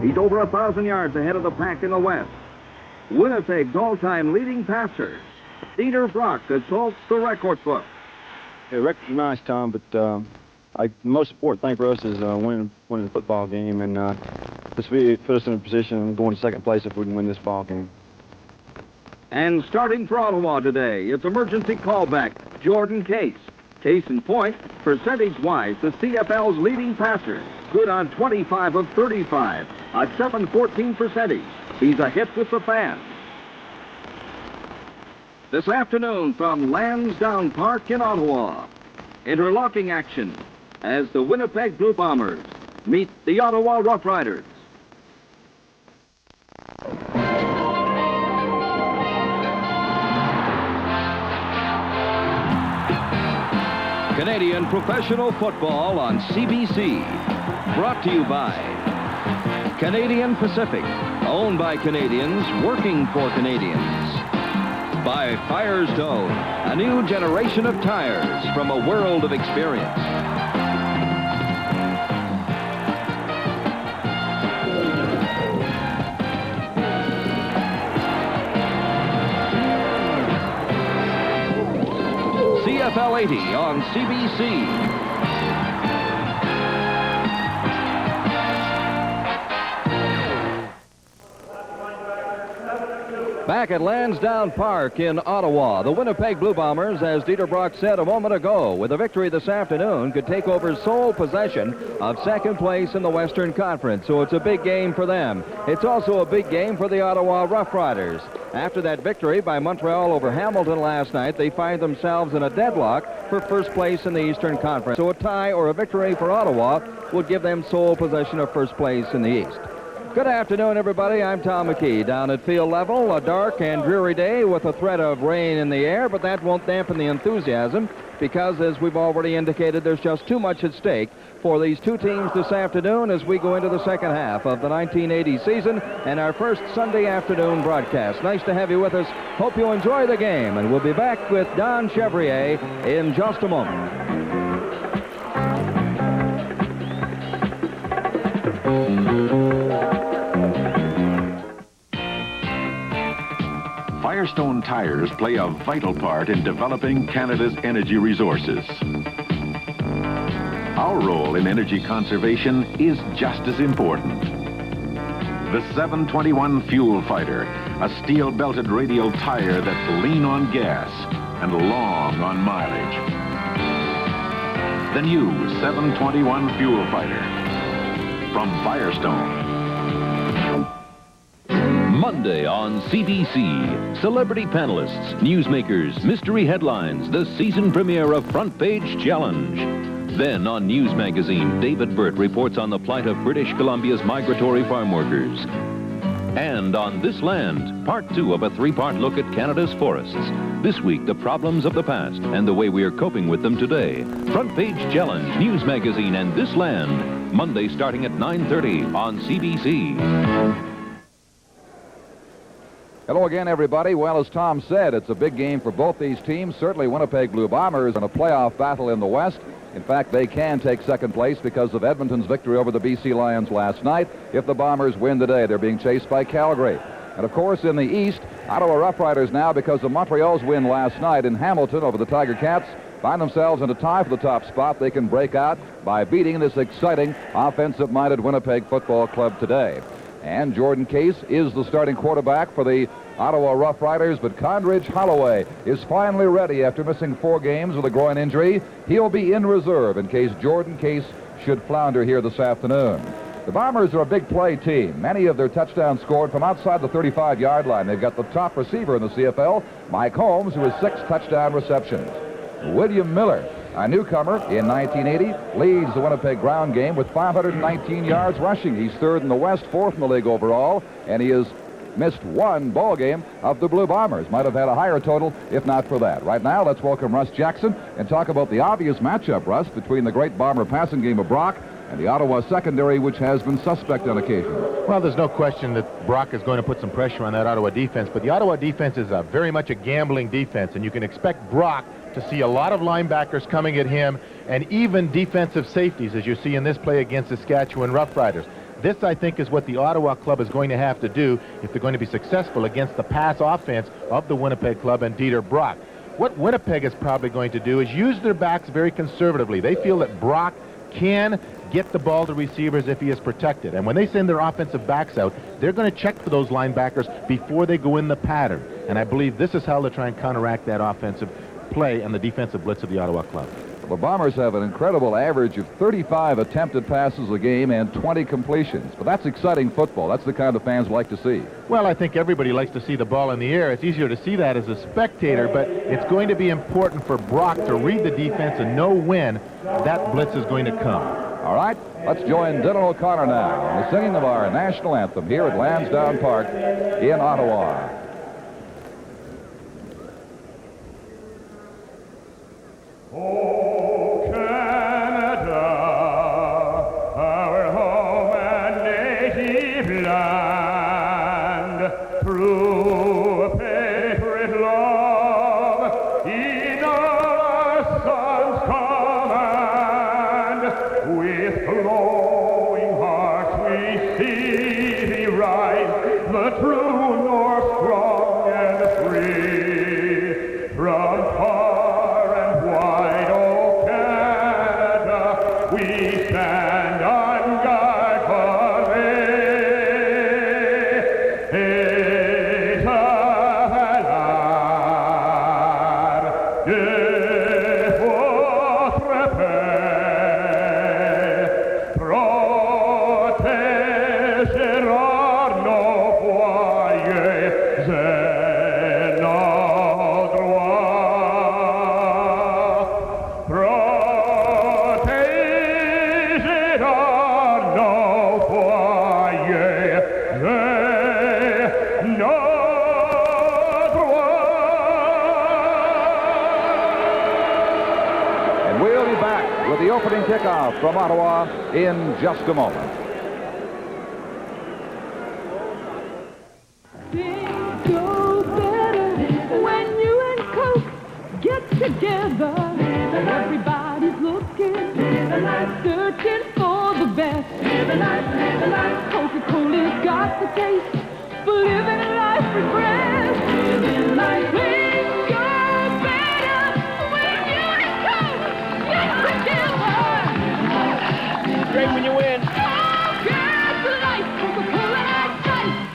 He's over 1,000 yards ahead of the pack in the West. Winnipeg's all-time leading passer, Dieter Brock, assaults the record book. The record's nice, Tom, but the most important thing for us is winning the football game, and this put us in a position of going to second place if we can win this ball game. And starting for Ottawa today, it's emergency callback, Jordan Case. Case in point, percentage-wise, the CFL's leading passer. Good on 25 of 35, a 7-14 percentage. He's a hit with the fans. This afternoon from Lansdowne Park in Ottawa, interlocking action as the Winnipeg Blue Bombers meet the Ottawa Rough Riders. Canadian professional football on CBC. Brought to you by Canadian Pacific, owned by Canadians, working for Canadians. By Firestone, a new generation of tires from a world of experience. CFL 80 on CBC. Back at Lansdowne Park in Ottawa, the Winnipeg Blue Bombers, as Dieter Brock said a moment ago, with a victory this afternoon, could take over sole possession of second place in the Western Conference. So it's a big game for them. It's also a big game for the Ottawa Rough Riders. After that victory by Montreal over Hamilton last night, they find themselves in a deadlock for first place in the Eastern Conference. So a tie or a victory for Ottawa would give them sole possession of first place in the East. Good afternoon, everybody. I'm Tom McKee. Down at field level, a dark and dreary day with a threat of rain in the air, but that won't dampen the enthusiasm because, as we've already indicated, there's just too much at stake for these two teams this afternoon as we go into the second half of the 1980 season and our first Sunday afternoon broadcast. Nice to have you with us. Hope you enjoy the game, and we'll be back with Don Chevrier in just a moment. Firestone tires play a vital part in developing Canada's energy resources. Our role in energy conservation is just as important. The 721 Fuel Fighter, a steel-belted radial tire that's lean on gas and long on mileage. The new 721 Fuel Fighter from Firestone. Monday on CBC, celebrity panelists, newsmakers, mystery headlines, the season premiere of Front Page Challenge. Then on News Magazine, David Burt reports on the plight of British Columbia's migratory farm workers. And on This Land, part 2 of a 3-part look at Canada's forests. This week, the problems of the past and the way we are coping with them today. Front Page Challenge, News Magazine, and This Land, Monday starting at 9:30 on CBC. Hello again, everybody. Well, as Tom said, it's a big game for both these teams. Certainly Winnipeg Blue Bombers in a playoff battle in the West. In fact, they can take second place because of Edmonton's victory over the BC Lions last night. If the Bombers win today, they're being chased by Calgary. And, of course, in the East, Ottawa Rough Riders now, because of Montreal's win last night in Hamilton over the Tiger Cats, find themselves in a tie for the top spot. They can break out by beating this exciting offensive-minded Winnipeg Football Club today. And Jordan Case is the starting quarterback for the Ottawa Rough Riders, but Condridge Holloway is finally ready after missing 4 games with a groin injury. He'll be in reserve in case Jordan Case should flounder here this afternoon. The Bombers are a big play team. Many of their touchdowns scored from outside the 35-yard line. They've got the top receiver in the CFL, Mike Holmes, who has 6 touchdown receptions. William Miller, a newcomer in 1980, leads the Winnipeg ground game with 519 yards rushing. He's 3rd in the West, 4th in the league overall, and he has missed 1 ball game of the Blue Bombers. Might have had a higher total if not for that. Right now, let's welcome Russ Jackson and talk about the obvious matchup, Russ, between the great Bomber passing game of Brock and the Ottawa secondary, which has been suspect on occasion. Well, there's no question that Brock is going to put some pressure on that Ottawa defense, but the Ottawa defense is very much a gambling defense, and you can expect Brock to see a lot of linebackers coming at him and even defensive safeties, as you see in this play against Saskatchewan Rough Riders. This, I think, is what the Ottawa club is going to have to do if they're going to be successful against the pass offense of the Winnipeg club and Dieter Brock. What Winnipeg is probably going to do is use their backs very conservatively. They feel that Brock can get the ball to receivers if he is protected. And when they send their offensive backs out, they're going to check for those linebackers before they go in the pattern. And I believe this is how they try and counteract that offensive play and the defensive blitz of the Ottawa club. The Bombers have an incredible average of 35 attempted passes a game and 20 completions. But that's exciting football. That's the kind of fans like to see. Well, I think everybody likes to see the ball in the air. It's easier to see that as a spectator, but it's going to be important for Brock to read the defense and know when that blitz is going to come. All right, let's join Dylan O'Connor now in the singing of our national anthem here at Lansdowne Park in Ottawa. Oh, Canada, our home and native land, through patriot love, in our son's command, with glowing hearts we see thee rise, the true north strong and free, from far and wide, O Canada, we stand on guard for thee. It's a land, de votre paix, protégera nos foyers et nos droits. Protégera nos foyers et nos droits. And we'll be back with the opening kickoff from Ottawa in just a moment. Things go better when you and Coke get together. Everybody's looking, searching for the best. Coca-Cola's got the taste for living life with breath. Things go better when you and Coke get together. Great when you win. Oh, girls like Coca-Cola Ice.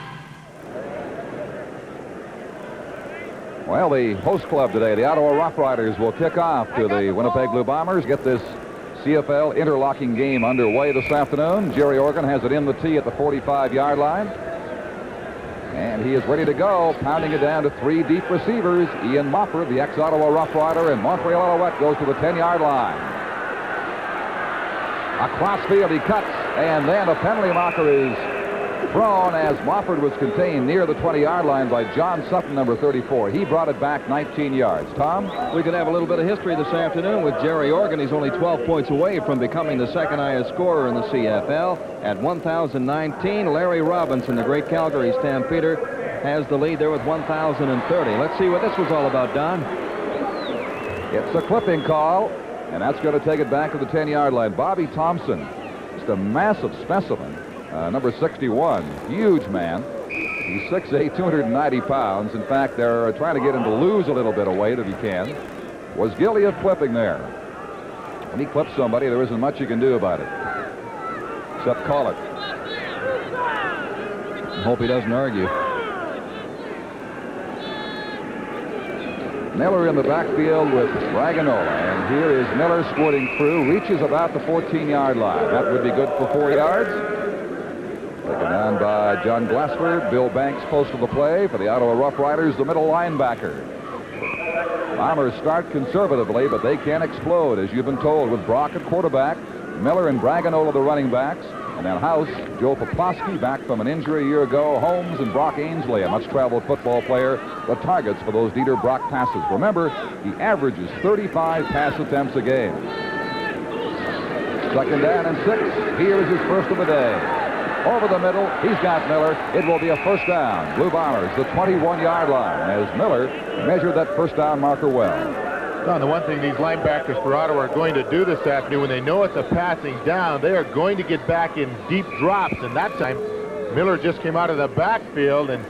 Well, the host club today, the Ottawa Rough Riders, will kick off to the Winnipeg Blue Bombers, get this CFL interlocking game underway this afternoon. Jerry Organ has it in the tee at the 45-yard line. And he is ready to go, pounding it down to three deep receivers. Ian Mofford, the ex-Ottawa Rough Rider, and Montreal Alouette goes to the 10-yard line. Across field he cuts, and then a penalty marker is thrown as Mofford was contained near the 20-yard line by John Sutton, number 34. He brought it back 19 yards. Tom? We could have a little bit of history this afternoon with Jerry Organ. He's only 12 points away from becoming the second highest scorer in the CFL. At 1,019, Larry Robinson, the great Calgary Stampeder, has the lead there with 1,030. Let's see what this was all about, Don. It's a clipping call, and that's going to take it back to the 10-yard line. Bobby Thompson, just a massive specimen. Number 61, huge man. He's 6'8", 290 pounds. In fact, they're trying to get him to lose a little bit of weight if he can. Was guilty of clipping there. When he clips somebody, there isn't much you can do about it, except call it. Hope he doesn't argue. Miller in the backfield with Braganola, and here is Miller squirting through, reaches about the 14-yard line. That would be good for 4 yards. Taken down by John Glassford. Bill Banks posted the play for the Ottawa Rough Riders, the middle linebacker. Bombers start conservatively, but they can explode, as you've been told, with Brock at quarterback, Miller and Braganola the running backs, and then House, Joe Poplawski, back from an injury a year ago, Holmes and Brock Ainsley, a much-traveled football player, the targets for those Dieter Brock passes. Remember, he averages 35 pass attempts a game. Second down and 6. Here is his first of the day. Over the middle, he's got Miller. It will be a first down. Blue Bombers, the 21-yard line, as Miller measured that first down marker well. Well, the one thing these linebackers for Ottawa are going to do this afternoon, when they know it's a passing down, they are going to get back in deep drops. And that time, Miller just came out of the backfield and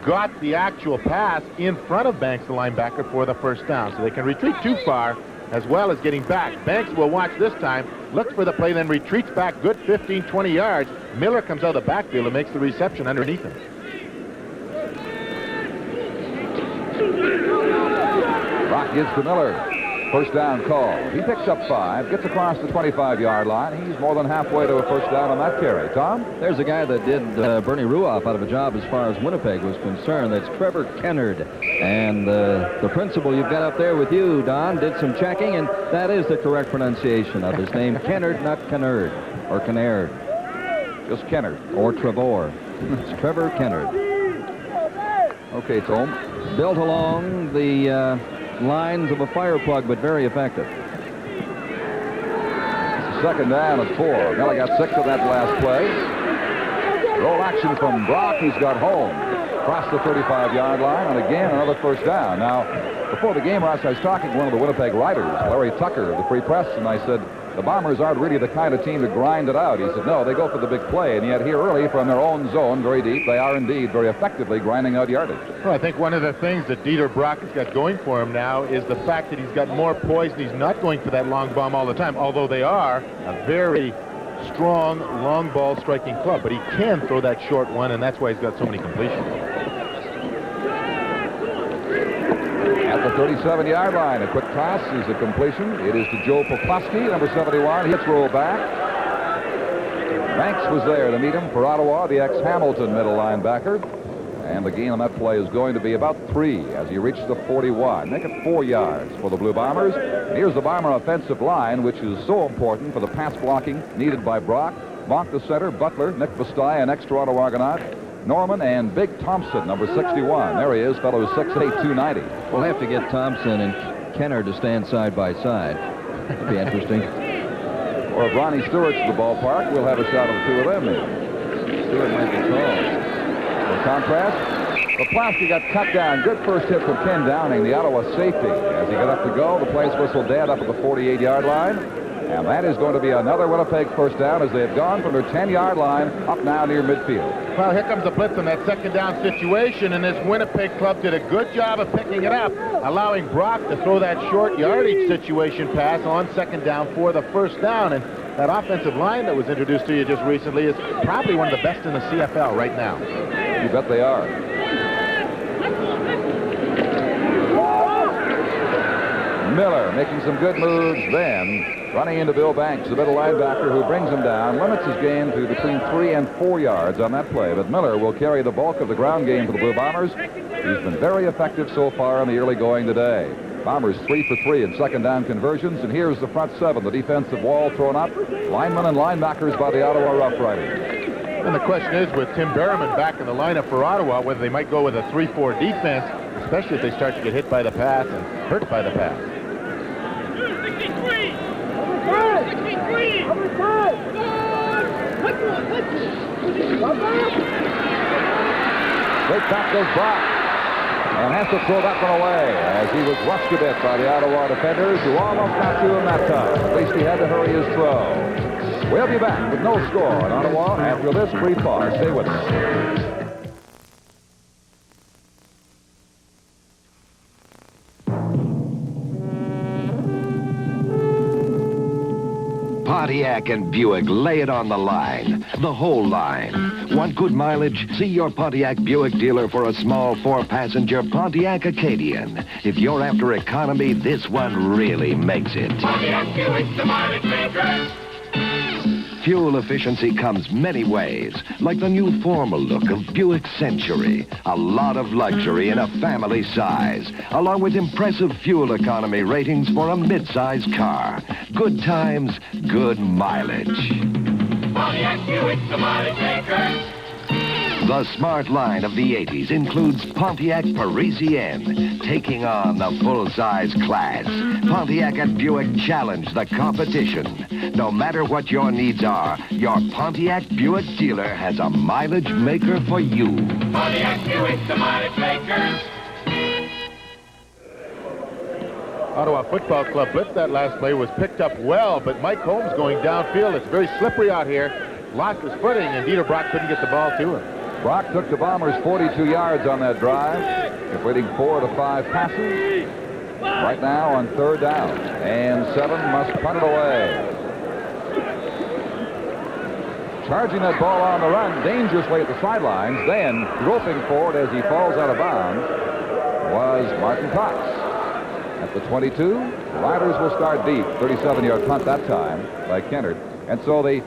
got the actual pass in front of Banks, the linebacker, for the first down. So they can retreat too far as well as getting back. Banks will watch this time, looks for the play, then retreats back good 15, 20 yards. Miller comes out of the backfield and makes the reception underneath him. Brock gives to Miller. First down call. He picks up 5, gets across the 25-yard line. He's more than halfway to a first down on that carry. Tom? There's a guy that did Bernie Ruoff out of a job as far as Winnipeg was concerned. That's Trevor Kennard. And the principal you've got up there with you, Don, did some checking, and that is the correct pronunciation of his name. Kennard, not Kennard, or Kennard. Just Kennard. Or Trevor. It's Trevor Kennard. Okay, Tom. Built along the lines of a fire plug, but very effective. Second down at 4. Miller got 6 on that last play. Roll action from Brock. He's got home. Across the 35-yard line, and again, another first down. Now, before the game, Ross, I was talking to one of the Winnipeg writers, Larry Tucker of the Free Press, and I said, the Bombers aren't really the kind of team to grind it out. He said, no, they go for the big play, and yet here early from their own zone, very deep, they are indeed very effectively grinding out yardage. Well, I think one of the things that Dieter Brock has got going for him now is the fact that he's got more poise and he's not going for that long bomb all the time, although they are a very strong long ball striking club, but he can throw that short one, and that's why he's got so many completions. At the 37-yard line, a quick toss is a completion. It is to Joe Poplawski, number 71. Hits roll back. Banks was there to meet him for Ottawa, the ex-Hamilton middle linebacker. And the gain on that play is going to be about 3 as he reaches the 41. Make it 4 yards for the Blue Bombers. And here's the Bomber offensive line, which is so important for the pass blocking needed by Brock. Monk, the center, Butler, Nick Vestaya, an extra Ottawa Argonaut, Norman, and Big Thompson, number 61. There he is, fellow 6'8", 290. We'll have to get Thompson and Kennard to stand side by side. That'd be interesting. Or if Ronnie Stewart's at the ballpark, we'll have a shot of the two of them there. Stewart might be tall. In contrast, Poplawski got cut down. Good first hit from Ken Downing, the Ottawa safety. As he got up to go, the play's whistled dead up at the 48-yard line. And that is going to be another Winnipeg first down as they've gone from their 10-yard line up now near midfield. Well, here comes the blitz in that second down situation, and this Winnipeg club did a good job of picking it up, allowing Brock to throw that short yardage situation pass on second down for the first down. And that offensive line that was introduced to you just recently is probably one of the best in the CFL right now. You bet they are. Miller making some good moves then, running into Bill Banks, the middle linebacker, who brings him down, limits his gain to between 3 and 4 yards on that play. But Miller will carry the bulk of the ground game for the Blue Bombers. He's been very effective so far in the early going today. Bombers 3 for 3 in second down conversions, and here's the front 7, the defensive wall thrown up, linemen and linebackers by the Ottawa Rough Riders. And the question is, with Tim Berriman back in the lineup for Ottawa, whether they might go with a 3-4 defense, especially if they start to get hit by the pass and hurt by the pass. 63! Straight back goes Brock. And has to throw that one away as he was rushed a bit by the Ottawa defenders, who almost got to him that time. At least he had to hurry his throw. We'll be back with no score in Ottawa after this brief pause. Stay with us. Pontiac and Buick lay it on the line, the whole line. Want good mileage? See your Pontiac Buick dealer for a small 4-passenger Pontiac Acadian. If you're after economy, this one really makes it. Pontiac Buick, the mileage maker. Fuel efficiency comes many ways, like the new formal look of Buick Century. A lot of luxury in a family size, along with impressive fuel economy ratings for a mid-size car. Good times, good mileage. Pontiac Buick, the mileage maker. The smart line of the 80s includes Pontiac Parisienne, taking on the full-size class. Pontiac and Buick challenge the competition. No matter what your needs are, your Pontiac Buick dealer has a mileage maker for you. Pontiac Buick, the mileage maker. Ottawa Football Club blitzed that last play, was picked up well, but Mike Holmes going downfield. It's very slippery out here. Lost his footing, and Dieter Brock couldn't get the ball to him. Brock took the Bombers 42 yards on that drive, completing 4 of the 5 passes. Right now on 3rd down, and 7 must punt it away. Charging that ball on the run dangerously at the sidelines, then groping forward as he falls out of bounds was Martin Cox. At the 22, the Riders will start deep. 37-yard punt that time by Kennard. And so the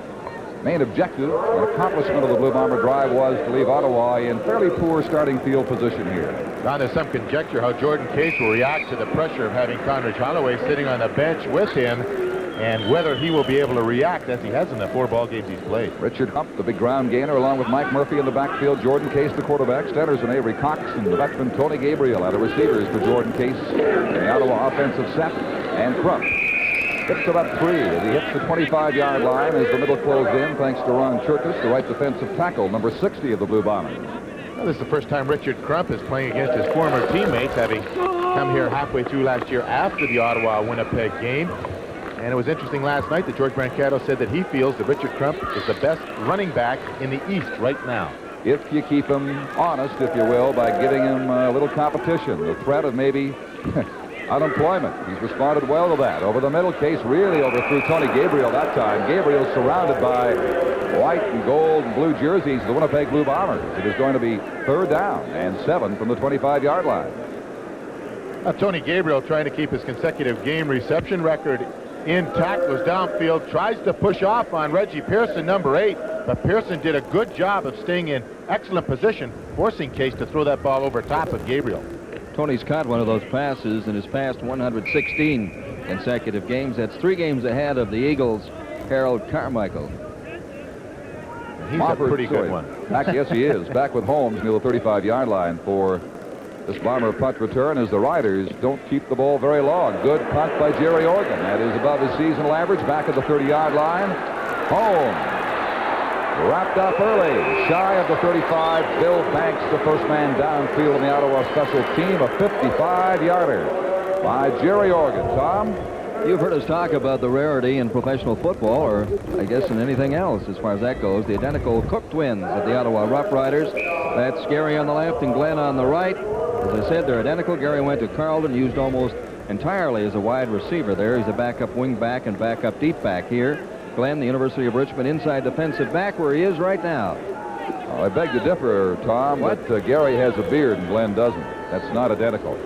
main objective and accomplishment of the Blue Bomber drive was to leave Ottawa in fairly poor starting field position here. Now there's some conjecture how Jordan Case will react to the pressure of having Conrad Holloway sitting on the bench with him, and whether he will be able to react as he has in the 4 ball games he's played. Richard Hump, the big ground gainer, along with Mike Murphy in the backfield. Jordan Case, the quarterback. Stennerson, Avery Cox, and the veteran Tony Gabriel are the receivers for Jordan Case in the Ottawa offensive set. And Crump gets about 3 as he hits the 25-yard line as the middle closed in, thanks to Ron Churkus, the right defensive tackle, number 60 of the Blue Bombers. Well, this is the first time Richard Crump is playing against his former teammates, having come here halfway through last year after the Ottawa-Winnipeg game. And it was interesting last night that George Brancato said that he feels that Richard Crump is the best running back in the East right now. If you keep him honest, if you will, by giving him a little competition, the threat of maybe unemployment. He's responded well to that. Over the middle, Case really overthrew Tony Gabriel that time. Gabriel surrounded by white and gold and blue jerseys of the Winnipeg Blue Bombers. It is going to be 3rd down and 7 from the 25-yard line. Now, Tony Gabriel trying to keep his consecutive game reception record intact, goes downfield, tries to push off on Reggie Pearson, number 8, but Pearson did a good job of staying in excellent position, forcing Case to throw that ball over top of Gabriel. Tony's caught one of those passes in his past 116 consecutive games. That's 3 games ahead of the Eagles' Harold Carmichael. He's a pretty good one. Yes, he is. Back with Holmes near the 35-yard line for this Bomber punt return as the Riders don't keep the ball very long. Good punt by Jerry Organ. That is above his seasonal average, back at the 30-yard line. Holmes wrapped up early, shy of the 35. Bill Banks, the first man downfield in the Ottawa special team, a 55-yarder by Jerry Organ. Tom? You've heard us talk about the rarity in professional football, or I guess in anything else as far as that goes. The identical Cook twins of the Ottawa Rough Riders. That's Gary on the left and Glenn on the right. As I said, they're identical. Gary went to Carleton, used almost entirely as a wide receiver there. He's a backup wing back and backup deep back here. Glenn, the University of Richmond, inside defensive back where he is right now. I beg to differ, Tom. What? But Gary has a beard and Glenn doesn't. That's not identical.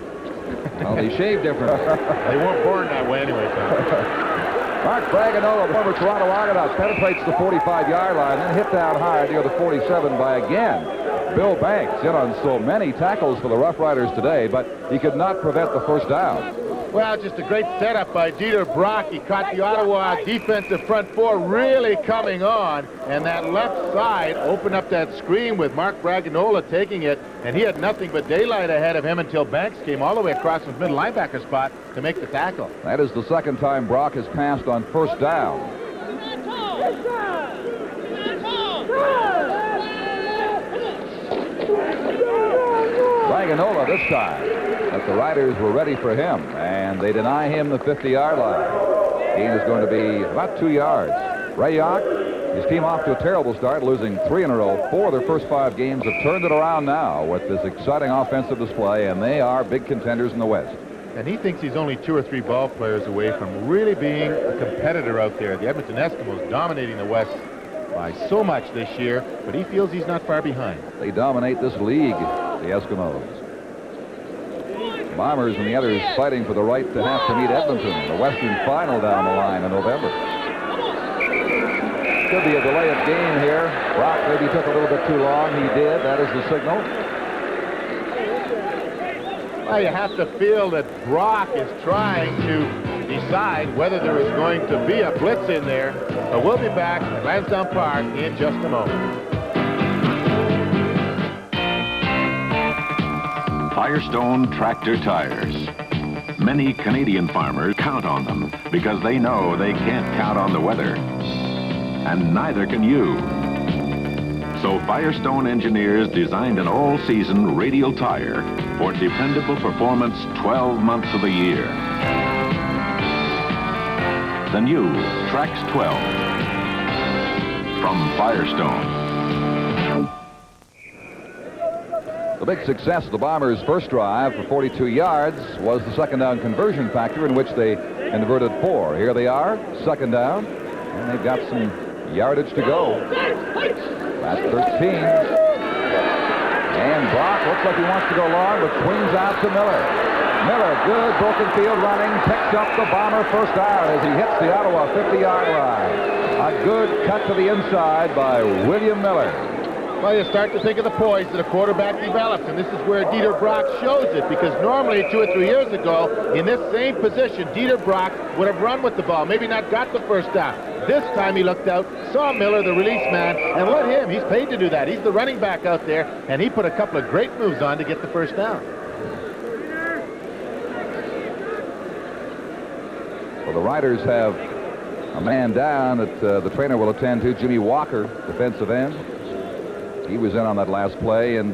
Well, they shave different. They weren't born that way anyway, Tom. Mark Braganola, former Toronto Argonauts, penetrates the 45-yard line, then hit down high near the 47 by again Bill Banks, in on so many tackles for the Rough Riders today, but he could not prevent the first down. Well, just a great setup by Dieter Brock. He caught the Ottawa defensive front 4 really coming on, and that left side opened up that screen with Mark Braganola taking it, and he had nothing but daylight ahead of him until Banks came all the way across his middle linebacker spot to make the tackle. That is the second time Brock has passed on first down. Braganola this time, but the Riders were ready for him, and they deny him the 50-yard line. Gain is going to be about 2 yards. Ray Yock, his team off to a terrible start, losing 3 in a row. 4 of their first 5 games have turned it around now with this exciting offensive display, and they are big contenders in the West. And he thinks he's only 2 or 3 ball players away from really being a competitor out there. The Edmonton Eskimos dominating the West by so much this year, but he feels he's not far behind. They dominate this league, the Eskimos. Bombers and the others fighting for the right to have to meet Edmonton in the Western Final down the line in November. Could be a delay of game here. Brock maybe took a little bit too long. He did. That is the signal. Well, you have to feel that Brock is trying to decide whether there is going to be a blitz in there. But we'll be back at Lansdowne Park in just a moment. Firestone tractor tires. Many Canadian farmers count on them because they know they can't count on the weather. And neither can you. So Firestone engineers designed an all-season radial tire for dependable performance 12 months of the year. The new Trax 12 from Firestone. The big success of the Bombers' first drive for 42 yards was the second down conversion factor in which they converted 4. Here they are, second down, and they've got some yardage to go. At 13. And Brock looks like he wants to go long, but swings out to Miller. Miller, good broken field running, picks up the Bomber first down as he hits the Ottawa 50-yard line. A good cut to the inside by William Miller. Well, you start to think of the poise that a quarterback develops, and this is where Dieter Brock shows it, because normally 2 or 3 years ago, in this same position, Dieter Brock would have run with the ball, maybe not got the first down. This time he looked out, saw Miller, the release man, and let him. He's paid to do that. He's the running back out there, and he put a couple of great moves on to get the first down. Well, the Riders have a man down that the trainer will attend to, Jimmy Walker, defensive end. He was in on that last play, and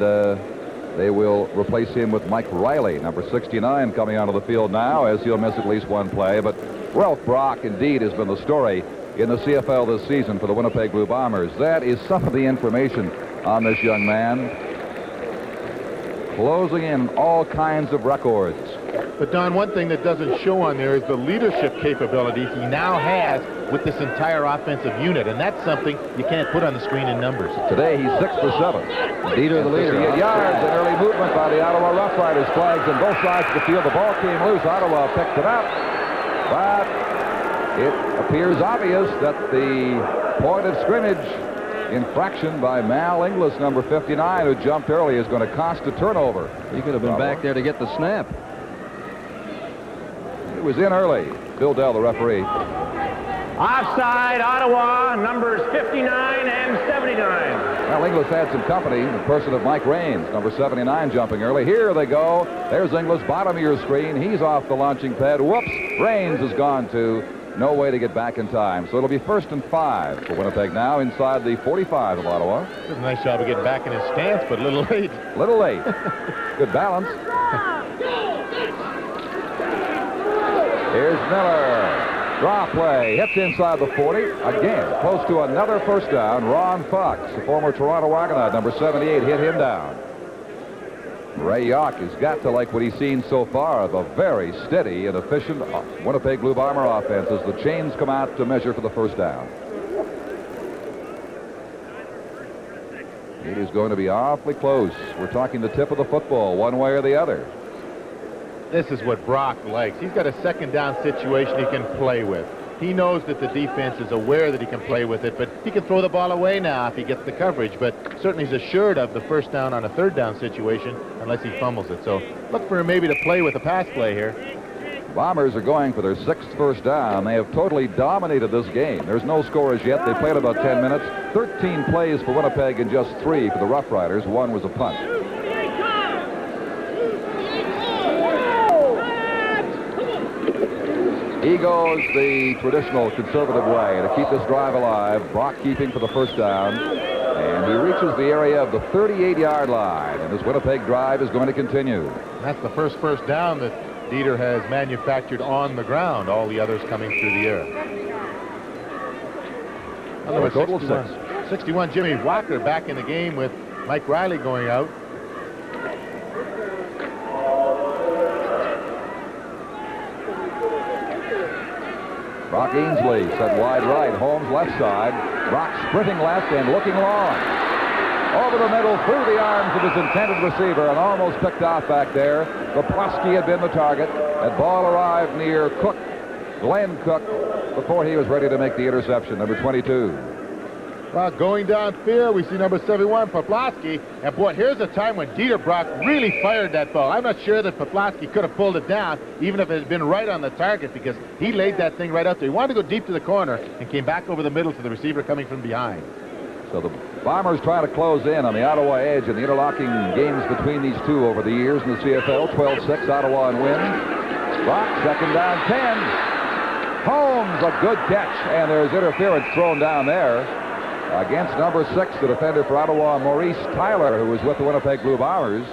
they will replace him with Mike Riley, number 69, coming onto the field now, as he'll miss at least one play. But Ralph Brock, indeed, has been the story in the CFL this season for the Winnipeg Blue Bombers. That is some of the information on this young man. Closing in all kinds of records. But, Don, one thing that doesn't show on there is the leadership capabilities he now has with this entire offensive unit, and that's something you can't put on the screen in numbers. Today, he's 6 for 7. Dieter, the leader. 58 yards, an early movement by the Ottawa Rough Riders. Flags on both sides of the field. The ball came loose. Ottawa picked it up, but it appears obvious that the point of scrimmage infraction by Mal Inglis, number 59, who jumped early, is going to cost a turnover. He could have been back there to get the snap. He was in early. Bill Dell, the referee. Offside, Ottawa, numbers 59 and 79. Well, Inglis had some company in the person of Mike Raines, number 79, jumping early. Here they go. There's Inglis, bottom of your screen. He's off the launching pad. Whoops, Raines is gone too. No way to get back in time. So it'll be 1st and 5 for Winnipeg now inside the 45 of Ottawa. Did a nice job of getting back in his stance, but a little late. Little late. Good balance. Here's Miller. Draw play. Hits inside the 40. Again, close to another first down. Ron Fox, the former Toronto Argonaut, number 78, hit him down. Ray Yawk has got to like what he's seen so far of a very steady and efficient Winnipeg Blue Bomber offense as the chains come out to measure for the first down. It is going to be awfully close. We're talking the tip of the football, one way or the other. This is what Brock likes. He's got a second down situation he can play with. He knows that the defense is aware that he can play with it, but he can throw the ball away now if he gets the coverage. But certainly he's assured of the first down on a third down situation unless he fumbles it. So look for him maybe to play with a pass play here. Bombers are going for their 6th first down. They have totally dominated this game. There's no scores yet. They played about 10 minutes. 13 plays for Winnipeg and just 3 for the Rough Riders. 1 was a punt. He goes the traditional conservative way to keep this drive alive. Brock keeping for the first down. And he reaches the area of the 38-yard line. And this Winnipeg drive is going to continue. That's the first down that Dieter has manufactured on the ground. All the others coming through the air. A total 61. 61, Jimmy Walker back in the game with Mike Riley going out. Brock Ainsley set wide right. Holmes left side. Brock sprinting left and looking long. Over the middle, through the arms of his intended receiver, and almost picked off back there. Poplawski had been the target. That ball arrived near Cook, Glenn Cook, before he was ready to make the interception, number 22. Well, going downfield, we see number 71, Poplawski. And boy, here's a time when Dieter Brock really fired that ball. I'm not sure that Poplawski could have pulled it down, even if it had been right on the target, because he laid that thing right out there. He wanted to go deep to the corner and came back over the middle to the receiver coming from behind. So the Bombers try to close in on the Ottawa edge in the interlocking games between these two over the years in the CFL. 12-6, Ottawa and win. Brock, second down, 10. Holmes, a good catch, and there's interference thrown down there against number 6, the defender for Ottawa, Maurice Tyler, who was with the Winnipeg Blue Bombers.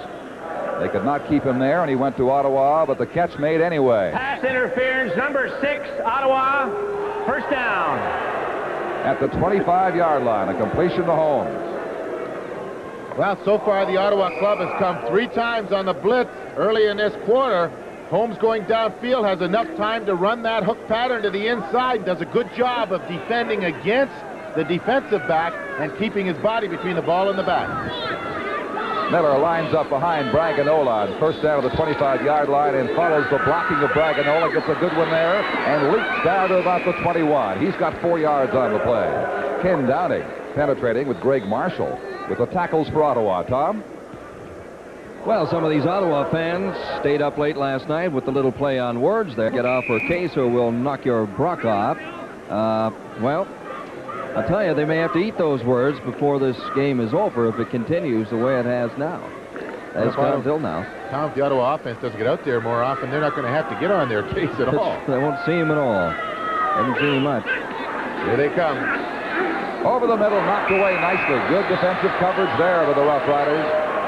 They could not keep him there, and he went to Ottawa, but the catch made anyway. Pass interference, number 6, Ottawa. First down. At the 25-yard line, a completion to Holmes. Well, so far the Ottawa club has come 3 times on the blitz early in this quarter. Holmes going downfield has enough time to run that hook pattern to the inside, does a good job of defending against the defensive back and keeping his body between the ball and the back. Miller lines up behind Braganola on first down at the 25-yard line and follows the blocking of Braganola, gets a good one there, and leaps down to about the 21. He's got 4 yards on the play. Ken Downing penetrating with Greg Marshall with the tackles for Ottawa. Tom? Well, some of these Ottawa fans stayed up late last night with the little play on words there. Get off for a case or we'll knock your Brock off. Well, I'll tell you, they may have to eat those words before this game is over if it continues the way it has now. That's gone until now. Tom, if the Ottawa offense doesn't get out there more often, they're not going to have to get on their case at all. They won't see him at all. Haven't seen him much. Here they come. Over the middle, knocked away nicely. Good defensive coverage there with the Rough Riders.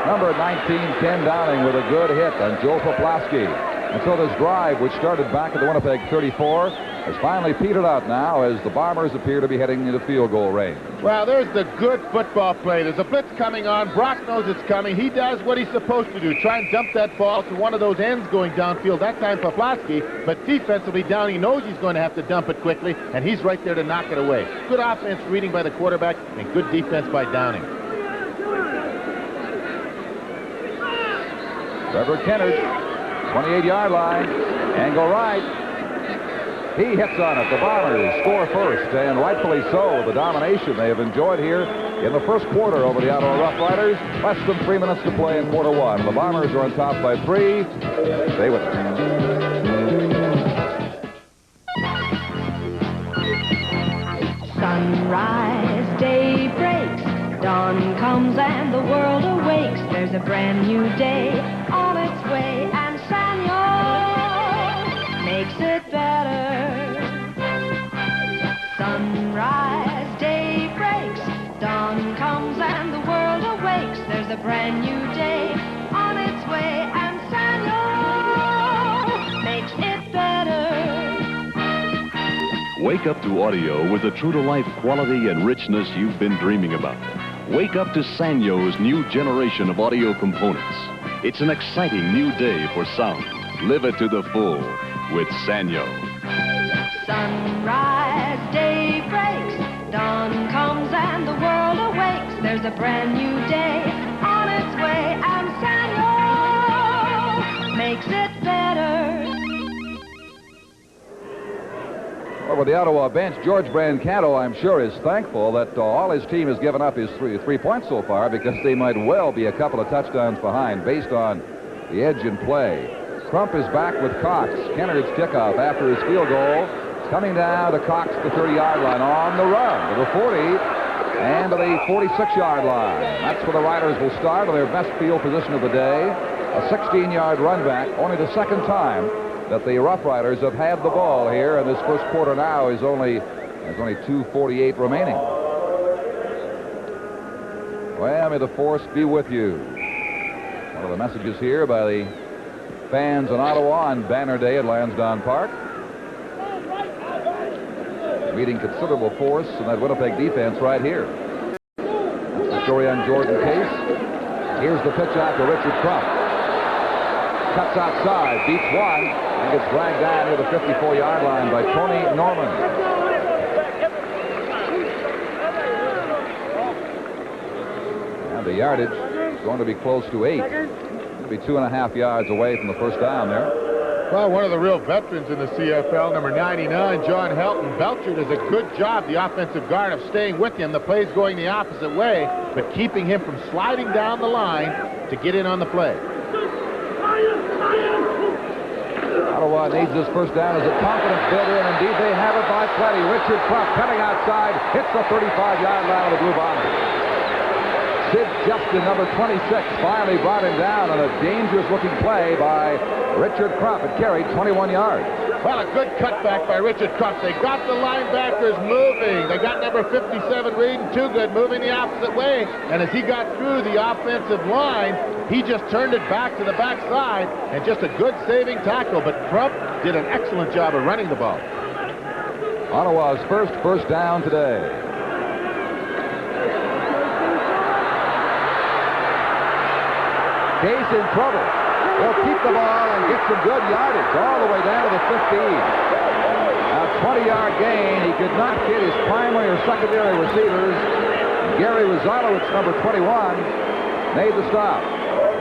Number 19, Ken Downing, with a good hit on Joe Poplawski. And so this drive, which started back at the Winnipeg 34, has finally petered out now as the Bombers appear to be heading into field goal range. Well, there's the good football play. There's a blitz coming on. Brock knows it's coming. He does what he's supposed to do. Try and dump that ball to one of those ends going downfield. That time Poplawski, but defensively Downing knows he's going to have to dump it quickly, and he's right there to knock it away. Good offense reading by the quarterback and good defense by Downing. Trevor Kennard, 28-yard line, angle right. He hits on it. The Bombers score first, and rightfully so. The domination they have enjoyed here in the first quarter over the Ottawa Rough Riders. Less than 3 minutes to play in quarter one. The Bombers are on top by 3. Stay with us. Sunrise, day breaks, dawn comes and the world awakes. There's a brand new day on its way, and Sanyo makes it better. Sunrise, day breaks, dawn comes and the world awakes. There's a brand new day on its way, and Sanyo makes it better. Wake up to audio with the true-to-life quality and richness you've been dreaming about. Wake up to Sanyo's new generation of audio components. It's an exciting new day for sound. Live it to the full with Sanyo. Sunrise, day breaks, dawn comes and the world awakes. There's a brand new day on its way, and Sanyo makes it better. Over the Ottawa bench, George Brancato, I'm sure, is thankful that all his team has given up is three points so far, because they might well be a couple of touchdowns behind based on the edge in play. Crump is back with Cox. Kennard's kickoff after his field goal. It's coming down to Cox, the 30-yard line, on the run to the 40 and to the 46-yard line. That's where the Riders will start on their best field position of the day. A 16-yard run back, only the second time that the Rough Riders have had the ball here, and this first quarter now is there's only 2:48 remaining. Well, may the force be with you. One of the messages here by the fans in Ottawa on Banner Day at Lansdowne Park. Meeting considerable force in that Winnipeg defense right here. That's the story on Jordan Case. Here's the pitch out to Richard Crump. Cuts outside, beats one, and gets dragged down near the 54-yard line by Tony Norman. And the yardage is going to be close to 8. It'll be 2.5 yards away from the first down there. Well, one of the real veterans in the CFL, number 99, John Helton. Belcher does a good job, the offensive guard, of staying with him. The play's going the opposite way, but keeping him from sliding down the line to get in on the play. Ottawa needs this first down as a confidence builder, and indeed they have it by plenty. Richard Crump cutting outside, hits the 35-yard line of the Blue Bombers. Sid Justin, number 26, finally brought him down on a dangerous-looking play by Richard Crump. It carried 21 yards. Well, a good cutback by Richard Crump. They got the linebackers moving. They got number 57, Reed, and Toogood moving the opposite way. And as he got through the offensive line, he just turned it back to the backside, and just a good saving tackle. But Crump did an excellent job of running the ball. Ottawa's first down today. Case in trouble. They'll keep the ball and get some good yardage all the way down to the 15. A 20-yard gain. He could not get his primary or secondary receivers. Gary Rosalowicz, number 21, made the stop.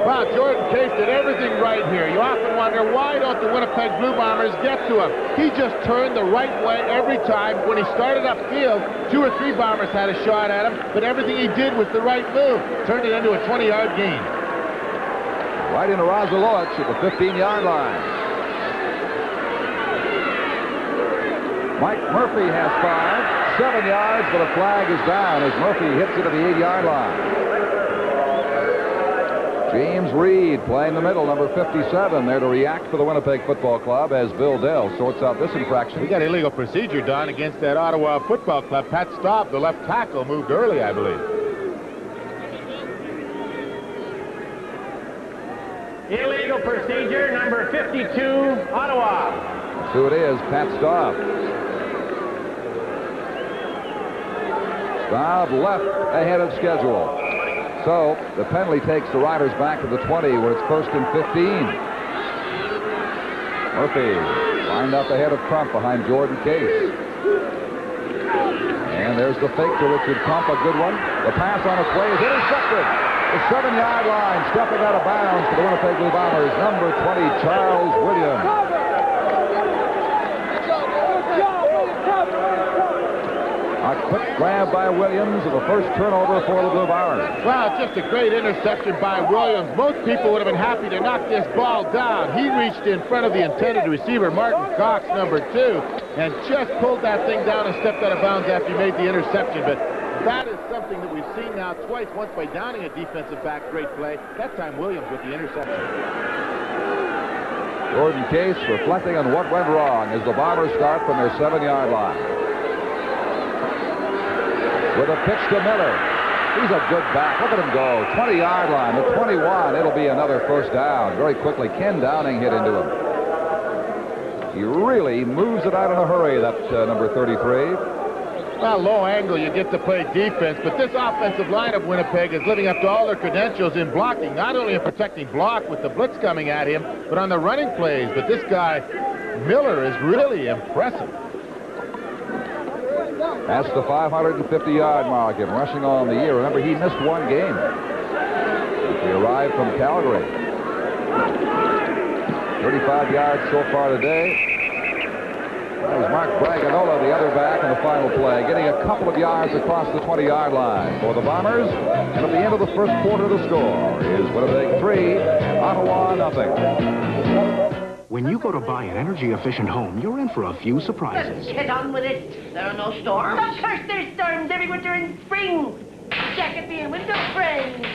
Wow, Jordan Case did everything right here. You often wonder, why don't the Winnipeg Blue Bombers get to him? He just turned the right way every time. When he started upfield, 2 or 3 Bombers had a shot at him, but everything he did was the right move. Turned it into a 20-yard gain. Right into Rosalowicz at the 15-yard line. Mike Murphy has 5, 7 yards, but a flag is down as Murphy hits it at the 8-yard line. James Reed playing the middle, number 57, there to react for the Winnipeg Football Club as Bill Dell sorts out this infraction. We got illegal procedure done against that Ottawa Football Club. Pat Staub, the left tackle, moved early, I believe. Illegal procedure, number 52, Ottawa. That's who it is, Pat Staub. Staub left ahead of schedule. So the penalty takes the Riders back to the 20 where it's 1st and 15. Murphy lined up ahead of Crump behind Jordan Case. And there's the fake to Richard Crump, a good one. The pass on its way is intercepted. The 7-yard line, stepping out of bounds for the Winnipeg Blue Bombers, number 20, Charles Williams. A quick grab by Williams and the first turnover for the Blue Bombers. Wow, just a great interception by Williams. Most people would have been happy to knock this ball down. He reached in front of the intended receiver, Martin Cox, number 2, and just pulled that thing down and stepped out of bounds after he made the interception. But that is something that we've seen now twice, once by downing a defensive back, great play. That time Williams with the interception. Jordan Case reflecting on what went wrong as the Bombers start from their 7-yard line. With a pitch to Miller. He's a good back. Look at him go. 20-yard line, the 21. It'll be another first down. Very quickly, Ken Downing hit into him. He really moves it out in a hurry, that number 33. Well, low angle, you get to play defense, but this offensive line of Winnipeg is living up to all their credentials in blocking, not only in protecting block with the blitz coming at him, but on the running plays. But this guy, Miller, is really impressive. That's the 550-yard mark in rushing on the year. Remember, he missed 1 game. He arrived from Calgary. 35 yards so far today. That was Mark Braganola, the other back in the final play, getting a couple of yards across the 20-yard line for the Bombers. And at the end of the first quarter, the score is Winnipeg 3, Ottawa nothing. When you go to buy an energy-efficient home, you're in for a few surprises. Get on with it. There are no storms. Of course there's storms every winter and spring. Jacket and window frames.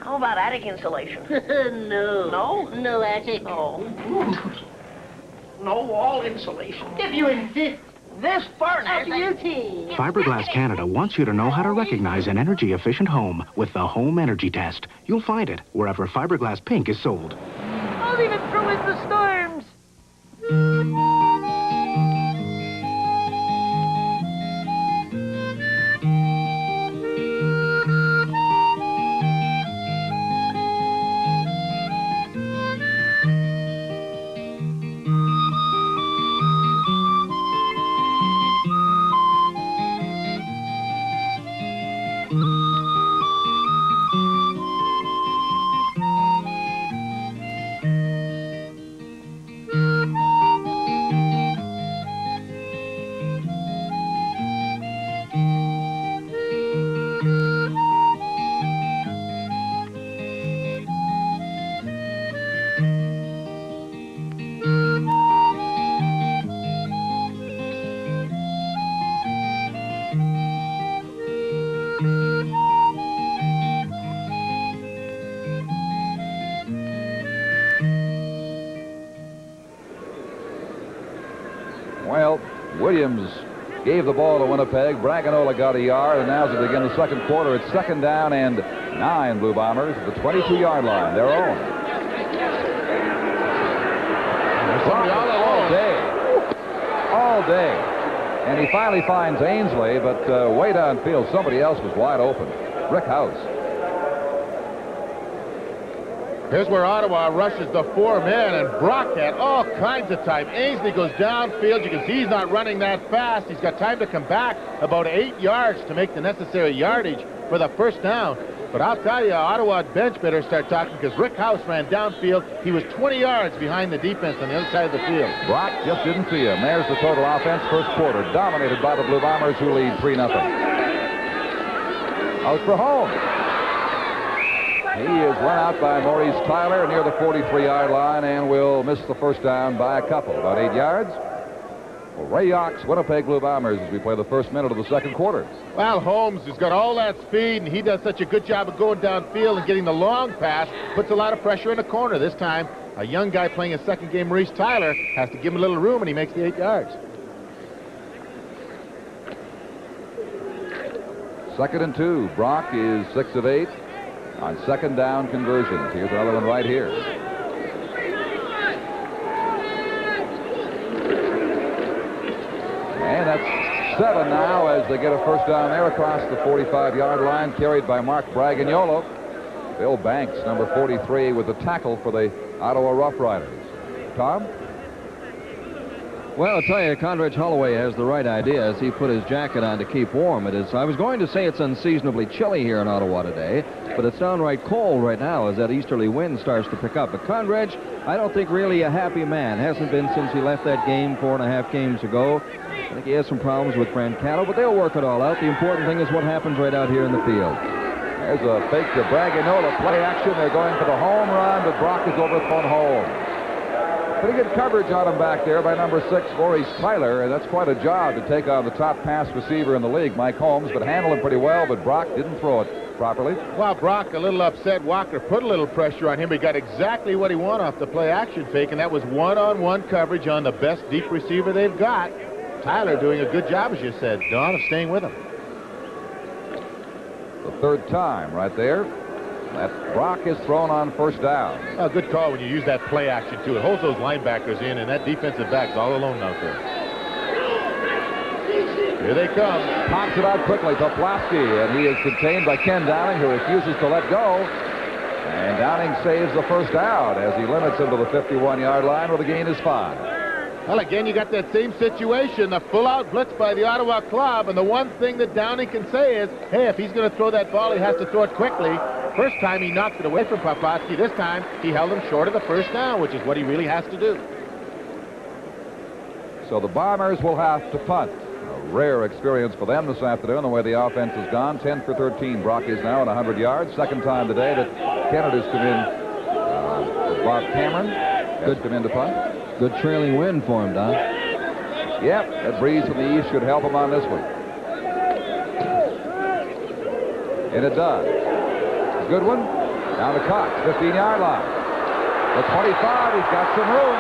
How about attic insulation? No. No? No attic. No. No wall insulation. If you insist. This furnace. Beauty. Fiberglass Canada wants you to know how to recognize an energy-efficient home with the Home Energy Test. You'll find it wherever Fiberglass Pink is sold. I'll even throw in the storms. Williams gave the ball to Winnipeg. Braganola got a yard, and now as we begin the second quarter, it's 2nd down and 9 Blue Bombers at the 22-yard line. Their own. All day. And he finally finds Ainsley, but way downfield, somebody else was wide open. Rick House. Here's where Ottawa rushes the 4 men, and Brock had all kinds of time. Ainsley goes downfield. You can see he's not running that fast. He's got time to come back about 8 yards to make the necessary yardage for the first down. But I'll tell you, Ottawa bench better start talking, because Rick House ran downfield. He was 20 yards behind the defense on the other side of the field. Brock just didn't see him. There's the total offense. First quarter dominated by the Blue Bombers, who lead 3-0. Out for Holmes. He is run out by Maurice Tyler near the 43-yard line and will miss the first down by a couple, about 8 yards. Well, Ray Yock's Winnipeg Blue Bombers as we play the first minute of the second quarter. Well, Holmes has got all that speed, and he does such a good job of going downfield and getting the long pass. Puts a lot of pressure in the corner. This time, a young guy playing his second game, Maurice Tyler, has to give him a little room, and he makes the 8 yards. 2nd and 2. Brock is 6 of 8 on 2nd down conversions. Here's another one right here. And that's 7 now as they get a first down there across the 45-yard line, carried by Mark Bragagnolo. Bill Banks, number 43, with the tackle for the Ottawa Rough Riders. Tom? Well, I'll tell you, Condredge Holloway has the right idea as he put his jacket on to keep warm. I was going to say it's unseasonably chilly here in Ottawa today, but it's downright cold right now as that easterly wind starts to pick up. But Condredge, I don't think really a happy man. Hasn't been since he left that game 4.5 games ago. I think he has some problems with Brancato, but they'll work it all out. The important thing is what happens right out here in the field. There's a fake to Braganola. Play action. They're going for the home run, but Brock is overthrown home. Pretty good coverage on him back there by number 6, Maurice Tyler, and that's quite a job to take on the top pass receiver in the league, Mike Holmes, but handled him pretty well, but Brock didn't throw it properly. Well, Brock a little upset. Walker put a little pressure on him. He got exactly what he wanted off the play action fake, and that was one-on-one coverage on the best deep receiver they've got. Tyler doing a good job, as you said, Don, of staying with him. The 3rd time right there. That Brock is thrown on first down. A good call when you use that play action, too. It holds those linebackers in, and that defensive back's all alone out there. Here they come. Pops it out quickly to Plasky, and he is contained by Ken Downing, who refuses to let go. And Downing saves the first down as he limits him to the 51-yard line where the gain is 5. Well, again, you got that same situation, a full-out blitz by the Ottawa club, and the one thing that Downing can say is, hey, if he's going to throw that ball, he has to throw it quickly. First time he knocked it away from Papatsky. This time he held him short of the first down, which is what he really has to do. So the Bombers will have to punt. A rare experience for them this afternoon, the way the offense has gone. 10 for 13. Brock is now at 100 yards. Second time today that Canada's come in. Bob Cameron has come in to punt. Good trailing wind for him, Don. Yep, that breeze from the east should help him on this one. And it does. A good one. Down to Cox, 15-yard line. The 25, he's got some room.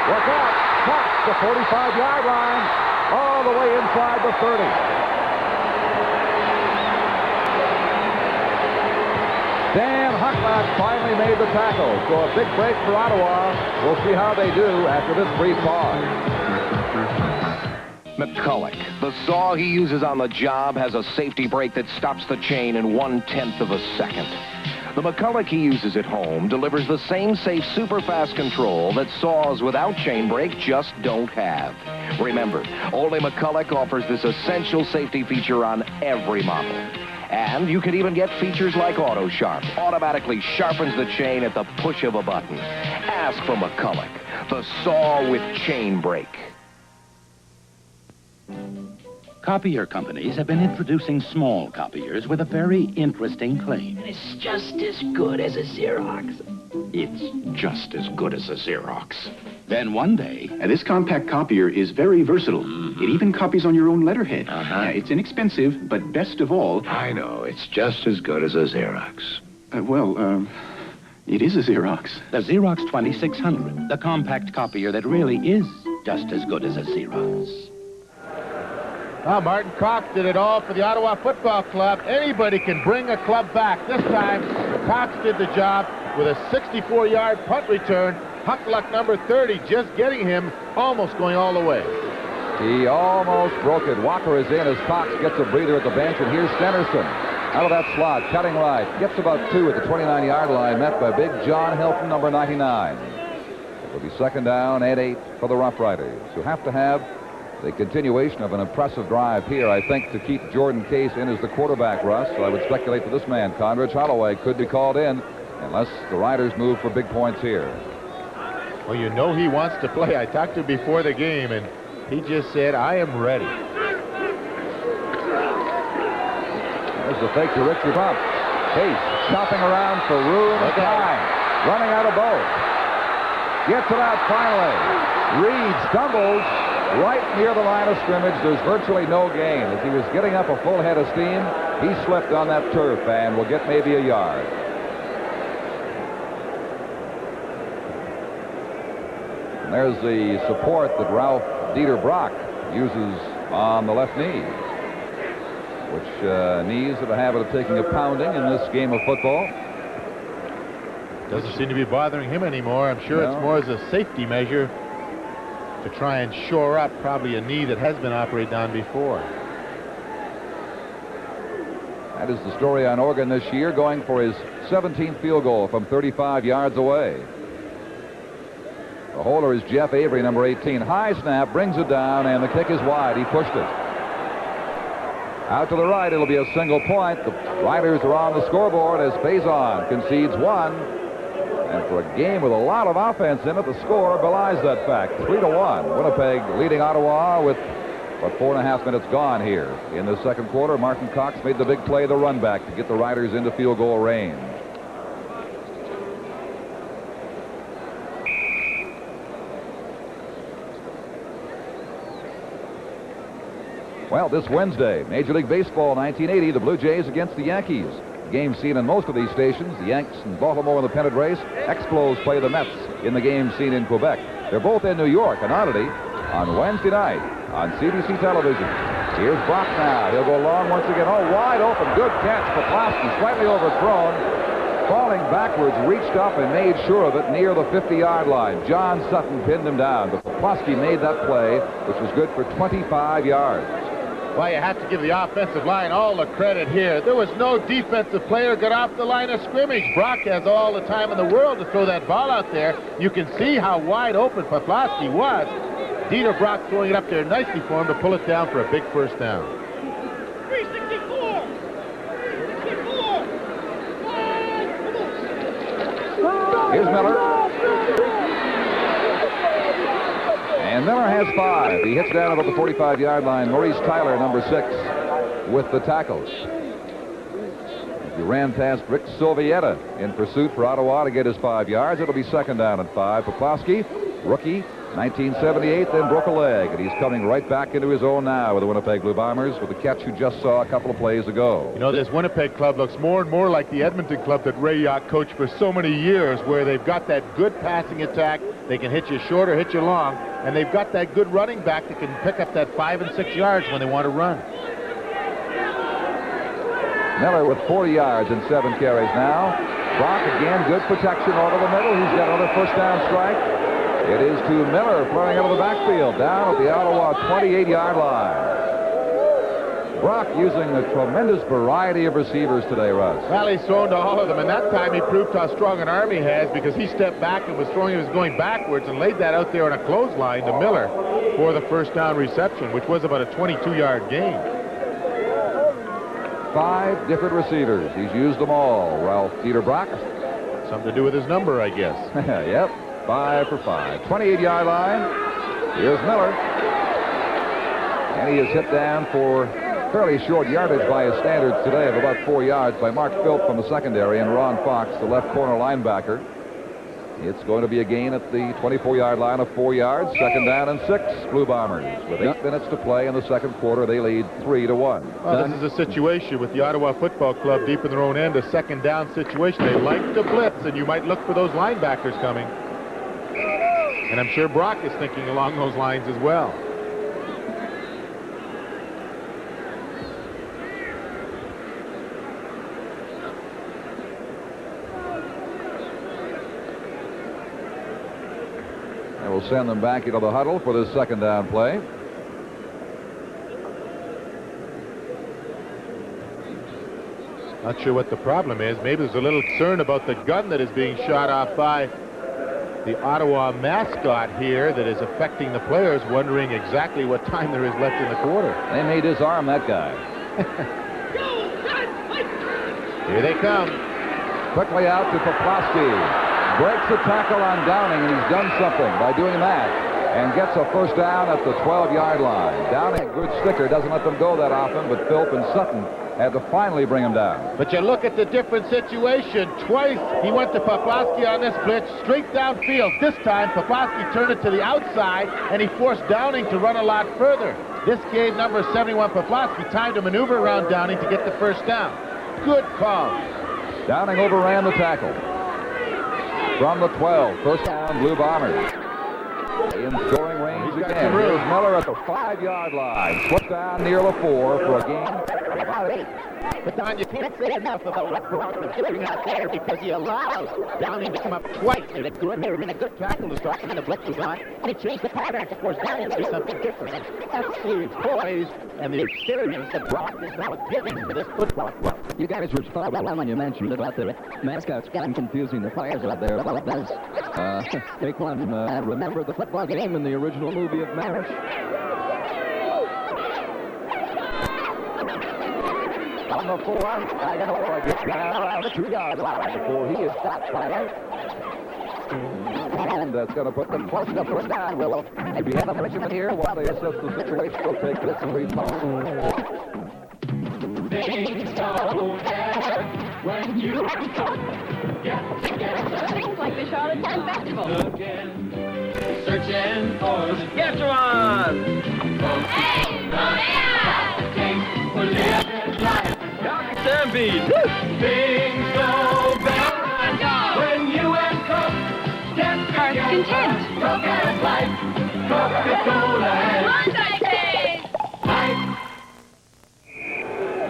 Look out. Cox, the 45-yard line. All the way inside the 30. Dan Hucklock finally made the tackle. So a big break for Ottawa. We'll see how they do after this brief pause. McCulloch. The saw he uses on the job has a safety brake that stops the chain in 1/10 of a second. The McCulloch he uses at home delivers the same safe super-fast control that saws without chain brake just don't have. Remember, only McCulloch offers this essential safety feature on every model. And you can even get features like Auto Sharp. Automatically sharpens the chain at the push of a button. Ask for McCulloch, the saw with chain brake. Copier companies have been introducing small copiers with a very interesting claim. It's just as good as a Xerox. It's just as good as a Xerox. Then one day... This compact copier is very versatile. It even copies on your own letterhead. It's inexpensive, but best of all... I know. It's just as good as a Xerox. It is a Xerox. The Xerox 2600, the compact copier that really is just as good as a Xerox. Well, Martin Cox did it all for the Ottawa Football Club. Anybody can bring a club back. This time, Cox did the job with a 64-yard punt return. Huck luck number 30 just getting him, almost going all the way. He almost broke it. Walker is in as Cox gets a breather at the bench, and here's Stennerson. Out of that slot, cutting right. Gets about 2 at the 29-yard line, met by big John Hilton, number 99. It will be second down and 8 for the Rough Riders, who have to have the continuation of an impressive drive here, I think, to keep Jordan Case in as the quarterback, Russ. So I would speculate that this man, Conrad Holloway, could be called in unless the Riders move for big points here. Well, you know he wants to play. I talked to him before the game, and he just said, I am ready. There's the fake to Richie Bump. Case chopping around for room and time. Running out of both. Gets it out finally. Reed stumbles right near the line of scrimmage. There's virtually no gain. As he was getting up a full head of steam, he slipped on that turf and will get maybe a yard. And there's the support that Ralph Dieter Brock uses on the left knee, which knees have a habit of taking a pounding in this game of football. Doesn't seem to be bothering him anymore. I'm sure it's more as a safety measure to try and shore up probably a knee that has been operated on before. That is the story on Oregon this year, going for his 17th field goal from 35 yards away. The holder is Jeff Avery, number 18. High snap, brings it down, and the kick is wide. He pushed it. Out to the right, it'll be a single point. The Riders are on the scoreboard as Faison concedes 1. And for a game with a lot of offense in it, the score belies that fact. 3-1. Winnipeg leading Ottawa with about 4.5 minutes gone here. In the second quarter, Martin Cox made the big play, the run back, to get the Riders into field goal range. Well, this Wednesday, Major League Baseball 1980, the Blue Jays against the Yankees. Game seen in most of these stations. The Yanks in Baltimore in the pennant race. Explos play the Mets in the game seen in Quebec. They're both in New York, an oddity, on Wednesday night on CBC television. Here's Brock now. He'll go long once again. Oh, wide open. Good catch. Poplawski slightly overthrown. Falling backwards, reached up and made sure of it near the 50-yard line. John Sutton pinned him down, but Poplawski made that play, which was good for 25 yards. Well, you have to give the offensive line all the credit here. There was no defensive player got off the line of scrimmage. Brock has all the time in the world to throw that ball out there. You can see how wide open Poplawski was. Dieter Brock throwing it up there nicely for him to pull it down for a big first down. 364. Here's Miller. And Miller has 5. He hits down about the 45-yard line. Maurice Tyler, number 6, with the tackles. He ran past Rick Silvietta in pursuit for Ottawa to get his 5 yards. It'll be second down and 5. Poplawski, rookie, 1978, then broke a leg, and he's coming right back into his own now with the Winnipeg Blue Bombers with the catch you just saw a couple of plays ago. You know, this Winnipeg club looks more and more like the Edmonton club that Ray Yacht coached for so many years, where they've got that good passing attack. They can hit you short or hit you long, and they've got that good running back that can pick up that 5 and 6 yards when they want to run. Miller with 40 yards and 7 carries now. Brock again, good protection over the middle. He's got another first down strike. It is to Miller flying out of the backfield, down at the Ottawa 28-yard line. Brock using a tremendous variety of receivers today, Russ. Well, he's thrown to all of them, and that time he proved how strong an arm he has, because he stepped back and was throwing, he was going backwards and laid that out there on a clothesline to Miller for the first down reception, which was about a 22-yard gain. 5 different receivers. He's used them all. Ralph Dieter Brock. Something to do with his number, I guess. Yep. 5 for 5. 28-yard line. Here's Miller. And he is hit down for fairly short yardage by his standards today of about 4 yards by Mark Philp from the secondary and Ron Fox, the left corner linebacker. It's going to be a gain at the 24-yard line of 4 yards. Second down and 6, Blue Bombers. With 8 minutes to play in the second quarter, they lead 3-1. Well, this is a situation with the Ottawa Football Club deep in their own end, a second down situation. They like to blitz, and you might look for those linebackers coming. And I'm sure Brock is thinking along those lines as well. And we'll send them back into the huddle for this second down play. Not sure what the problem is. Maybe there's a little concern about the gun that is being shot off by the Ottawa mascot here that is affecting the players, wondering exactly what time there is left in the quarter. They may disarm that guy. Here they come. Quickly out to Poplawski. Breaks the tackle on Downing, and he's done something by doing that and gets a first down at the 12-yard line. Downing, a good sticker, doesn't let them go that often, but Philp and Sutton had to finally bring him down. But you look at the different situation. Twice he went to Poplawski on this blitz, straight downfield. This time, Poplawski turned it to the outside, and he forced Downing to run a lot further. This gave number 71 Poplawski time to maneuver around Downing to get the first down. Good call. Downing overran the tackle. From the 12, first down, Blue Bombers. In scoring range again. Here's Miller at the 5-yard line. Slipped down near the 4 for a gain about 8. But Don, you can't say enough about what Brock was doing out there because he allowed Downing to come up twice. It would been a good tackle to start, and the blitz was on, and he changed the pattern to force Downing to do something different. That's the poise and the experience that Brock is now giving to this football club. You guys were spot on when you mentioned about the mascots getting confusing the players out there. Well, it does make one remember the football game in the original movie of Marriage. On the 4, I don't know, I get around the 2-yard line before he is stopped by that. And that's going to put them close enough first down, Willow. If you have a measurement here while they assess the situation, we'll take this and read. When you seems like the Charlottetown Festival. Searching for the get on. Hey, Dr. Stampede. Things go better when you and Coke get Heart's content. Coke has life. Coca-Cola has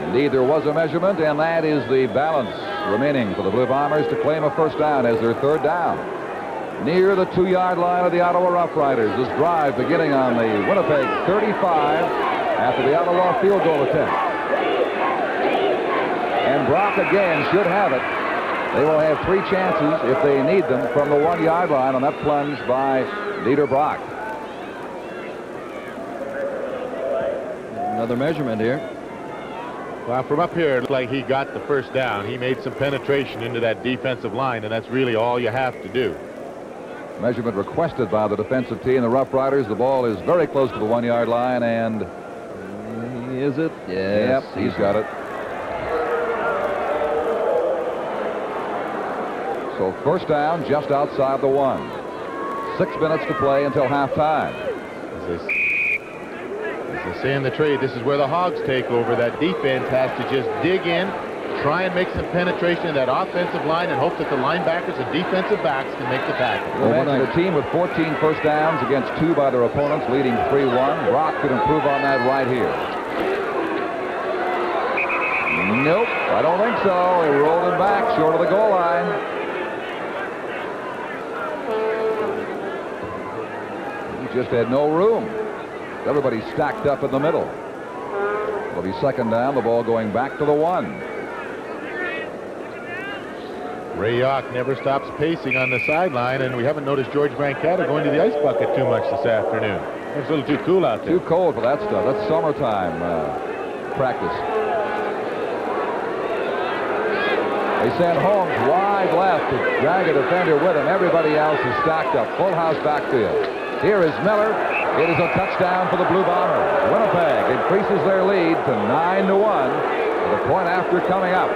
Indeed, there was a measurement, and that is the balance remaining for the Blue Bombers to claim a first down as their third down. Near the 2-yard line of the Ottawa Rough Riders, this drive beginning on the Winnipeg 35 after the Ottawa field goal attempt. And Brock again should have it. They will have 3 chances if they need them from the 1-yard line on that plunge by Dieter Brock. Another measurement here. Well, from up here, it looked like he got the first down. He made some penetration into that defensive line, and that's really all you have to do. Measurement requested by the defensive team, the Rough Riders. The ball is very close to the 1-yard line, and is it? Yes, yep, he's got it. So first down just outside the 1. 6 minutes to play until halftime. As they say in the trade, this is where the Hogs take over. That defense has to just dig in, try and make some penetration in that offensive line, and hope that the linebackers and defensive backs can make the tackle. Imagine a team with 14 first downs against 2 by their opponents, leading 3-1. Brock could improve on that right here. Nope, I don't think so. He rolled him back short of the goal line. He just had no room. Everybody stacked up in the middle. It'll be second down, the ball going back to the 1. Ray Yawk never stops pacing on the sideline, and we haven't noticed George Brancato going to the ice bucket too much this afternoon. It's a little too cool out there. Too cold for that stuff. That's summertime practice. They send Holmes wide left to drag a defender with him. Everybody else is stacked up. Full house backfield. Here is Miller. It is a touchdown for the Blue Bombers. Winnipeg increases their lead to 9-1 with a point after coming up.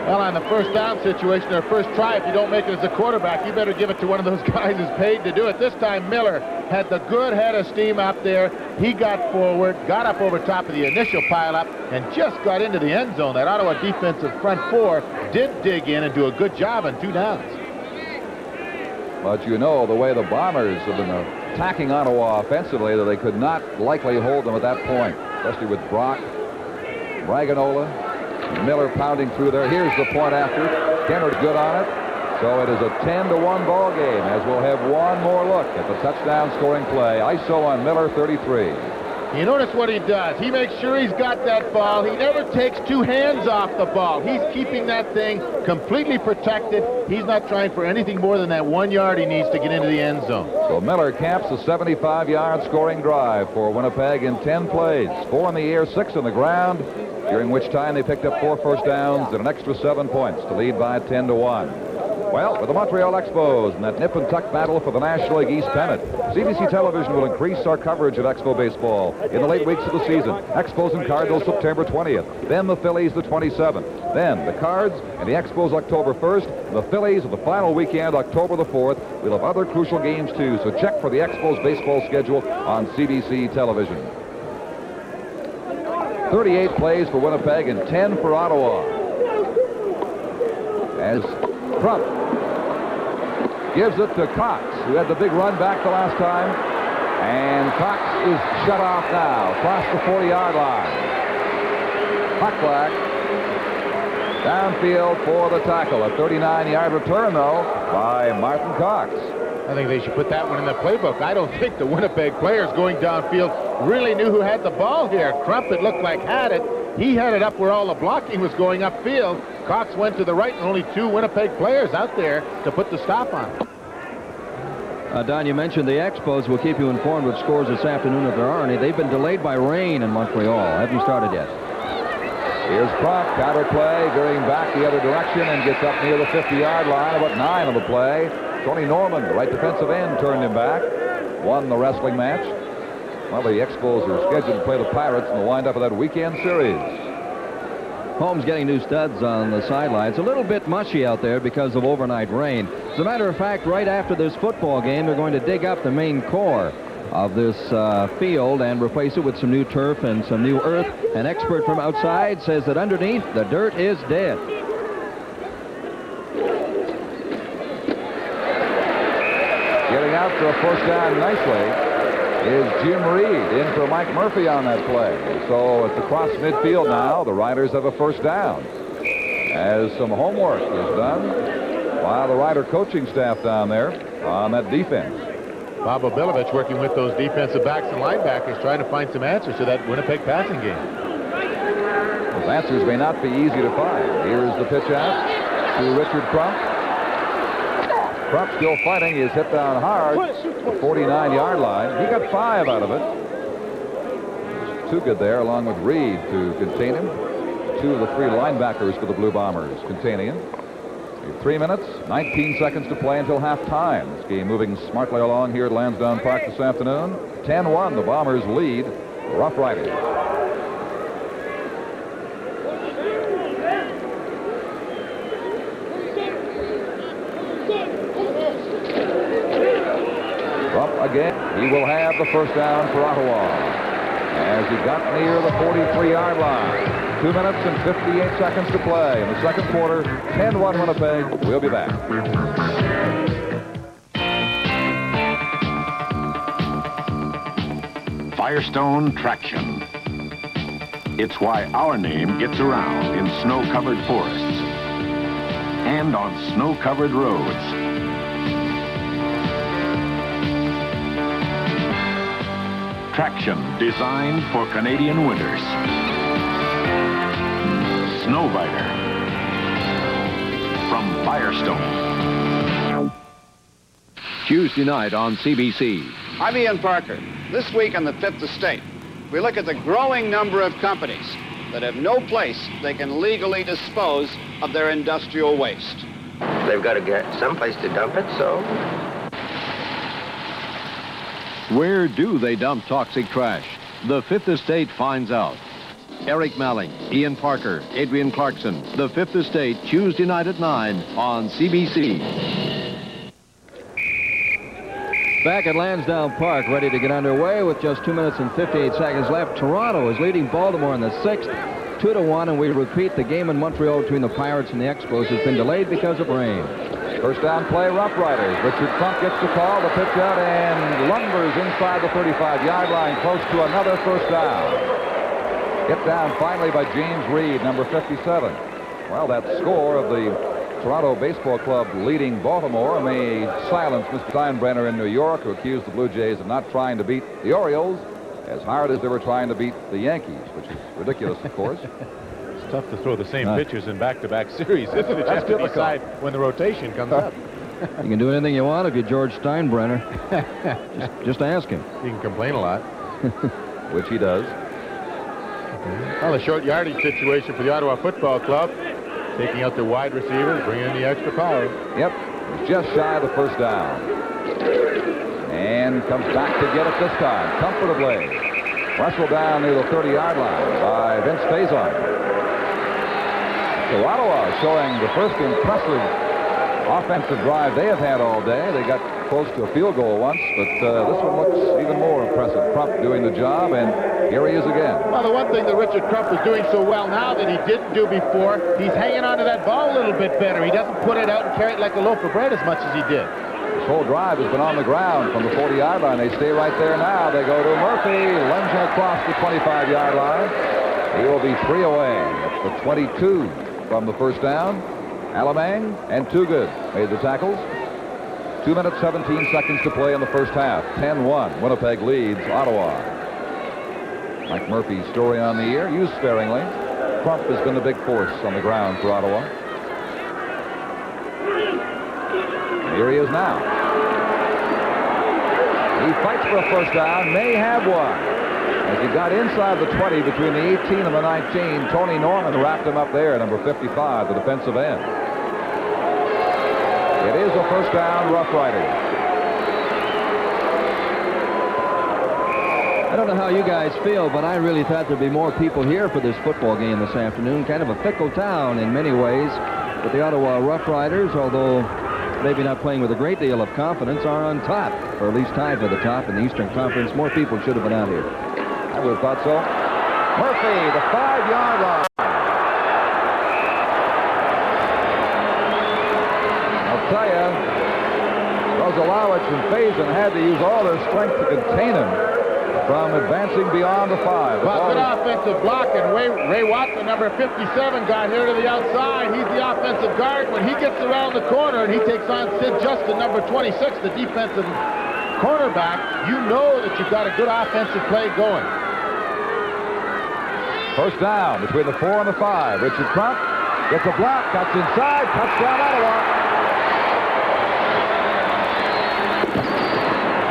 Well, on the first down situation, or first try, if you don't make it as a quarterback, you better give it to one of those guys who's paid to do it. This time, Miller had the good head of steam out there. He got forward, got up over top of the initial pileup, and just got into the end zone. That Ottawa defensive front four did dig in and do a good job on 2 downs. But you know the way the Bombers have been attacking Ottawa offensively, that they could not likely hold them at that point, especially with Brock, Braganola, Miller pounding through there. Here's the point after. Kennard good on it. So it is a 10-1 ball game, as we'll have one more look at the touchdown scoring play. ISO on Miller, 33. You notice what he does. He makes sure he's got that ball. He never takes 2 hands off the ball. He's keeping that thing completely protected. He's not trying for anything more than that 1 yard he needs to get into the end zone. So Miller caps a 75-yard scoring drive for Winnipeg in 10 plays. 4 in the air, 6 on the ground, during which time they picked up 4 first downs and an extra 7 points to lead by 10-1. Well, for the Montreal Expos and that nip and tuck battle for the National League East pennant, CBC Television will increase our coverage at Expo Baseball in the late weeks of the season. Expos and Cardinals September 20th, then the Phillies the 27th, then the Cards and the Expos October 1st, and the Phillies of the final weekend October the 4th. We'll have other crucial games too, so check for the Expos baseball schedule on CBC Television. 38 plays for Winnipeg and 10 for Ottawa. As Crump gives it to Cox, who had the big run back the last time. And Cox is shut off now, across the 40-yard line. Puck flag. Downfield for the tackle. A 39-yard return, though, by Martin Cox. I think they should put that one in the playbook. I don't think the Winnipeg players going downfield really knew who had the ball here. Crump, it looked like, had it. He had it up where all the blocking was going upfield. Cox went to the right, and only 2 Winnipeg players out there to put the stop on it. Don, you mentioned the Expos. We'll keep you informed with scores this afternoon if there are any. They've been delayed by rain in Montreal. Haven't started yet. Here's Crump, counter play, veering back the other direction and gets up near the 50-yard line. About 9 on the play. Tony Norman, the right defensive end, turned him back. Won the wrestling match. Well, the Expos are scheduled to play the Pirates in the windup of that weekend series. Holmes getting new studs on the sidelines. A little bit mushy out there because of overnight rain. As a matter of fact, right after this football game, they're going to dig up the main core of this field and replace it with some new turf and some new earth. An expert from outside says that underneath, the dirt is dead. Getting out for a first down nicely is Jim Reed in for Mike Murphy on that play. So it's across midfield now. The Riders have a first down as some homework is done by the Rider coaching staff down there on that defense. Bob Obilovich working with those defensive backs and linebackers trying to find some answers to that Winnipeg passing game. Those answers may not be easy to find. Here's the pitch out to Richard Crump. Crump still fighting. He is hit down hard. The 49-yard line. He got 5 out of it. Too good there, along with Reed to contain him. 2 of the 3 linebackers for the Blue Bombers containing him. 3 minutes, 19 seconds to play until halftime. This game moving smartly along here at Lansdowne Park this afternoon. 10-1, the Bombers lead Rough Riders. Crump again. He will have the first down for Ottawa as he got near the 43-yard line. 2 minutes and 58 seconds to play in the second quarter. 10-1 Winnipeg. We'll be back. Firestone Traction. It's why our name gets around in snow-covered forests and on snow-covered roads. Traction designed for Canadian winters. Snowbiter from Firestone. Tuesday night on CBC. I'm Ian Parker. This week on the Fifth Estate, we look at the growing number of companies that have no place they can legally dispose of their industrial waste. They've got to get someplace to dump it, so... Where do they dump toxic trash? The Fifth Estate finds out. Eric Malling, Ian Parker, Adrian Clarkson. The Fifth Estate, Tuesday night at 9 on CBC. Back at Lansdowne Park, ready to get underway with just 2 minutes and 58 seconds left. Toronto is leading Baltimore in the 6th, 2-1, and we repeat the game in Montreal between the Pirates and the Expos has been delayed because of rain. First down play, Rough Riders. Richard Crump gets the call, the pitch out, and lumbers inside the 35-yard line, close to another first down. Hit down finally by James Reed, number 57. Well, that score of the Toronto Baseball Club leading Baltimore may silence Mr. Steinbrenner in New York, who accused the Blue Jays of not trying to beat the Orioles as hard as they were trying to beat the Yankees, which is ridiculous, of course. It's tough to throw the same pitchers in back-to-back series, isn't it? That's Just to decide when the rotation comes up. You can do anything you want if you're George Steinbrenner. just ask him. You can complain a lot. Which he does. Well, a short yardage situation for the Ottawa Football Club. Taking out the wide receivers, bringing in the extra power. Yep, just shy of the first down. And comes back to get it this time, comfortably. Wrestled down near the 30-yard line by Vince Faison. So Ottawa showing the first impressive offensive drive they have had all day. They got close to a field goal once, but this one looks even more impressive. Crump doing the job, and here he is again. Well, the one thing that Richard Crump is doing so well now that he didn't do before, he's hanging on to that ball a little bit better. He doesn't put it out and carry it like a loaf of bread as much as he did. This whole drive has been on the ground from the 40-yard line. They stay right there now. They go to Murphy, lunging across the 25-yard line. He will be 3 away. That's the 22 from the first down. Alamang and Toogood made the tackles. 2 minutes, 17 seconds to play in the first half. 10-1. Winnipeg leads Ottawa. Mike Murphy's story on the year, used sparingly. Crump has been the big force on the ground for Ottawa. Here he is now. He fights for a first down, may have one. As he got inside the 20 between the 18 and the 19, Tony Norman wrapped him up there, number 55, the defensive end. It is a first down, Rough Riders. I don't know how you guys feel, but I really thought there'd be more people here for this football game this afternoon. Kind of a fickle town in many ways. But the Ottawa Rough Riders, although maybe not playing with a great deal of confidence, are on top, or at least tied for the top in the Eastern Conference. More people should have been out here. I would have thought so. Murphy, the 5-yard line. I'll tell you, Rosalowicz and Faison had to use all their strength to contain him from advancing beyond the 5. Well, good offensive block, and Ray Watson, number 57, got here to the outside. He's the offensive guard. When he gets around the corner and he takes on Sid Justin, number 26, the defensive cornerback, you know that you've got a good offensive play going. First down between the 4 and the 5. Richard Crump gets a block, cuts inside, touchdown Ottawa.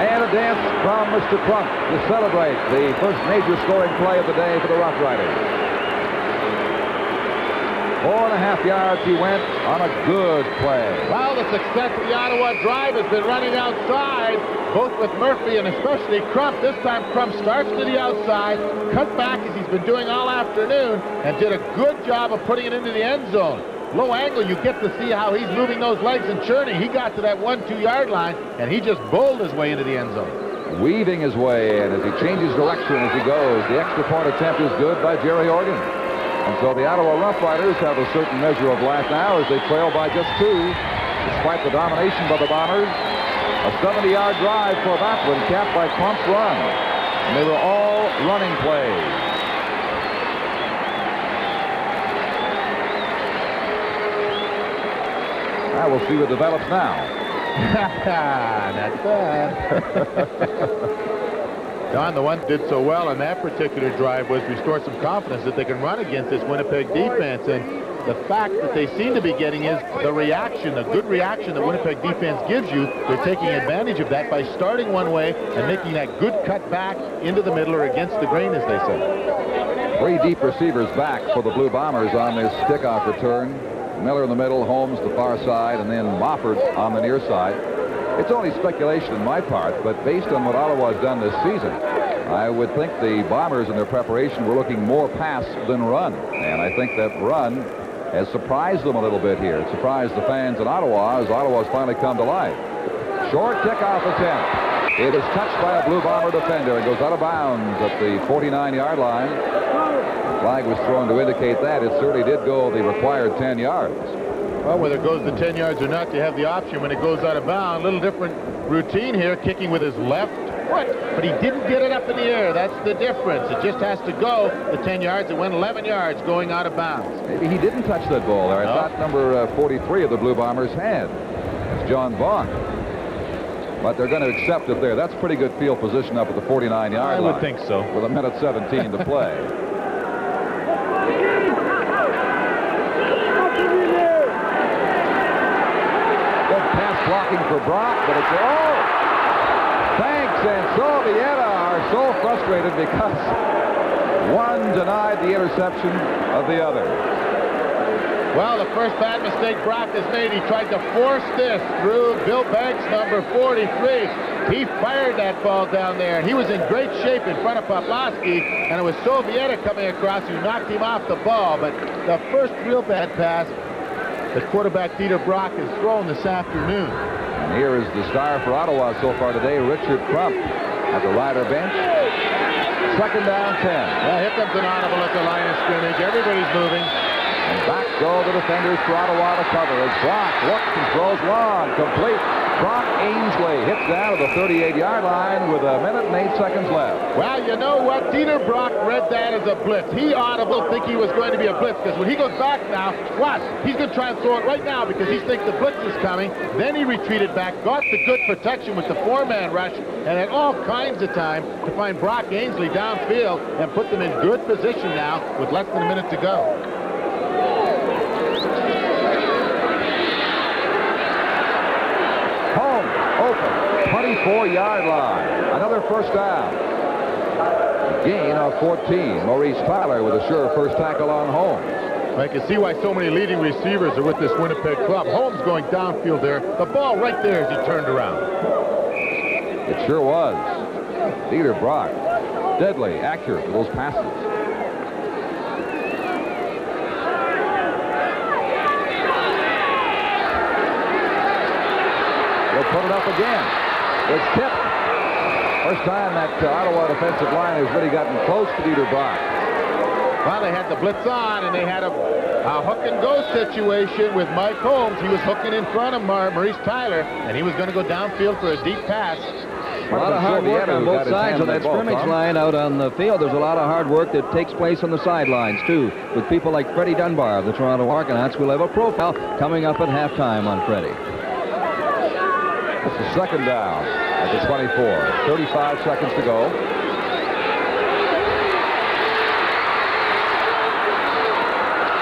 And a dance from Mr. Crump to celebrate the first major scoring play of the day for the Rough Riders. 4.5 yards he went on a good play. Well, the success of the Ottawa drive has been running outside, both with Murphy and especially Crump. This time Crump starts to the outside, cut back as he's been doing all afternoon, and did a good job of putting it into the end zone. Low angle, you get to see how he's moving those legs and churning. He got to that 1-2-yard line, and he just bowled his way into the end zone. Weaving his way in as he changes direction as he goes. The extra point attempt is good by Jerry Organ. And so the Ottawa Rough Riders have a certain measure of life now as they trail by just 2, despite the domination by the Bombers. A 70-yard drive for that one, capped by Crump's run. And they were all running plays. Now we'll see what develops now. Not bad. Don, the one did so well on that particular drive was restore some confidence that they can run against this Winnipeg defense. And the fact that they seem to be getting is the reaction, a good reaction that Winnipeg defense gives you. They're taking advantage of that by starting one way and making that good cut back into the middle or against the grain, as they say. 3 deep receivers back for the Blue Bombers on this kickoff return. Miller in the middle, Holmes the far side, and then Mofford on the near side. It's only speculation on my part, but based on what Ottawa has done this season, I would think the Bombers in their preparation were looking more pass than run. And I think that run has surprised them a little bit here. It surprised the fans in Ottawa as Ottawa's finally come to life. Short kickoff attempt. It is touched by a Blue Bomber defender and goes out of bounds at the 49-yard line. The flag was thrown to indicate that. It certainly did go the required 10 yards. Well, whether it goes the 10 yards or not, you have the option when it goes out of bounds. A little different routine here, kicking with his left foot, but he didn't get it up in the air. That's the difference. It just has to go the 10 yards. It went 11 yards going out of bounds. Maybe he didn't touch that ball there. I thought number 43 of the Blue Bombers had. That's John Vaughn. But they're going to accept it there. That's pretty good field position up at the 49-yard line. I would think so. With 1:17 to play. Good pass blocking for Brock, but it's Thanks and Sovieta are so frustrated because one denied the interception of the other. Well, the first bad mistake Brock has made, he tried to force this through Bill Banks, number 43. He fired that ball down there, and he was in great shape in front of Poplawski, and it was Sovieta coming across who knocked him off the ball. But the first real bad pass, the quarterback Dieter Brock has thrown this afternoon. And here is the star for Ottawa so far today, Richard Crump, at the Rider bench. Second down, 10. Well, here comes an audible at the line of scrimmage. Everybody's moving. And back go the defenders for Ottawa to cover as Brock looks and throws long, complete. Brock Ainsley hits down to the 38-yard line with 1:08 left. Well, you know what? Dieter Brock read that as a blitz. He audible think he was going to be a blitz because when he goes back now, watch, he's going to try and throw it right now because he thinks the blitz is coming. Then he retreated back, got the good protection with the four-man rush, and had all kinds of time to find Brock Ainsley downfield and put them in good position now with less than a minute to go. Home, open, 24-yard line. Another first down. Gain of 14. Maurice Tyler with a sure first tackle on Holmes. I can see why so many leading receivers are with this Winnipeg club. Holmes going downfield there. The ball right there as he turned around. It sure was. Dieter Brock, deadly accurate with those passes. Put it up again. It's tipped. First time that Ottawa defensive line has really gotten close to Dieter Brock. Well, they had the blitz on, and they had a hook and go situation with Mike Holmes. He was hooking in front of Maurice Tyler, and he was going to go downfield for a deep pass. A lot of hard work on both sides of that scrimmage line out on the field. There's a lot of hard work that takes place on the sidelines, too, with people like Freddie Dunbar of the Toronto Argonauts. We'll have a profile coming up at halftime on Freddie. It's the second down at the 24. 35 seconds to go.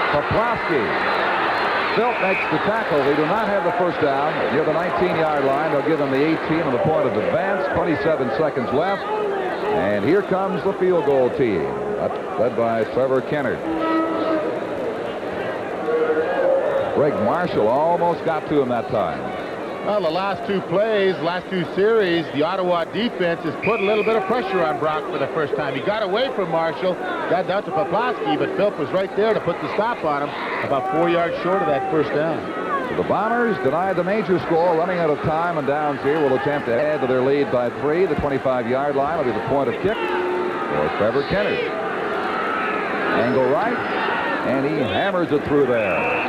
Poplawski. Philp makes the tackle. They do not have the first down. Near the 19-yard line, they'll give them the 18 on the point of advance. 27 seconds left. And here comes the field goal team, led by Trevor Kennard. Greg Marshall almost got to him that time. Well, the last two plays, last two series, the Ottawa defense has put a little bit of pressure on Brock for the first time. He got away from Marshall, got down to Poplawski, but Philp was right there to put the stop on him, about 4 yards short of that first down. So the Bombers denied the major score, running out of time, and Downs here will attempt to add to their lead by 3. The 25-yard line will be the point of kick for Trevor Kennard. Angle right, and he hammers it through there.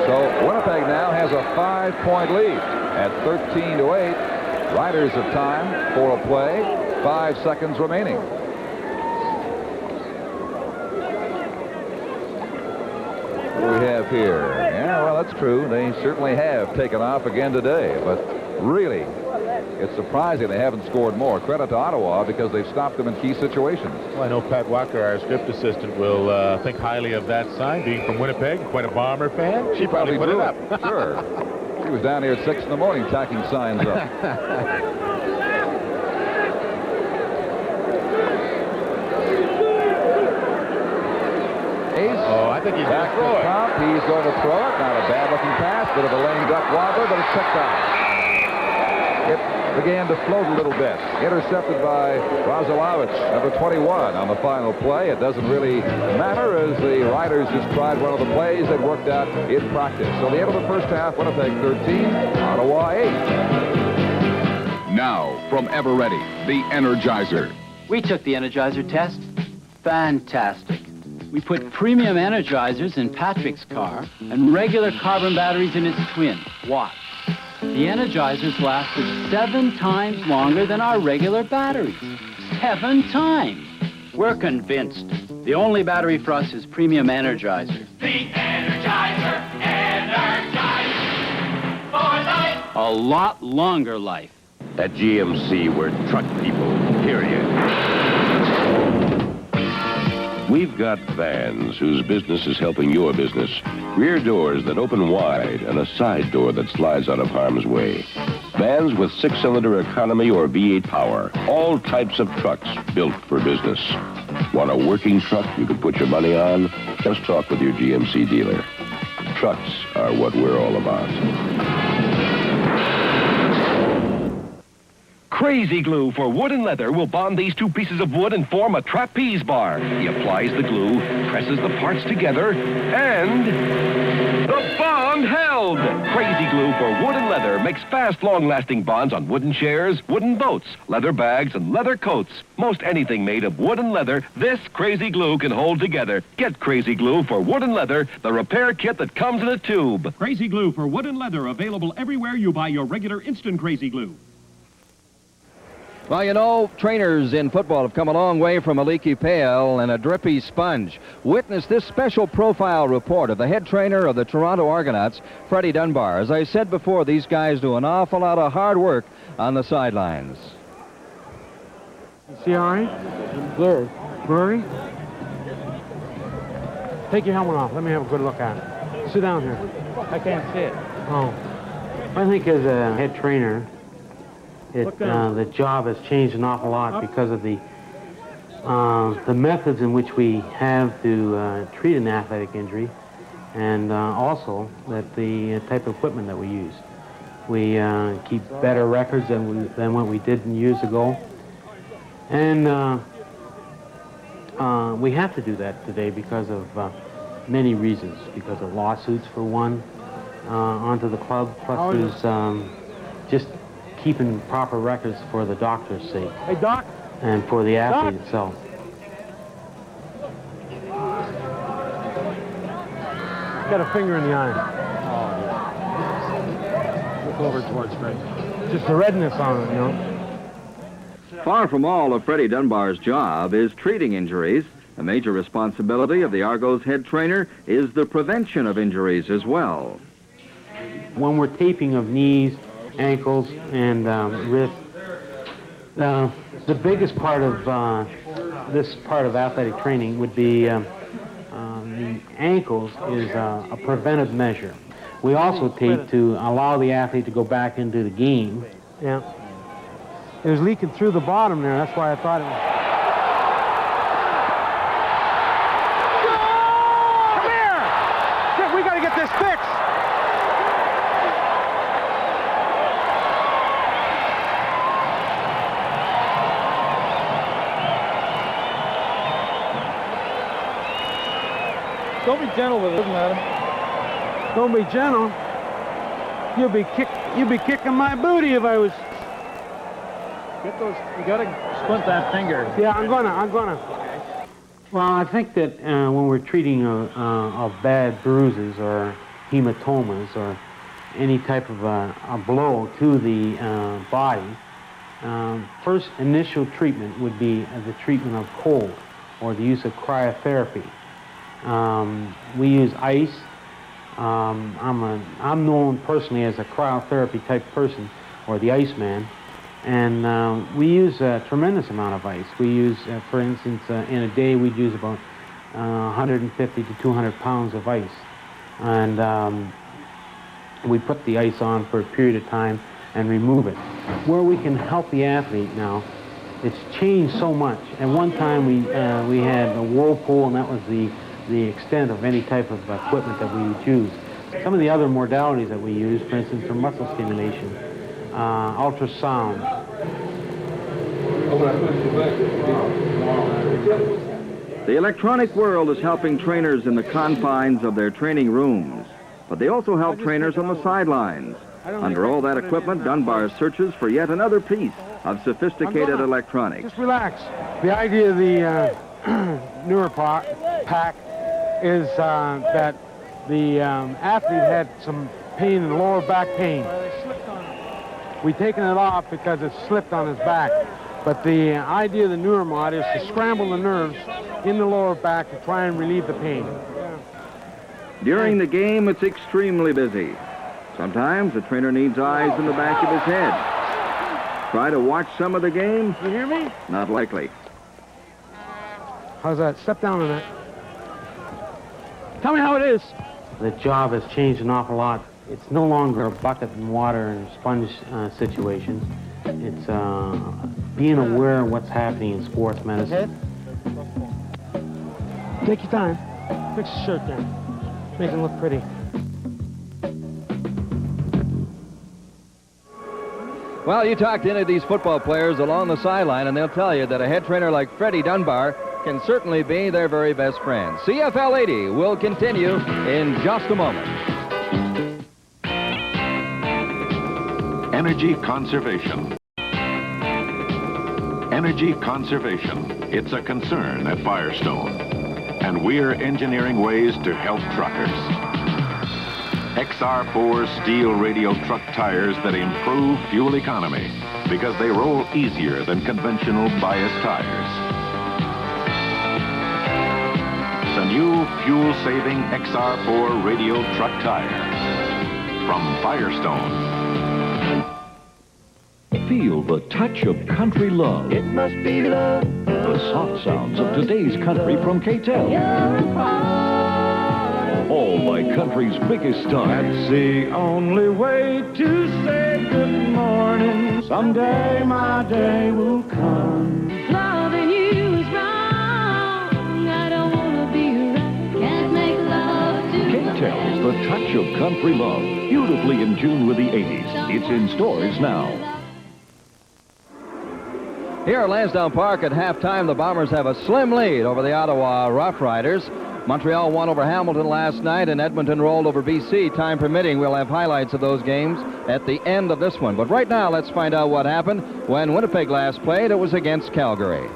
So Winnipeg now has a 5-point lead at 13-8. Riders have time for a play. 5 seconds remaining. What do we have here? Yeah, well, that's true. They certainly have taken off again today. But really, it's surprising they haven't scored more. Credit to Ottawa because they've stopped them in key situations. Well, I know Pat Walker, our script assistant, will think highly of that sign. Being from Winnipeg, quite a Bomber fan. She probably put it up. Sure. She was down here at 6 in the morning tacking signs up. I think he's going to throw it. He's going to throw it. Not a bad-looking pass. Bit of a lame duck wobbler, but it's picked out. began to float a little bit. Intercepted by Razalowicz, number 21, on the final play. It doesn't really matter as the Riders just tried one of the plays that worked out in practice. So the end of the first half, Winnipeg 13, Ottawa 8. Now, from Eveready, the Energizer. We took the Energizer test. Fantastic. We put premium Energizers in Patrick's car and regular carbon batteries in his twin, Watt. The Energizers lasted 7 times longer than our regular batteries. 7 times. We're convinced. The only battery for us is premium Energizer. The Energizer, for life. A lot longer life. At GMC, we're truck people, period. We've got vans whose business is helping your business. Rear doors that open wide and a side door that slides out of harm's way. Vans with 6-cylinder economy or V8 power. All types of trucks built for business. Want a working truck you can put your money on? Just talk with your GMC dealer. Trucks are what we're all about. Crazy glue for wood and leather will bond these two pieces of wood and form a trapeze bar. He applies the glue, presses the parts together, and the bond held. Crazy glue for wood and leather makes fast, long-lasting bonds on wooden chairs, wooden boats, leather bags, and leather coats. Most anything made of wood and leather, this Crazy glue can hold together. Get Crazy glue for wood and leather, the repair kit that comes in a tube. Crazy glue for wood and leather, available everywhere you buy your regular instant Crazy glue. Well, you know, trainers in football have come a long way from a leaky pail and a drippy sponge. Witness this special profile report of the head trainer of the Toronto Argonauts, Freddie Dunbar. As I said before, these guys do an awful lot of hard work on the sidelines. See all right? Blurry. Blurry? Take your helmet off. Let me have a good look at it. Sit down here. I can't see it. Oh. I think as a head trainer, the job has changed an awful lot because of the methods in which we have to treat an athletic injury, and also that the type of equipment that we use. We keep better records than what we did years ago, and we have to do that today because of many reasons. Because of lawsuits, for one, onto the club, plus there's just keeping proper records for the doctor's sake. Hey, Doc. And for the athlete itself. Got a finger in the eye. Oh, look over towards Fred. Just the redness on it, you know. Far from all of Freddie Dunbar's job is treating injuries. A major responsibility of the Argos head trainer is the prevention of injuries as well. When we're taping of knees, ankles, and wrists, the biggest part of this part of athletic training would be the ankles is a preventive measure. We also tape to allow the athlete to go back into the game. Yeah. It was leaking through the bottom there. That's why I thought it was... Come here! Shit, we got to get this fixed! Don't be gentle with it, doesn't matter. Don't be gentle. You'd be kicking my booty if I was... Get those, you gotta squint that finger. Yeah, I'm gonna. Well, I think that when we're treating of bad bruises or hematomas or any type of a blow to the body, first initial treatment would be the treatment of cold or the use of cryotherapy. We use ice. I'm known personally as a cryotherapy type person, or the Iceman, and we use a tremendous amount of ice. We use, for instance, in a day we'd use about 150 to 200 pounds of ice, and we put the ice on for a period of time and remove it. Where we can help the athlete now, it's changed so much. At one time we had a whirlpool, and that was the extent of any type of equipment that we would use. Some of the other modalities that we use, for instance, for muscle stimulation, ultrasound. The electronic world is helping trainers in the confines of their training rooms, but they also help trainers on the sidelines. Under all that equipment, Dunbar searches for yet another piece of sophisticated electronics. Just relax. The idea of the pack is that the athlete had some pain in the lower back pain. We've taken it off because it slipped on his back. But the idea of the Neuromod is to scramble the nerves in the lower back to try and relieve the pain. During the game, it's extremely busy. Sometimes the trainer needs eyes in the back of his head. Try to watch some of the game? You hear me? Not likely. How's that? Step down on that. Tell me how it is. The job has changed an awful lot. It's no longer a bucket and water and sponge situation. It's being aware of what's happening in sports medicine. Take your time. Fix your shirt there. Make it look pretty. Well, you talk to any of these football players along the sideline, and they'll tell you that a head trainer like Freddie Dunbar can certainly be their very best friend. CFL 80 will continue in just a moment. Energy conservation. Energy conservation. It's a concern at Firestone. And we're engineering ways to help truckers. XR4 steel radial truck tires that improve fuel economy because they roll easier than conventional bias tires. The new fuel-saving XR4 radial truck tire from Firestone. Feel the touch of country love. It must be love. The soft sounds of today's country from K-Tel. All my country's biggest stars. That's the only way to say good morning. Someday my day will come. Loving you is wrong. I don't want to be right. Can't make love to K-Tel's The Touch of Country Love. Beautifully in tune with the 80s. It's in stores now. Here at Lansdowne Park at halftime, the Bombers have a slim lead over the Ottawa Rough Riders. Montreal won over Hamilton last night, and Edmonton rolled over BC. Time permitting, we'll have highlights of those games at the end of this one. But right now, let's find out what happened when Winnipeg last played. It was against Calgary.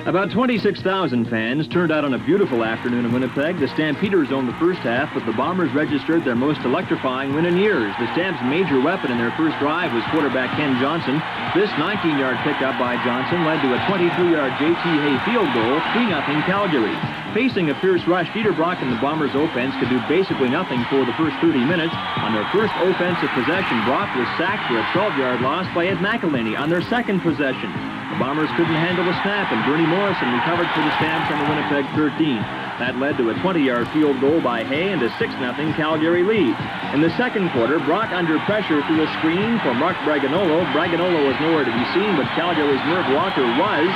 About 26,000 fans turned out on a beautiful afternoon in Winnipeg. The Stampeders owned the first half, but the Bombers registered their most electrifying win in years. The Stamps' major weapon in their first drive was quarterback Ken Johnson. This 19-yard pickup by Johnson led to a 22-yard J.T. Hay field goal, 3-0 Calgary. Facing a fierce rush, Dieter Brock and the Bombers' offense could do basically nothing for the first 30 minutes. On their first offensive possession, Brock was sacked for a 12-yard loss by Ed McElhaney on their second possession. The Bombers couldn't handle the snap, and Bernie Morrison recovered for the Stamps on the Winnipeg 13. That led to a 20-yard field goal by Hay and a 6-0 Calgary lead. In the second quarter, Brock under pressure threw a screen for Mark Braganolo. Braganolo was nowhere to be seen, but Calgary's Merv Walker was.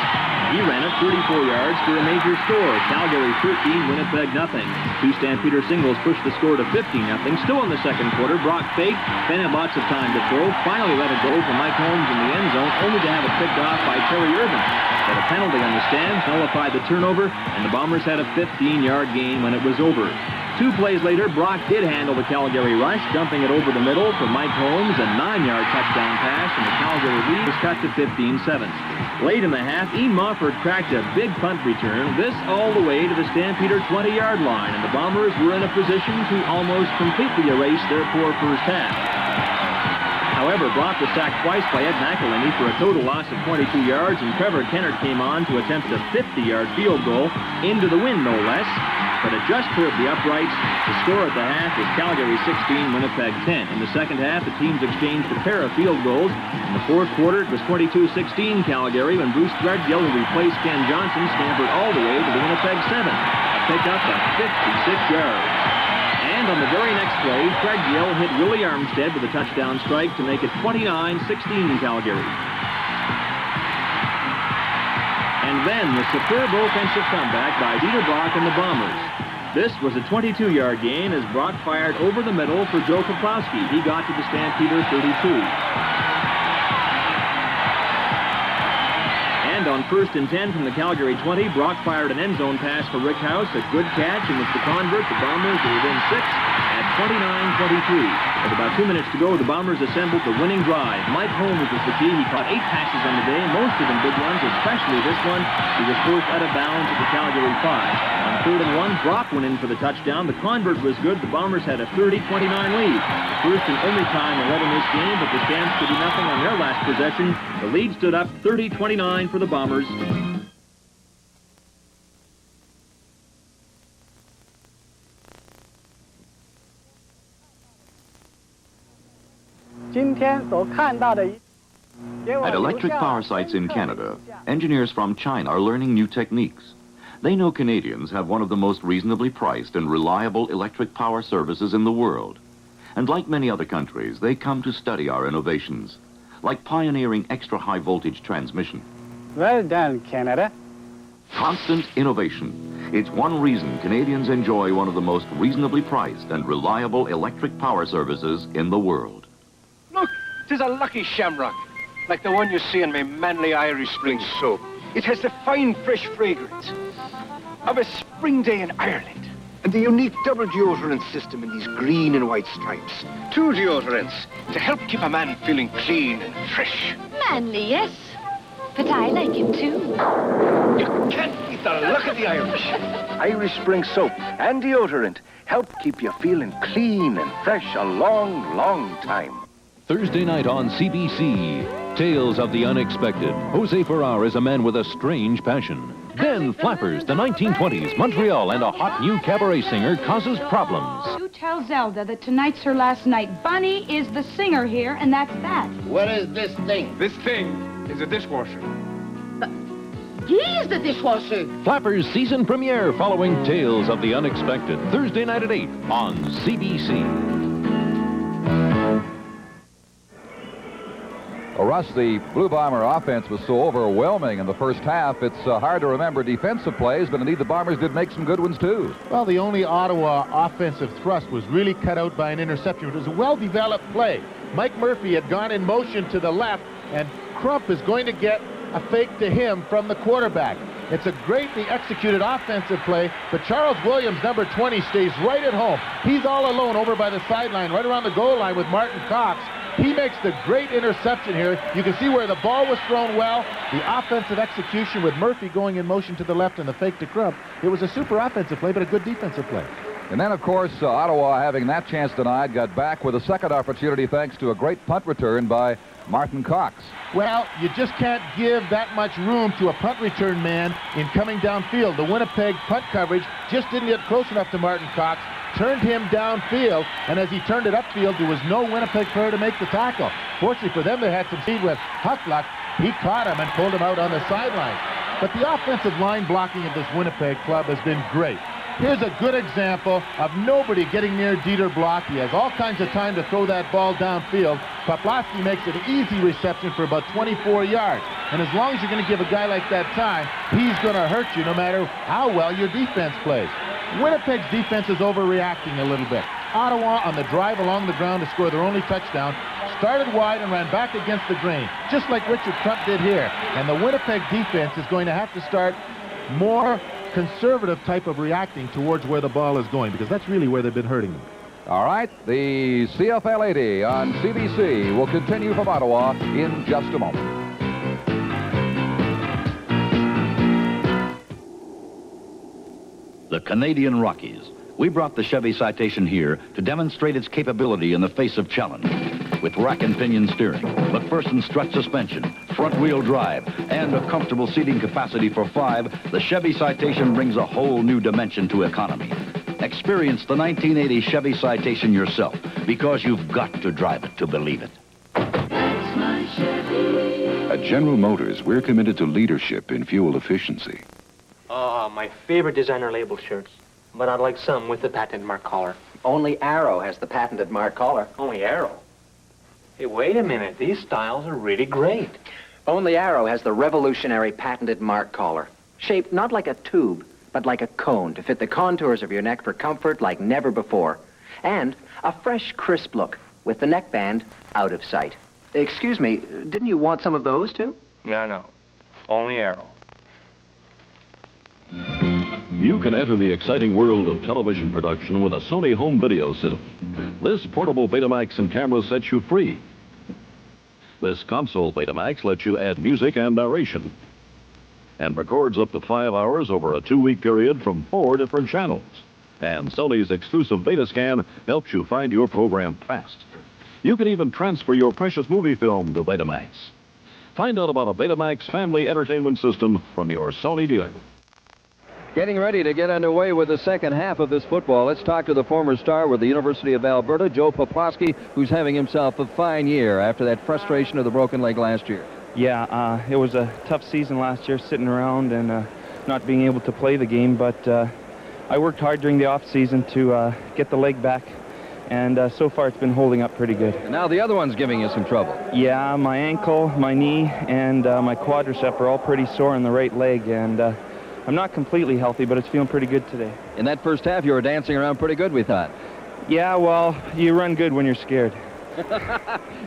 He ran it 34 yards for a major score. Calgary 13, Winnipeg nothing. Two Stampeder singles pushed the score to 15-0. Still in the second quarter, Brock faked, then had lots of time to throw. Finally let it go for Mike Holmes in the end zone, only to have it picked off by Terry Urban. But a penalty on the Stamps nullified the turnover, and the Bombers had a 15-yard gain when it was over. 2 plays later, Brock did handle the Calgary rush, dumping it over the middle for Mike Holmes, a 9-yard touchdown pass, and the Calgary lead was cut to 15-7. Late in the half, Ian Mofford cracked a big punt return, this all the way to the Stampeder 20-yard line, and the Bombers were in a position to almost completely erase their poor first half. However, Brock was sacked twice by Ed McElhaney for a total loss of 22 yards, and Trevor Kennard came on to attempt a 50-yard field goal into the wind, no less. But it just cleared the uprights. The score at the half was Calgary 16, Winnipeg 10. In the second half, the teams exchanged a pair of field goals. In the fourth quarter, it was 22-16 Calgary when Bruce Threadgill, who replaced Ken Johnson, scampered all the way to the Winnipeg 7. A pickup of 56 yards. And on the very next play, Threadgill hit Willie Armstead with a touchdown strike to make it 29-16 Calgary. And then the superb offensive comeback by Dieter Brock and the Bombers. This was a 22-yard gain as Brock fired over the middle for Joe Koplowski. He got to the Stampeder 32. And on 1st and 10 from the Calgary 20, Brock fired an end zone pass for Rick House, a good catch in which the convert, the Bombers, were within 6 at 29-23. With about 2 minutes to go, the Bombers assembled the winning drive. Mike Holmes was the key. He caught 8 passes on the day, most of them big ones, especially this one. He was forced out of bounds at the Calgary 5. On 3rd and 1, Brock went in for the touchdown. The convert was good. The Bombers had a 30-29 lead. First and only time ahead in this game, but the Stamps could do nothing on their last possession. The lead stood up 30-29 for the Bombers. 今天所看到的一 At electric power sites in Canada, engineers from China are learning new techniques. They know Canadians have one of the most reasonably priced and reliable electric power services in the world. And like many other countries, they come to study our innovations, like pioneering extra high voltage transmission. Well done, Canada. Constant innovation. It's one reason Canadians enjoy one of the most reasonably priced and reliable electric power services in the world. Look, 'tis a lucky shamrock, like the one you see in my manly Irish Spring soap. It has the fine, fresh fragrance of a spring day in Ireland. And the unique double deodorant system in these green and white stripes. 2 deodorants to help keep a man feeling clean and fresh. Manly, yes. But I like him too. You can't beat the luck of the Irish. Irish Spring soap and deodorant help keep you feeling clean and fresh a long, long time. Thursday night on CBC, Tales of the Unexpected. Jose Ferrar is a man with a strange passion. Then Flappers, the 1920s, Montreal, and a hot new cabaret singer causes problems. You tell Zelda that tonight's her last night. Bunny is the singer here, and that's that. What is this thing? This thing is a dishwasher. He's the dishwasher. Flappers season premiere following Tales of the Unexpected. Thursday night at 8 on CBC. Well, Russ, the Blue Bomber offense was so overwhelming in the first half, it's hard to remember defensive plays, but indeed the Bombers did make some good ones, too. Well, the only Ottawa offensive thrust was really cut out by an interception. It was a well-developed play. Mike Murphy had gone in motion to the left, and Crump is going to get a fake to him from the quarterback. It's a greatly executed offensive play, but Charles Williams, number 20, stays right at home. He's all alone over by the sideline, right around the goal line with Martin Cox. He makes the great interception here. You can see where the ball was thrown well. The offensive execution with Murphy going in motion to the left and the fake to Crump. It was a super offensive play, but a good defensive play. And then, of course, Ottawa, having that chance denied, got back with a second opportunity thanks to a great punt return by Martin Cox. Well, you just can't give that much room to a punt return man in coming downfield. The Winnipeg punt coverage just didn't get close enough to Martin Cox, turned him downfield, and as he turned it upfield, there was no Winnipeg player to make the tackle. Fortunately for them, they had some speed with Huckluck. He caught him and pulled him out on the sideline. But the offensive line blocking of this Winnipeg club has been great. Here's a good example of nobody getting near Dieter Block. He has all kinds of time to throw that ball downfield. Poplawski makes an easy reception for about 24 yards. And as long as you're going to give a guy like that time, he's going to hurt you no matter how well your defense plays. Winnipeg's defense is overreacting a little bit. Ottawa, on the drive along the ground to score their only touchdown, started wide and ran back against the grain, just like Richard Crump did here. And the Winnipeg defense is going to have to start more conservative type of reacting towards where the ball is going, because that's really where they've been hurting them. All right, the CFL 80 on CBC will continue from Ottawa in just a moment. The Canadian Rockies. We brought the Chevy Citation here to demonstrate its capability in the face of challenge. With rack and pinion steering, McPherson and strut suspension, front-wheel drive, and a comfortable seating capacity for 5, the Chevy Citation brings a whole new dimension to economy. Experience the 1980 Chevy Citation yourself, because you've got to drive it to believe it. At General Motors, we're committed to leadership in fuel efficiency. Oh, my favorite designer label shirts. But I'd like some with the patented mark collar. Only Arrow has the patented mark collar. Only Arrow? Hey, wait a minute. These styles are really great. Only Arrow has the revolutionary patented mark collar. Shaped not like a tube, but like a cone to fit the contours of your neck for comfort like never before. And a fresh, crisp look with the neckband out of sight. Excuse me, didn't you want some of those too? No. Only Arrow. You can enter the exciting world of television production with a Sony home video system. This portable Betamax and camera sets you free. This console Betamax lets you add music and narration and records up to 5 hours over a 2-week period from 4 different channels. And Sony's exclusive Betascan helps you find your program fast. You can even transfer your precious movie film to Betamax. Find out about a Betamax family entertainment system from your Sony dealer. Getting ready to get underway with the second half of this football. Let's talk to the former star with the University of Alberta, Joe Poplawski, who's having himself a fine year after that frustration of the broken leg last year. Yeah, it was a tough season last year, sitting around and not being able to play the game, but I worked hard during the off-season to get the leg back, and so far it's been holding up pretty good. And now the other one's giving you some trouble. Yeah, my ankle, my knee, and my quadricep are all pretty sore on the right leg, and I'm not completely healthy, but it's feeling pretty good today. In that first half, you were dancing around pretty good, we thought. Yeah, well, you run good when you're scared.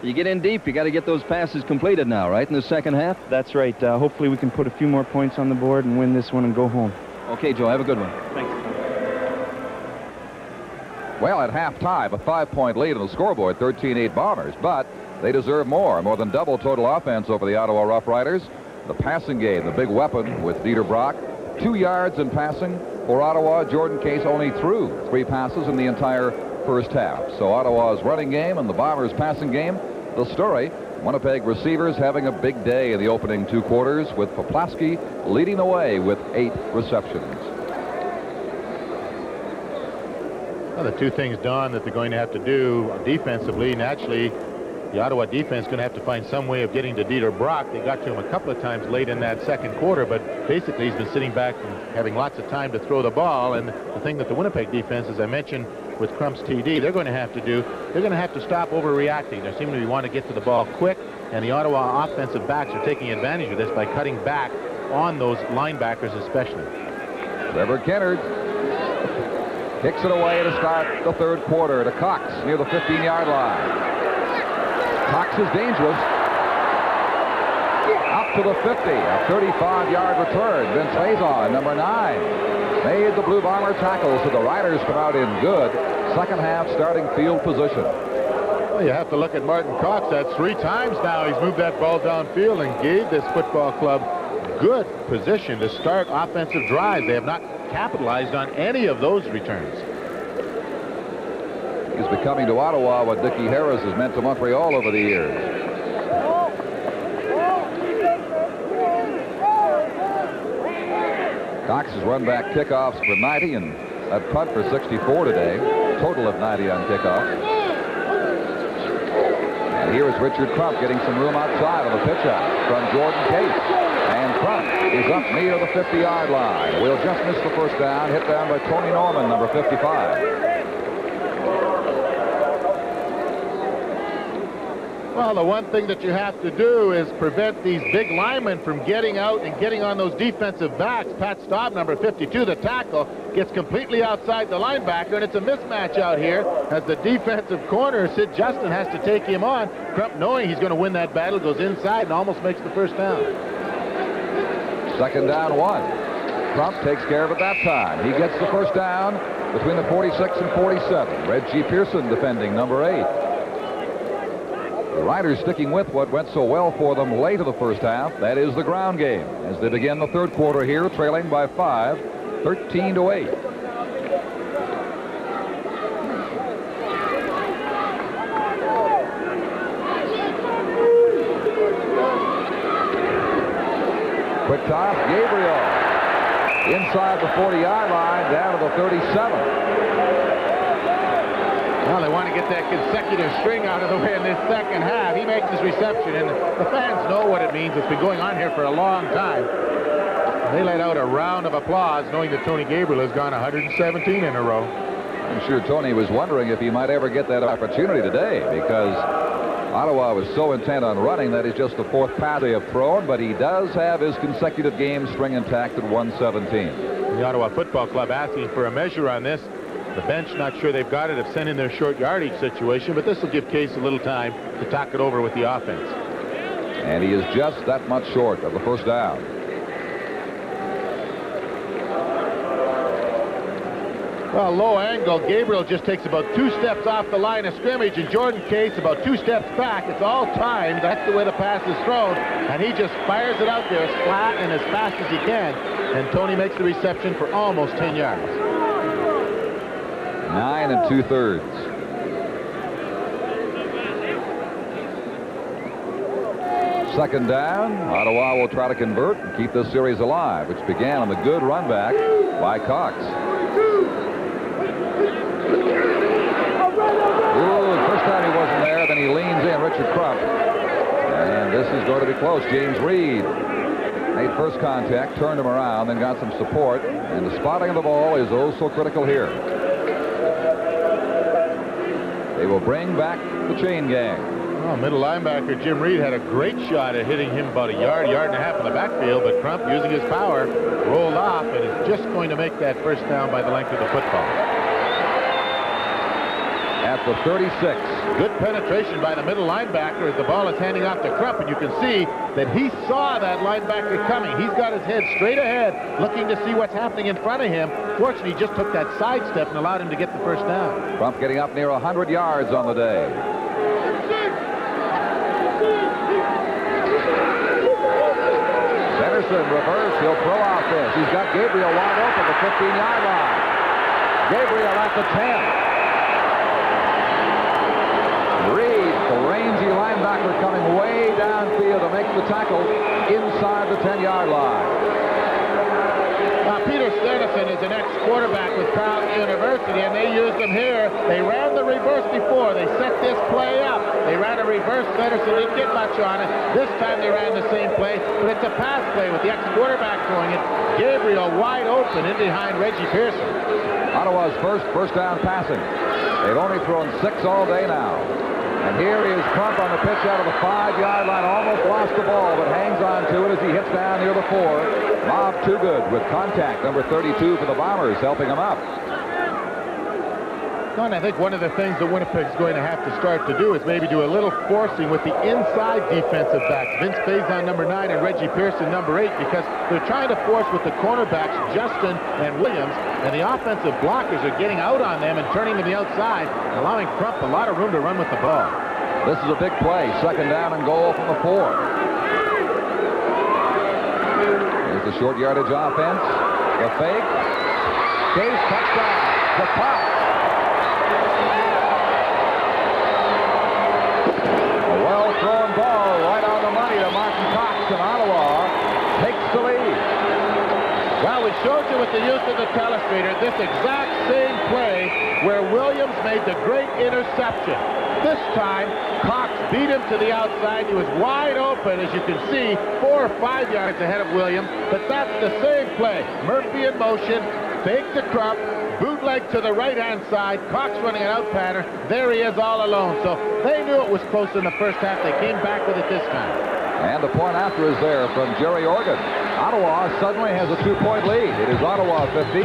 You get in deep, you got to get those passes completed now, right, in the second half? That's right. Hopefully we can put a few more points on the board and win this one and go home. Okay, Joe, have a good one. Thanks. Well, at halftime, a 5-point lead on the scoreboard, 13-8 Bombers, but they deserve more than double total offense over the Ottawa Rough Riders. The passing game, the big weapon with Dieter Brock. 2 yards in passing for Ottawa. Jordan Case only threw 3 passes in the entire first half. So Ottawa's running game and the Bombers' passing game, the story. Winnipeg receivers having a big day in the opening 2 quarters with Poplawski leading the way with 8 receptions. Well, the 2 things, Don, that they're going to have to do defensively, naturally, the Ottawa defense is going to have to find some way of getting to Dieter Brock. They got to him a couple of times late in that second quarter, but basically he's been sitting back and having lots of time to throw the ball. And the thing that the Winnipeg defense, as I mentioned with Crump's TD, they're going to have to do, they're going to have to stop overreacting. They seem to want to get to the ball quick, and the Ottawa offensive backs are taking advantage of this by cutting back on those linebackers especially. Trevor Kennard kicks it away to start the third quarter to Cox near the 15-yard line. Cox is dangerous. Up to the 50, a 35-yard return. Vince Faison, number 9, made the Blue Bomber tackle, so the Riders come out in good second half starting field position. Well, you have to look at Martin Cox. That's 3 times now he's moved that ball downfield and gave this football club good position to start offensive drives. They have not capitalized on any of those returns. He's becoming to Ottawa what Dickie Harris has meant to Montreal over the years. Cox has run back kickoffs for 90 and a punt for 64 today. Total of 90 on kickoffs. And here is Richard Crump getting some room outside on the pitch out from Jordan Case. And Crump is up near the 50-yard line. Will just miss the first down, hit down by Tony Norman, number 55. Well, the one thing that you have to do is prevent these big linemen from getting out and getting on those defensive backs. Pat Staub, number 52, the tackle, gets completely outside the linebacker, and it's a mismatch out here as the defensive corner, Sid Justin, has to take him on. Crump, knowing he's going to win that battle, goes inside and almost makes the first down. Second down 1. Crump takes care of it that time. He gets the first down between the 46 and 47. Reggie Pearson defending, number 8. The Riders sticking with what went so well for them late in the first half. That is the ground game as they begin the third quarter here, trailing by 5, 13-8. Quick toss, Gabriel inside the 40-yard line, down to the 37. Well, they want to get that consecutive string out of the way in this second half. He makes his reception, and the fans know what it means. It's been going on here for a long time. They let out a round of applause, knowing that Tony Gabriel has gone 117 in a row. I'm sure Tony was wondering if he might ever get that opportunity today, because Ottawa was so intent on running that is just the 4th pass they have thrown, but he does have his consecutive game string intact at 117. the Ottawa Football Club asking for a measure on this. The bench, not sure they've got it, have sent in their short yardage situation, but this will give Case a little time to talk it over with the offense. And he is just that much short of the first down. Well, low angle. Gabriel just takes about 2 steps off the line of scrimmage, and Jordan Case about 2 steps back. It's all timed. That's the way the pass is thrown, and he just fires it out there as flat and as fast as he can. And Tony makes the reception for almost 10 yards. 9 2/3. Second down. Ottawa will try to convert and keep this series alive, which began on the good run back by Cox. Ooh, first time he wasn't there, then he leans in, Richard Crump. And this is going to be close. James Reed made first contact, turned him around, then got some support. And the spotting of the ball is oh so critical here. They will bring back the chain gang. Well, middle linebacker Jim Reed had a great shot at hitting him about a yard and a half in the backfield, but Crump, using his power, rolled off and is just going to make that first down by the length of the football. At the 36. Good penetration by the middle linebacker as the ball is handing off to Crump, and you can see that he saw that linebacker coming. He's got his head straight ahead, looking to see what's happening in front of him. Fortunately, he just took that sidestep and allowed him to get the first down. Crump getting up near 100 yards on the day. Henderson reverse. He'll throw out this. He's got Gabriel wide open at the 15-yard line. Gabriel at the 10. Reed, the rangy linebacker, coming way downfield to make the tackle inside the 10-yard line. Peter Stenison is an ex-quarterback with Carleton University, and they used him here. They ran the reverse before. They set this play up. They ran a reverse. Stenison didn't get much on it. This time they ran the same play, but it's a pass play with the ex-quarterback throwing it. Gabriel wide open in behind Reggie Pearson. Ottawa's first down passing. They've only thrown 6 all day now. And here is Crump on the pitch out of the 5-yard line. Almost lost the ball, but hangs on to it as he hits down near the 4. Bob Toogood with contact, number 32 for the Bombers, helping him up. Don, I think one of the things that Winnipeg's going to have to start to do is maybe do a little forcing with the inside defensive backs. Vince Faison, number 9, and Reggie Pearson, number 8, because they're trying to force with the cornerbacks, Justin and Williams, and the offensive blockers are getting out on them and turning to the outside, allowing Crump a lot of room to run with the ball. This is a big play. Second down and goal from the 4. Here's the short yardage offense. The fake. Case touchdown. The pop. A well-thrown ball right on the money to Martin Cox, and Ottawa takes the lead. Well, we showed you with the use of the telestrator this exact same play where Williams made the great interception. This time, Cox beat him to the outside. He was wide open, as you can see, 4 or 5 yards ahead of Williams. But that's the same play. Murphy in motion, fake to Crump, bootleg to the right-hand side, Cox running an out pattern. There he is all alone. So they knew it was close in the first half. They came back with it this time. And the point after is there from Jerry Organ. Ottawa suddenly has a 2-point lead. It is Ottawa 15,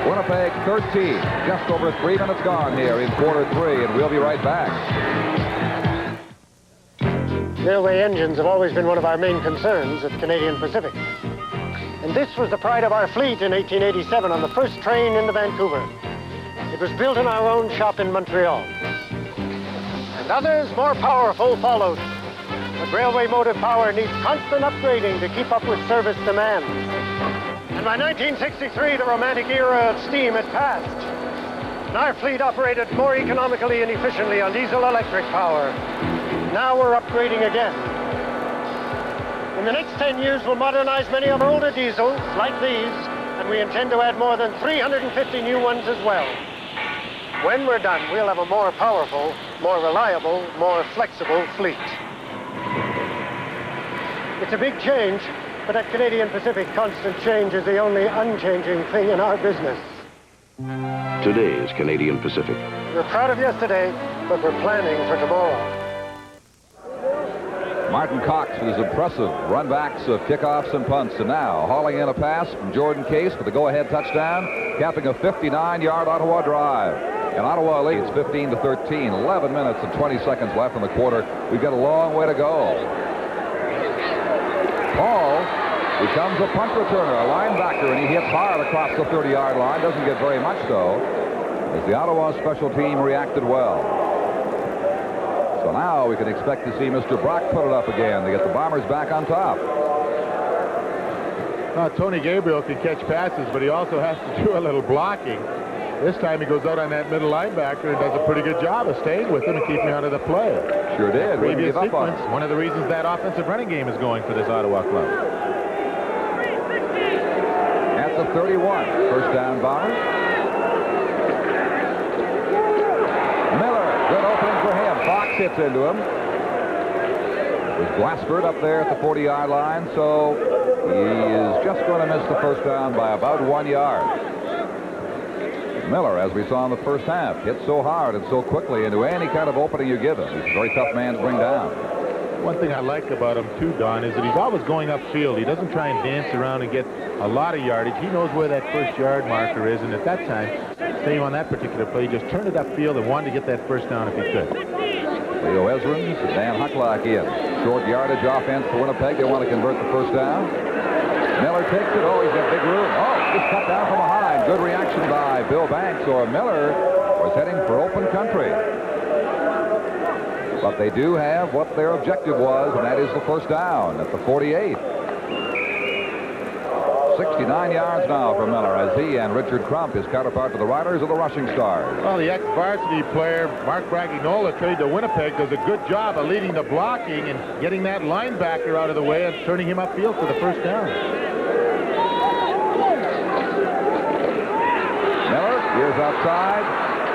Winnipeg 13. Just over 3 minutes gone here in quarter 3, and we'll be right back. Railway engines have always been one of our main concerns at Canadian Pacific. And this was the pride of our fleet in 1887 on the first train into Vancouver. It was built in our own shop in Montreal. And others more powerful followed. But railway motive power needs constant upgrading to keep up with service demand. And by 1963, the romantic era of steam had passed. And our fleet operated more economically and efficiently on diesel-electric power. Now we're upgrading again. In the next 10 years, we'll modernize many of our older diesels, like these, and we intend to add more than 350 new ones as well. When we're done, we'll have a more powerful, more reliable, more flexible fleet. It's a big change, but at Canadian Pacific, constant change is the only unchanging thing in our business. Today's Canadian Pacific. We're proud of yesterday, but we're planning for tomorrow. Martin Cox with his impressive runbacks of kickoffs and punts. And now hauling in a pass from Jordan Case for the go-ahead touchdown, capping a 59-yard Ottawa drive. And Ottawa leads 15-13, 11 minutes and 20 seconds left in the quarter. We've got a long way to go. Paul becomes a punt returner, a linebacker, and he hits hard across the 30-yard line. Doesn't get very much, though, as the Ottawa special team reacted well. So now we can expect to see Mr. Brock put it up again to get the Bombers back on top. Tony Gabriel can catch passes, but he also has to do a little blocking. This time he goes out on that middle linebacker and does a pretty good job of staying with him and keeping out of the play. Sure did. Previous sequence, one of the reasons that offensive running game is going for this Ottawa club. At the 31, first down Bombers. Miller, good opening for him. Fox hits into him. It was Glassford up there at the 40-yard line, so he is just going to miss the first down by about 1 yard. Miller, as we saw in the first half, hits so hard and so quickly into any kind of opening you give him. He's a very tough man to bring down. One thing I like about him, too, Don, is that he's always going upfield. He doesn't try and dance around and get a lot of yardage. He knows where that first yard marker is, and at that time, staying on that particular play, he just turned it upfield and wanted to get that first down if he could. Leo Ezrins and Dan Hucklock in. Short yardage offense for Winnipeg. They want to convert the first down. Miller takes it. Oh, he's got big room. Oh, just cut down from behind. Good reaction by Bill Banks, or Miller was heading for open country. But they do have what their objective was, and that is the first down at the 48. 69 yards now for Miller as he and Richard Crump, his counterpart to the Riders, are the rushing stars. Well, the ex-varsity player, Mark Braginola, traded to Winnipeg, does a good job of leading the blocking and getting that linebacker out of the way and turning him upfield for the first down. Miller, here's outside.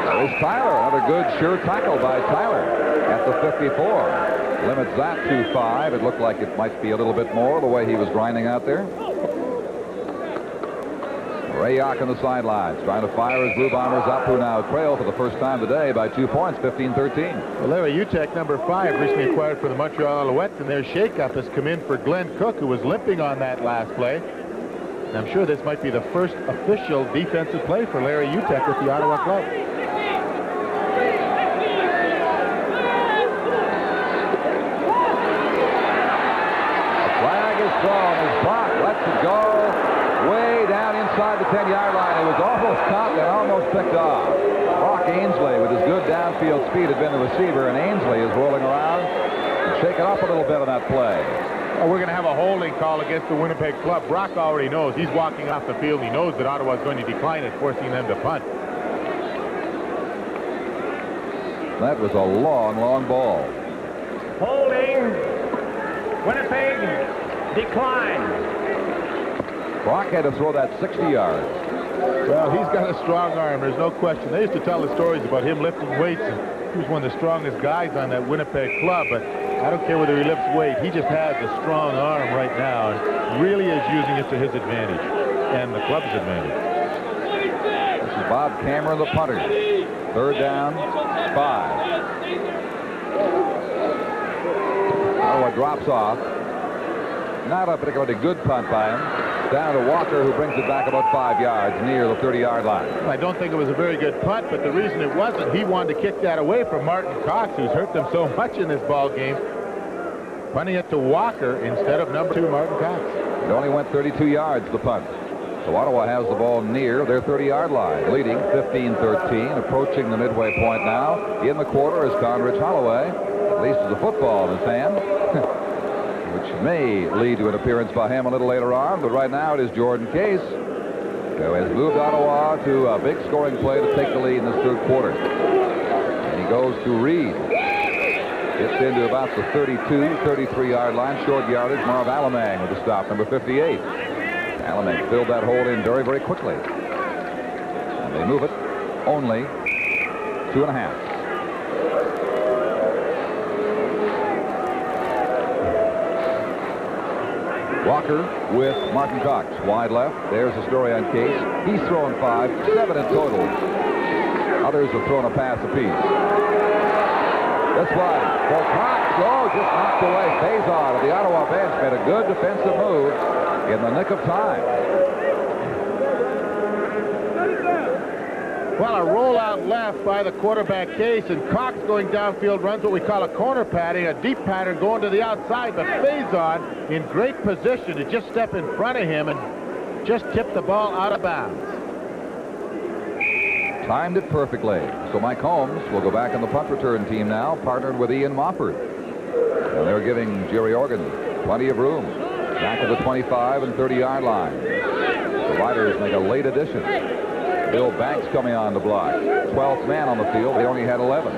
There's Tyler. Another good, sure tackle by Tyler at the 54. Limits that to 5. It looked like it might be a little bit more the way he was grinding out there. Ray Yock on the sidelines, trying to fire his Blue Bombers up, who now trail for the first time today by 2 points, 15-13. Well, Larry Utek, number 5, recently acquired for the Montreal Alouettes, and their shakeup has come in for Glenn Cook, who was limping on that last play. And I'm sure this might be the first official defensive play for Larry Utek with the Ottawa club. The flag is thrown as Brock lets it go way down inside the 10-yard line. It was almost caught and almost picked off. Brock Ainsley, with his good downfield speed, had been the receiver, and Ainsley is rolling around and shaking up a little bit on that play. Well, we're going to have a holding call against the Winnipeg club. Brock already knows. He's walking off the field. He knows that Ottawa is going to decline it, forcing them to punt. That was a long, long ball. Holding. Winnipeg decline. Brock had to throw that 60 yards. Well, he's got a strong arm. There's no question. They used to tell the stories about him lifting weights, and he was one of the strongest guys on that Winnipeg club, but I don't care whether he lifts weight. He just has a strong arm right now and really is using it to his advantage and the club's advantage. This is Bob Cameron, the punter. Third down, 5. Ottawa drops off. Not a particularly good punt by him. Down to Walker, who brings it back about 5 yards near the 30-yard line. I don't think it was a very good punt, but the reason it wasn't, he wanted to kick that away from Martin Cox, who's hurt them so much in this ball game. Punting it to Walker instead of number 2, Martin Cox. It only went 32 yards, the punt. So Ottawa has the ball near their 30-yard line, leading 15-13, approaching the midway point now. In the quarter is Conrich Holloway, at least with a football in his hand, which may lead to an appearance by him a little later on. But right now it is Jordan Case, who has moved Ottawa to a big scoring play to take the lead in this third quarter. And he goes to Reed. Gets into about the 32, 33-yard line, short yardage. Marv Alamang with the stop, number 58. Alamang filled that hole in very, very quickly. And they move it only 2.5. Walker with Martin Cox. Wide left. There's the story on Case. He's thrown 5, 7 in total. Others have thrown a pass apiece. This one for Cox. Oh, just knocked away. Faison of the Ottawa bench made a good defensive move in the nick of time. Well, a rollout left by the quarterback Case, and Cox going downfield runs what we call a corner pattern, a deep pattern going to the outside, but Faison in great position to just step in front of him and just tip the ball out of bounds. Timed it perfectly. So Mike Holmes will go back on the punt return team now, partnered with Ian Mofford. And they're giving Jerry Organ plenty of room. Back at the 25 and 30-yard line. The Riders make a late addition. Bill Banks coming on the block. 12th man on the field. They only had 11.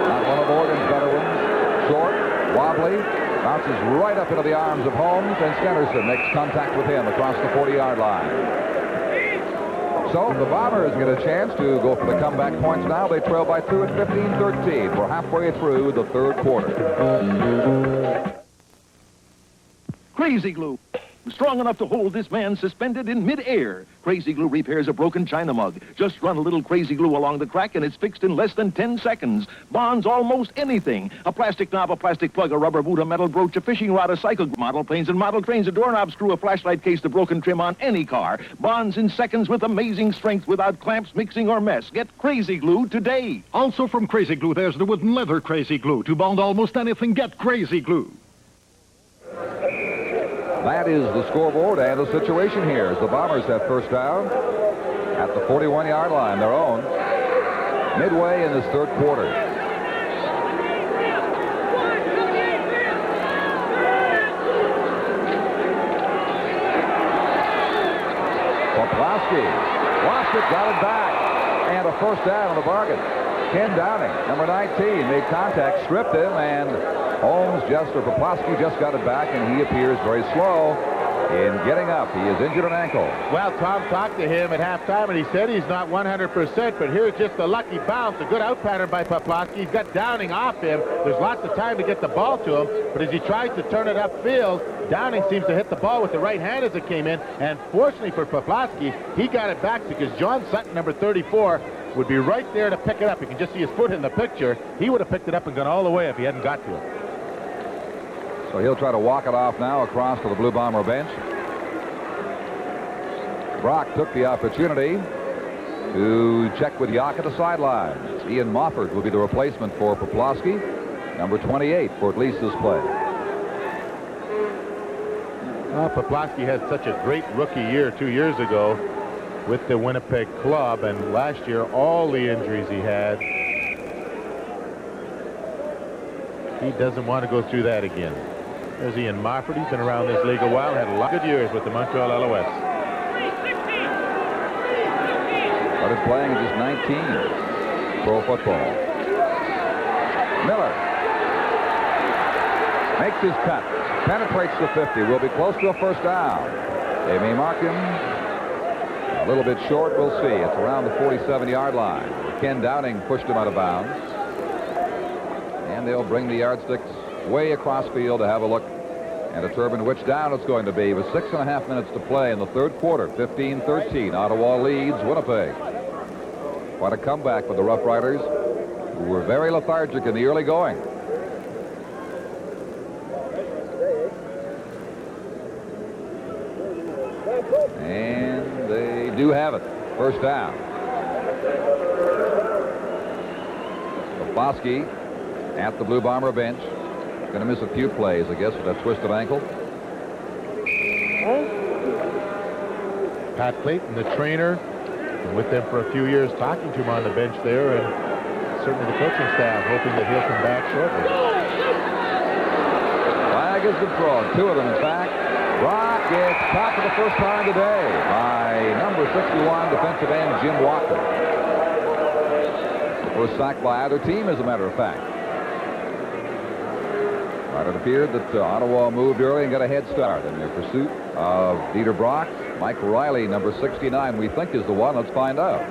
Not one of Oregon's better ones. Short, wobbly, bounces right up into the arms of Holmes, and Stennerson makes contact with him across the 40-yard line. So the Bombers get a chance to go for the comeback points now. They trail by 2 at 15-13. We're halfway through the third quarter. Crazy Glue. Strong enough to hold this man suspended in midair. Crazy Glue repairs a broken china mug. Just run a little Crazy Glue along the crack and it's fixed in less than 10 seconds. Bonds almost anything. A plastic knob, a plastic plug, a rubber boot, a metal brooch, a fishing rod, a cycle, model planes and model trains, a doorknob screw, a flashlight case, the broken trim on any car. Bonds in seconds with amazing strength without clamps, mixing, or mess. Get Crazy Glue today. Also from Crazy Glue, there's the wooden leather Crazy Glue. To bond almost anything, get Crazy Glue. That is the scoreboard and the situation here as the Bombers have first down at the 41-yard line, their own, midway in this third quarter. Poplowski lost it, got it back, and a first down on the bargain. Ken Downing, number 19, made contact, stripped him, and Poplowski just got it back, and he appears very slow in getting up. He has injured an ankle. Well, Tom talked to him at halftime, and he said he's not 100%, but here's just a lucky bounce, a good out pattern by Poplowski. He's got Downing off him. There's lots of time to get the ball to him, but as he tries to turn it upfield, Downing seems to hit the ball with the right hand as it came in, and fortunately for Poplowski, he got it back because John Sutton, number 34, would be right there to pick it up. You can just see his foot in the picture. He would have picked it up and gone all the way if he hadn't got to it. So he'll try to walk it off now across to the Blue Bomber bench. Brock took the opportunity to check with Yock at the sidelines. Ian Mofford will be the replacement for Poplowski, number 28 for at least this play. Well, Poplowski had such a great rookie year 2 years ago with the Winnipeg club, and last year all the injuries he had, he doesn't want to go through that again. There's Ian Mofford. He's been around this league a while, had a lot of good years with the Montreal Alouettes. Started playing at just 19 pro football. Miller makes his cut, penetrates the 50, will be close to a first down. They may mark him a little bit short, we'll see. It's around the 47-yard line. Ken Downing pushed him out of bounds. And they'll bring the yardsticks way across field to have a look and determine which down it's going to be. With 6.5 minutes to play in the third quarter, 15-13. Ottawa leads Winnipeg. What a comeback for the Rough Riders, who were very lethargic in the early going. And they do have it. First down. Poplowski at the Blue Bomber bench. Going to miss a few plays, I guess, with that twisted ankle. Pat Clayton, the trainer, with them for a few years, talking to him on the bench there, and certainly the coaching staff hoping that he'll come back shortly. Flag has been thrown. Two of them, in fact. Brock gets caught for the first time today by number 61 defensive end Jim Walker. First sack by either team, as a matter of fact. But it appeared that Ottawa moved early and got a head start in their pursuit of Dieter Brock. Mike Riley, number 69, we think is the one. Let's find out.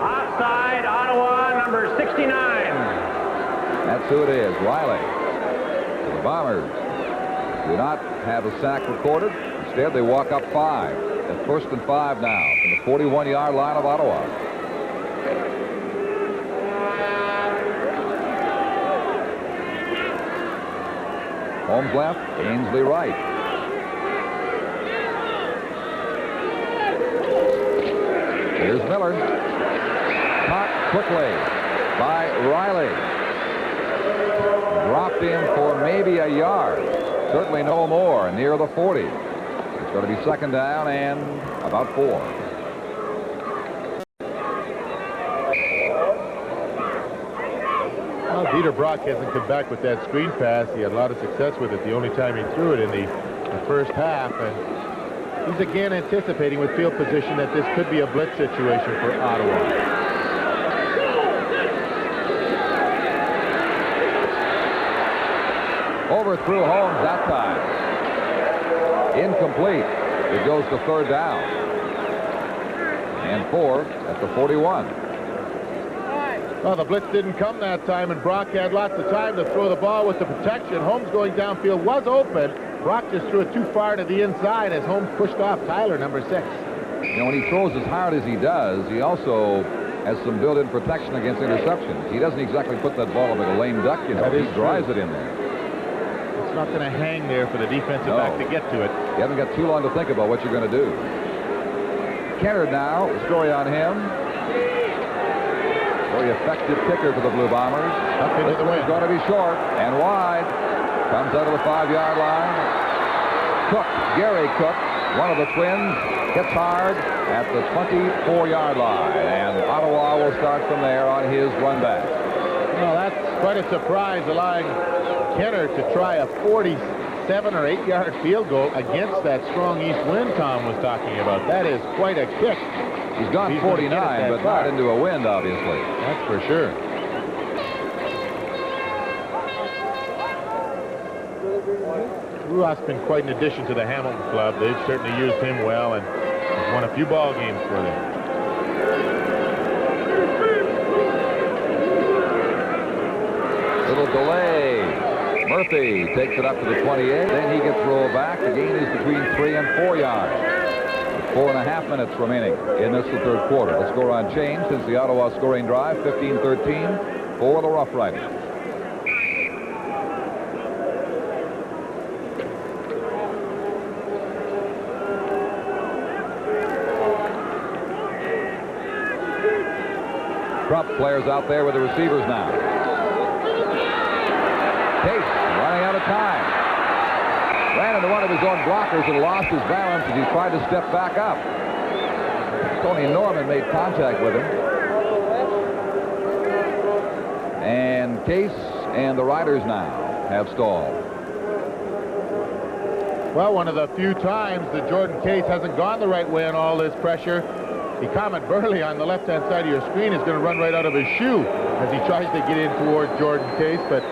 Offside, Ottawa, number 69. That's who it is, Riley. The Bombers do not have a sack recorded. Instead, they walk up 5. At 1st and 5 now from the 41-yard line of Ottawa. Holmes left, Ainsley right. Here's Miller. Caught quickly by Riley. Dropped him for maybe a yard. Certainly no more, near the 40. It's going to be second down and about 4. Well, Dieter Brock hasn't come back with that screen pass. He had a lot of success with it the only time he threw it in the first half. And he's again anticipating with field position that this could be a blitz situation for Ottawa. Overthrew Holmes that time. Incomplete. It goes to third down. And 4 at the 41. Well, the blitz didn't come that time, and Brock had lots of time to throw the ball with the protection. Holmes going downfield was open. Brock just threw it too far to the inside as Holmes pushed off Tyler, number 6. You know, when he throws as hard as he does, he also has some built-in protection against interceptions. He doesn't exactly put that ball like a lame duck, you know. He drives it in there. It's not going to hang there for the defensive back to get to it. You haven't got too long to think about what you're going to do. Kennard now, the story on him. Very effective kicker for the Blue Bombers. Up into the wind. Going to be short and wide. Comes out of the 5-yard line. Cook, Gary Cook, one of the twins, hits hard at the 24-yard line. And Ottawa will start from there on his run back. Well, that's quite a surprise, allowing Kennard to try a 47 or 8-yard field goal against that strong east wind Tom was talking about. That is quite a kick. He's gone 49, but not into a wind, obviously. That's for sure. Ruoff's been quite an addition to the Hamilton club. They've certainly used him well and has won a few ball games for them. Little delay. Murphy takes it up to the 28. Then he gets rolled back. The gain is between 3 and 4 yards. 4.5 minutes remaining in this the third quarter. The score unchanged since the Ottawa scoring drive, 15-13 for the Rough Riders. Trump players out there with the receivers now. Case running out of time. Ran into one of his own blockers and lost his balance as he tried to step back up. Tony Norman made contact with him. And Case and the Riders now have stalled. Well, one of the few times that Jordan Case hasn't gone the right way on all this pressure. Comet Burley on the left-hand side of your screen is going to run right out of his shoe as he tries to get in toward Jordan Case, but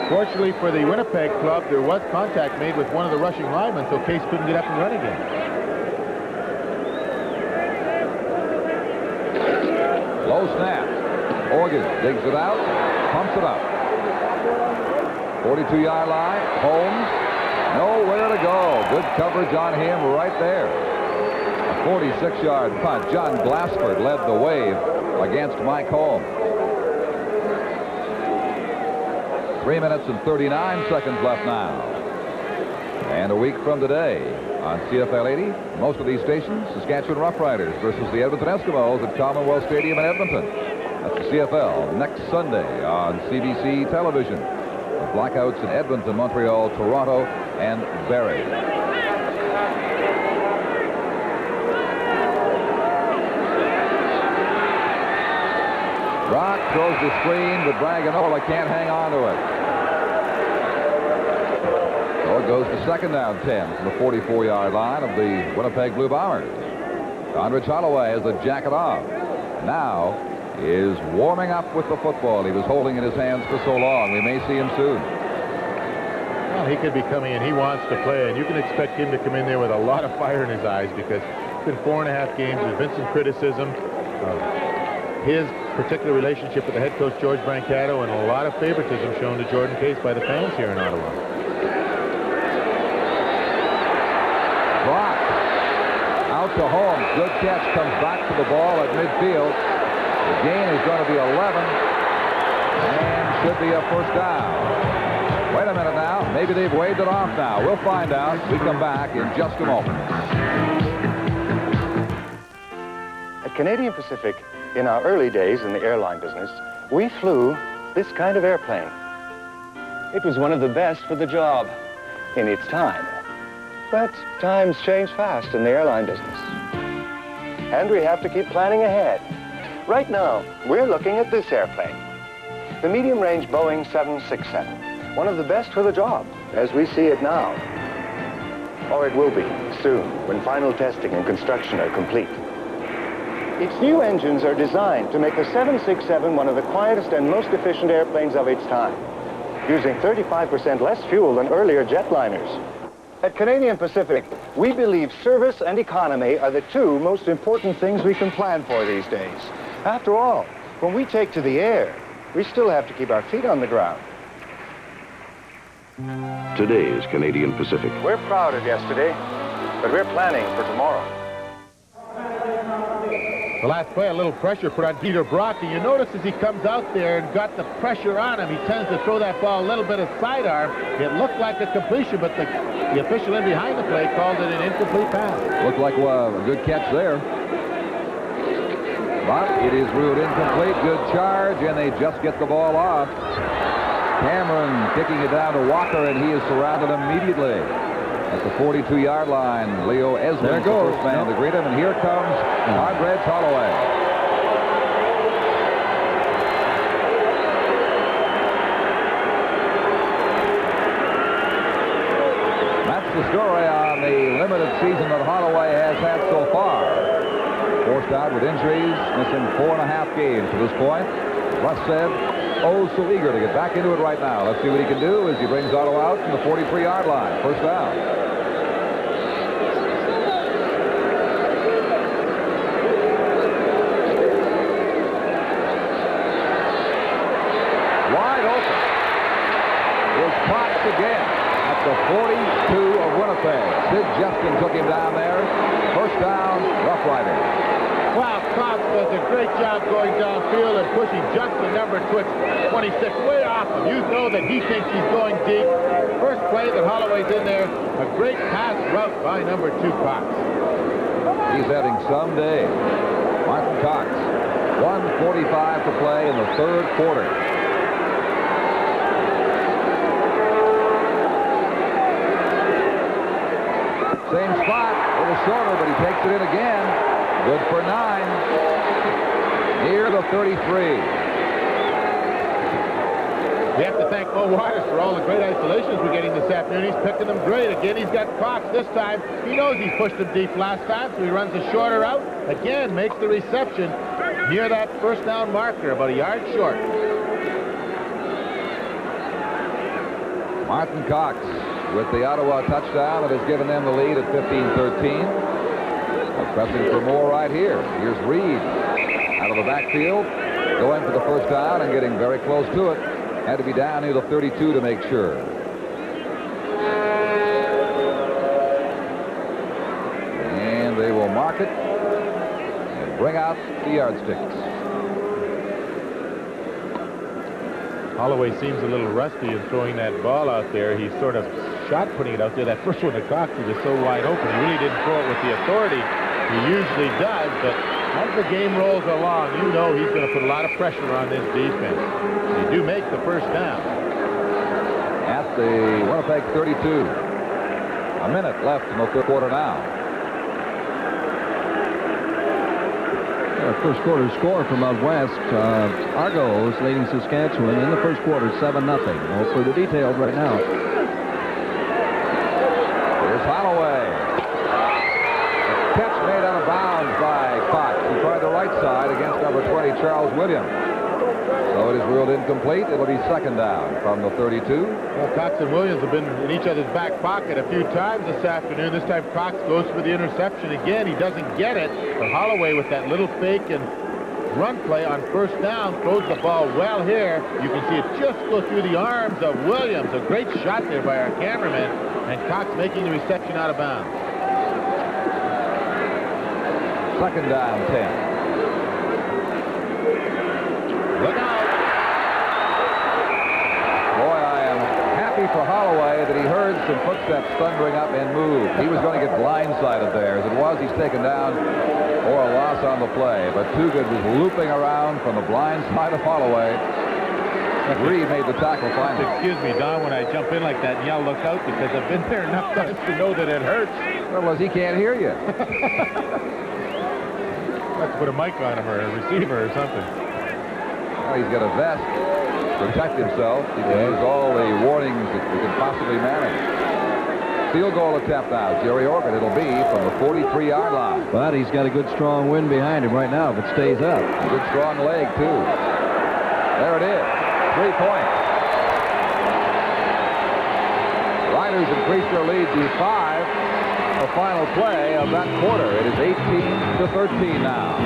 fortunately for the Winnipeg club, there was contact made with one of the rushing linemen, so Case couldn't get up and run again. Low snap. Organ digs it out, pumps it up. 42-yard line. Holmes, nowhere to go. Good coverage on him right there. A 46-yard punt. John Glassford led the wave against Mike Holmes. 3 minutes and 39 seconds left now. And a week from today on CFL 80, most of these stations, Saskatchewan Roughriders versus the Edmonton Eskimos at Commonwealth Stadium in Edmonton. That's the CFL next Sunday on CBC television. The blackouts in Edmonton, Montreal, Toronto, and Barrie. Brock throws the screen, but Braganola can't hang on to it. So it goes to second down 10 from the 44-yard line of the Winnipeg Blue Bombers. Condrich Holloway has the jacket off. Now is warming up with the football he was holding in his hands for so long. We may see him soon. Well, he could be coming in. He wants to play, and you can expect him to come in there with a lot of fire in his eyes because it's been 4.5 games. There's been some criticism of his particular relationship with the head coach, George Brancato, and a lot of favoritism shown to Jordan Case by the fans here in Ottawa. Brock out to Holmes. Good catch. Comes back to the ball at midfield. The gain is going to be 11 and should be a first down. Wait a minute now. Maybe they've waved it off now. We'll find out. We come back in just a moment. At Canadian Pacific, in our early days in the airline business, we flew this kind of airplane. It was one of the best for the job in its time. But times change fast in the airline business. And we have to keep planning ahead. Right now, we're looking at this airplane, the medium-range Boeing 767, one of the best for the job, as we see it now. Or it will be soon, when final testing and construction are complete. Its new engines are designed to make the 767 one of the quietest and most efficient airplanes of its time, using 35% less fuel than earlier jetliners. At Canadian Pacific, we believe service and economy are the two most important things we can plan for these days. After all, when we take to the air, we still have to keep our feet on the ground. Today's Canadian Pacific. We're proud of yesterday, but we're planning for tomorrow. The last play, a little pressure put on Dieter Brock, and you notice as he comes out there and got the pressure on him, he tends to throw that ball a little bit of sidearm. It looked like a completion, but the official in behind the play called it an incomplete pass. Looked like a good catch there. But it is ruled incomplete. Good charge, and they just get the ball off. Cameron kicking it down to Walker, and he is surrounded immediately. At the 42-yard line, Leo Esmond's the first man to greet him, and here comes Andres Holloway. That's the story on the limited season that Holloway has had so far. Forced out with injuries, missing 4.5 games to this point. Russ said, oh, so eager to get back into it right now. Let's see what he can do as he brings Ottawa out from the 43-yard line. First down. Again at the 42 of Winnipeg. Sid Justin took him down there. First down, Rough Rider. Wow, Cox does a great job going downfield and pushing Justin, number 26, way off him. You know that he thinks he's going deep. First play that Holloway's in there. A great pass route by number 2, Cox. He's having some day. Martin Cox. 1:45 to play in the third quarter. Same spot, a little shorter, but he takes it in again. Good for 9. Near the 33. We have to thank Mo Waters for all the great isolations we're getting this afternoon. He's picking them great. Again, he's got Cox this time. He knows he's pushed him deep last time, so he runs a shorter out. Again, makes the reception near that first down marker, about a yard short. Martin Cox with the Ottawa touchdown that has given them the lead at 15-13. Pressing for more right here. Here's Reed out of the backfield, going for the first down and getting very close to it. Had to be down near the 32 to make sure. And they will mark it and bring out the yardsticks. Holloway seems a little rusty in throwing that ball out there. He's sort of shot putting it out there. That first one to Cox, he was so wide open. He really didn't throw it with the authority he usually does, but as the game rolls along, you know he's going to put a lot of pressure on this defense. They do make the first down. At the Winnipeg 32. A minute left in the third quarter now. First quarter score from out west. Argos leading Saskatchewan in the first quarter, 7-0. Well, for the details right now. Here's Holloway. A catch made out of bounds by Cox. He tried the right side against number 20, Charles Williams. So it is ruled incomplete. It'll be second down from the 32. Well, Cox and Williams have been in each other's back pocket a few times this afternoon. This time Cox goes for the interception again. He doesn't get it, but Holloway with that little fake and run play on first down throws the ball well here. You can see it just go through the arms of Williams. A great shot there by our cameraman, and Cox making the reception out of bounds. Second down, 10. Look out. Boy, I am happy for Holloway that that he heard some footsteps thundering up and moved. He was going to get blindsided there. As it was, he's taken down for a loss on the play. But Toogood was looping around from the blind side of Holloway. Reed made the tackle finally. Excuse me, Don, when I jump in like that and yell, look out, because I've been there enough times to know that it hurts. Well, he can't hear you. Let's put a mic on him or a receiver or something. Well, he's got a vest to protect himself. He can use all the warnings that we can possibly manage. Field goal attempt now. Jerry Organ, it'll be from the 43-yard line. But he's got a good strong wind behind him right now if it stays up. A good strong leg, too. There it is. 3 points. Riders increase their lead to 5. The final play of that quarter. It is 18-13 now.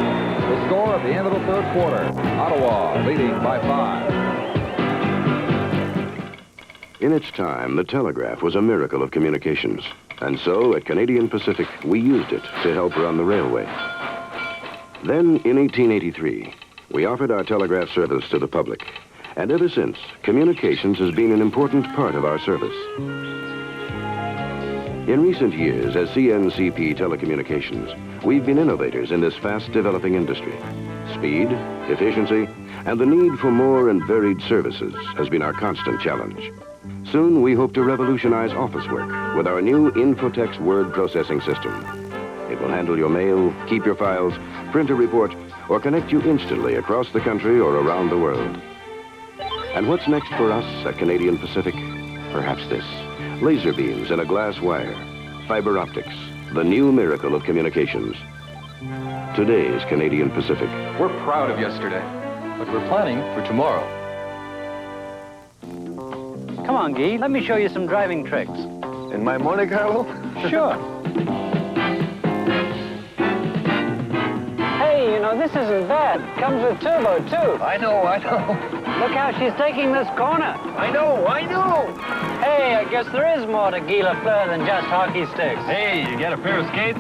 The score at the end of the third quarter. Ottawa leading by 5. In its time, the telegraph was a miracle of communications. And so, at Canadian Pacific, we used it to help run the railway. Then, in 1883, we offered our telegraph service to the public. And ever since, communications has been an important part of our service. In recent years, as CNCP Telecommunications, we've been innovators in this fast-developing industry. Speed, efficiency, and the need for more and varied services has been our constant challenge. Soon, we hope to revolutionize office work with our new Infotex word processing system. It will handle your mail, keep your files, print a report, or connect you instantly across the country or around the world. And what's next for us at Canadian Pacific? Perhaps this. Laser beams and a glass wire. Fiber optics. The new miracle of communications. Today's Canadian Pacific. We're proud of yesterday, but we're planning for tomorrow. Come on, Guy. Let me show you some driving tricks. In my Monte Carlo? Sure. Hey, you know, this isn't bad. Comes with turbo, too. I know. Look how she's taking this corner. I know. Hey, I guess there is more to Guy Lafleur than just hockey sticks. Hey, you got a pair of skates?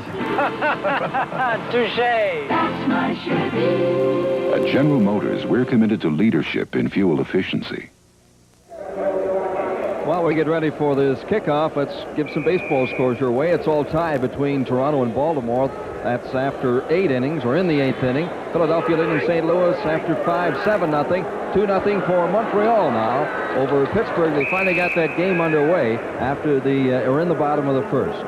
Touché. That's my Chevy. At General Motors, we're committed to leadership in fuel efficiency. While we get ready for this kickoff, let's give some baseball scores your way. It's all tied between Toronto and Baltimore. That's after 8 innings, or in the 8th inning. Philadelphia leading St. Louis after 5, 7-0. 2-0 for Montreal now over Pittsburgh. They finally got that game underway after or in the bottom of the first.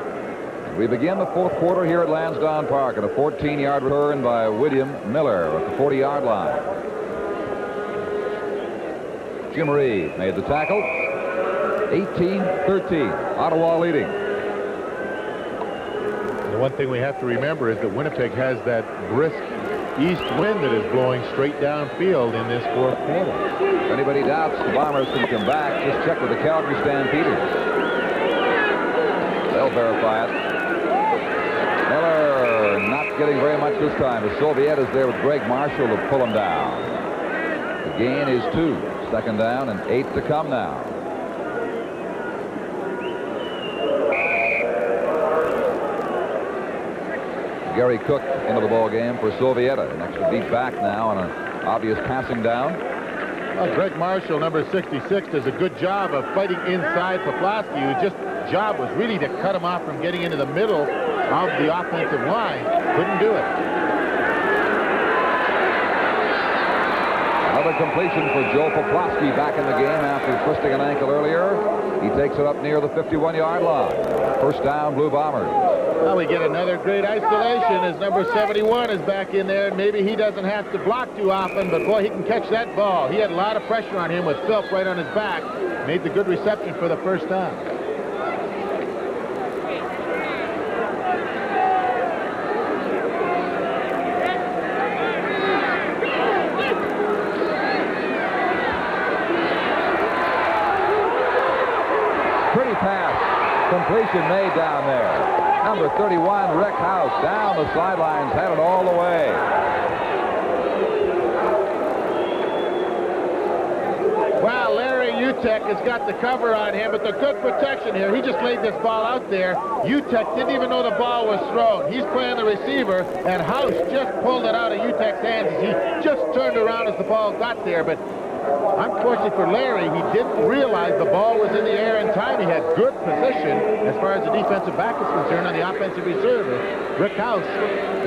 We begin the fourth quarter here at Lansdowne Park at a 14-yard return by William Miller at the 40-yard line. Jim Reed made the tackle. 18-13. Ottawa leading. The one thing we have to remember is that Winnipeg has that brisk east wind that is blowing straight downfield in this fourth quarter. If anybody doubts the Bombers can come back, just check with the Calgary Stampeders. They'll verify it. Miller not getting very much this time. The Soviet is there with Greg Marshall to pull him down. The gain is 2. Second down and 8 to come now. Gary Cook into the ball game for Sovieta. An extra beat back now on an obvious passing down. Well, Greg Marshall, number 66, does a good job of fighting inside Poplawski, whose job was really to cut him off from getting into the middle of the offensive line. Couldn't do it. Another completion for Joe Poplawski back in the game after twisting an ankle earlier. He takes it up near the 51-yard line. First down, Blue Bombers. Well, we get another great isolation as number 71 is back in there. Maybe he doesn't have to block too often, but boy, he can catch that ball. He had a lot of pressure on him with Philp right on his back. Made the good reception for the first down. Pretty pass. Completion made down there. Number 31, Rick House, down the sidelines, had it all the way. Wow, Larry Utek has got the cover on him, but the good protection here. He just laid this ball out there. Utek didn't even know the ball was thrown. He's playing the receiver, and House just pulled it out of Utek's hands. He just turned around as the ball got there, but Unfortunately for Larry, he didn't realize the ball was in the air in time. He had good position as far as the defensive back is concerned on the offensive receiver, Rick House,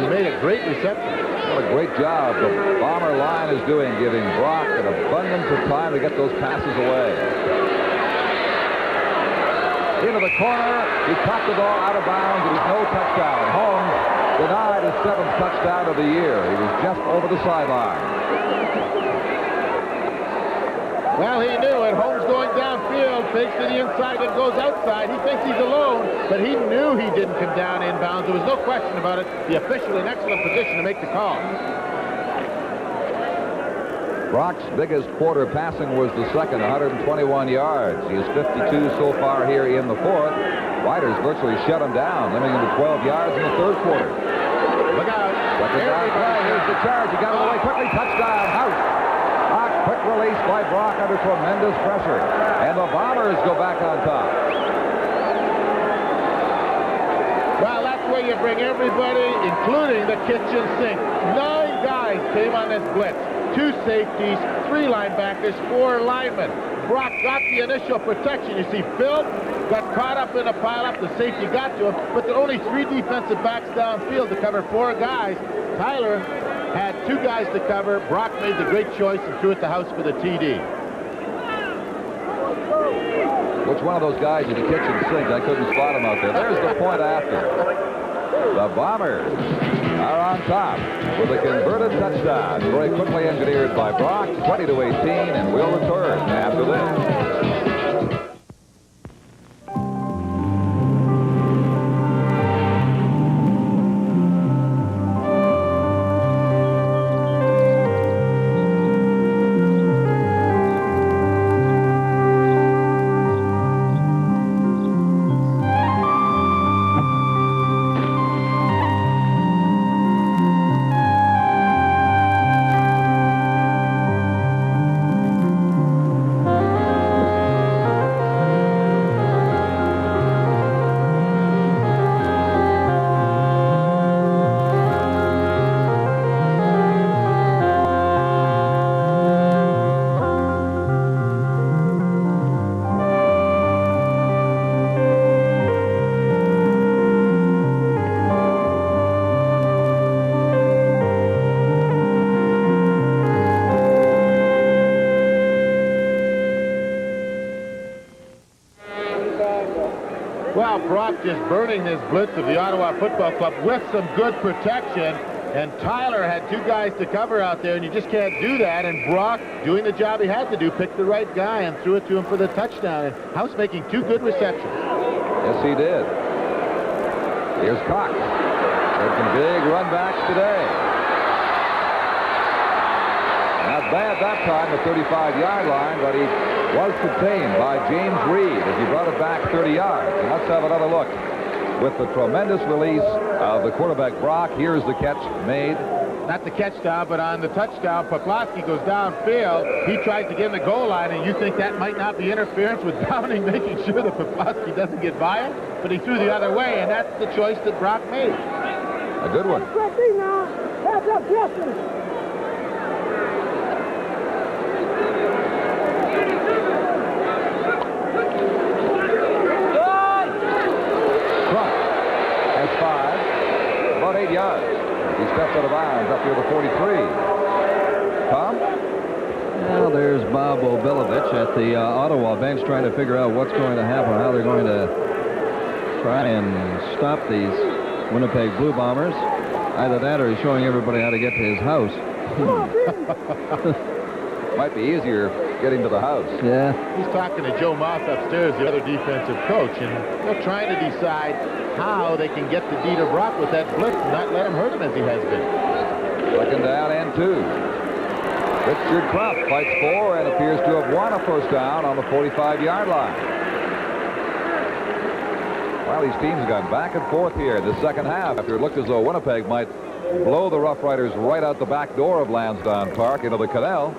who made a great reception. What a great job the Bomber line is doing, giving Brock an abundance of time to get those passes away. Into the corner, he caught the ball out of bounds. It was no touchdown. Holmes denied his 7th touchdown of the year. He was just over the sideline. Well, he knew it. Holmes going downfield, fakes to the inside and goes outside. He thinks he's alone, but he knew he didn't come down inbounds. There was no question about it. The official in excellent position to make the call. Brock's biggest quarter passing was the second, 121 yards. He is 52 so far here in the 4th. Riders virtually shut him down, limiting him to 12 yards in the 3rd quarter. Look out. Second down play. Here's the charge. He got it away quickly. Touchdown. House. Quick release by Brock under tremendous pressure. And the Bombers go back on top. Well, that's where you bring everybody, including the kitchen sink. 9 guys came on this blitz. 2 safeties, 3 linebackers, 4 linemen. Brock got the initial protection. You see, Phil got caught up in a pileup. The safety got to him, but there are only 3 defensive backs downfield to cover 4 guys. Tyler had 2 guys to cover. Brock made the great choice and threw it to House for the TD. Which one of those guys is the kitchen sink? I couldn't spot him out there. There's the point after. The Bombers are on top with a converted touchdown. Very quickly engineered by Brock, 20-18, and we'll return after this. Well, Brock just burning this blitz of the Ottawa Football Club with some good protection. And Tyler had 2 guys to cover out there, and you just can't do that. And Brock, doing the job he had to do, picked the right guy and threw it to him for the touchdown. And House making 2 good receptions. Yes, he did. Here's Cox. Had some big runbacks today. Not bad that time, the 35-yard line, but he was contained by James Reed as he brought it back 30 yards. And let's have another look. With the tremendous release of the quarterback Brock, here's the catch made. Not the catch down, but on the touchdown, Poplawski goes downfield. He tries to get in the goal line, and you think that might not be interference with Downing, making sure that Poplawski doesn't get by him, but he threw the other way, and that's the choice that Brock made. A good one. About 8 yards. He steps out of bounds up near the 43. Tom? Well, there's Bob Obilovich at the Ottawa bench trying to figure out what's going to happen, how they're going to try and stop these Winnipeg Blue Bombers. Either that or he's showing everybody how to get to his house. Might be easier getting to the house. Yeah. He's talking to Joe Moss upstairs, the other defensive coach, and they're trying to decide how they can get to Dieter Brock with that blitz and not let him hurt him as he has been. Second down and 2. Richard Krupp fights for and appears to have won a first down on the 45-yard line. Well, these teams have gone back and forth here in the second half after it looked as though Winnipeg might blow the Rough Riders right out the back door of Lansdowne Park into the canal.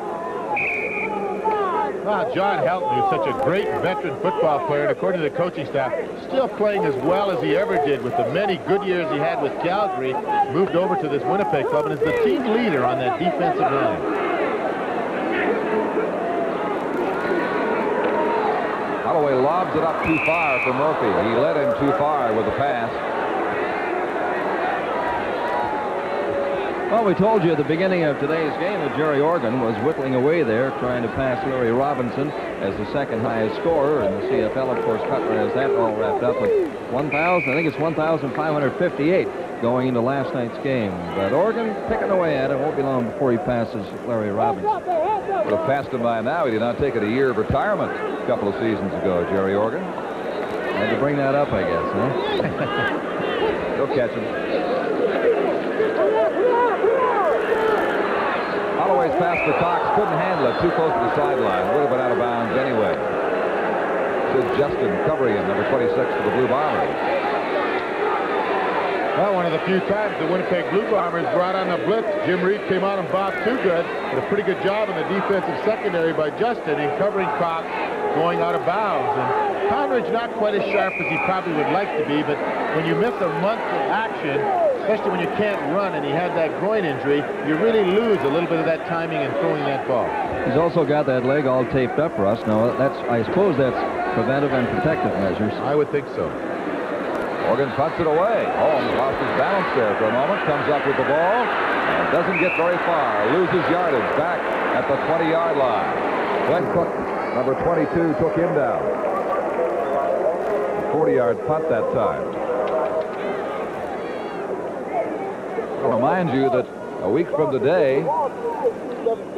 Well, John Helton, who's such a great veteran football player, and according to the coaching staff, still playing as well as he ever did with the many good years he had with Calgary, moved over to this Winnipeg club and is the team leader on that defensive line. Holloway lobs it up too far for Murphy. He led him too far with the pass. Well, we told you at the beginning of today's game that Jerry Organ was whittling away there, trying to pass Larry Robinson as the second highest scorer in the CFL. Of course, Cutler has that all wrapped up with 1,000. I think it's 1,558 going into last night's game. But Organ picking away at it. Won't be long before he passes Larry Robinson. Would have passed him by now. He did not take it a year of retirement a couple of seasons ago, Jerry Organ. Had to bring that up, I guess, huh? He'll catch him. Holloway's pass to Cox, couldn't handle it, too close to the sideline. Would have been out of bounds anyway. Sid Justin covering him, number 26 for the Blue Bombers. Well, one of the few times the Winnipeg Blue Bombers brought on a blitz. Jim Reed came out and bobbed too good. Did a pretty good job in the defensive secondary by Justin in covering Cox going out of bounds. And Conridge not quite as sharp as he probably would like to be, but when you miss a month of action, especially when you can't run, and he had that groin injury, you really lose a little bit of that timing in throwing that ball. He's also got that leg all taped up, Russ. Now, I suppose that's preventive and protective measures. I would think so. Organ punts it away. Holmes lost his balance there for a moment, comes up with the ball, and doesn't get very far. Loses yardage back at the 20-yard line. Glenn Cook, number 22, took him down. 40-yard punt that time. I'll remind you that a week from today,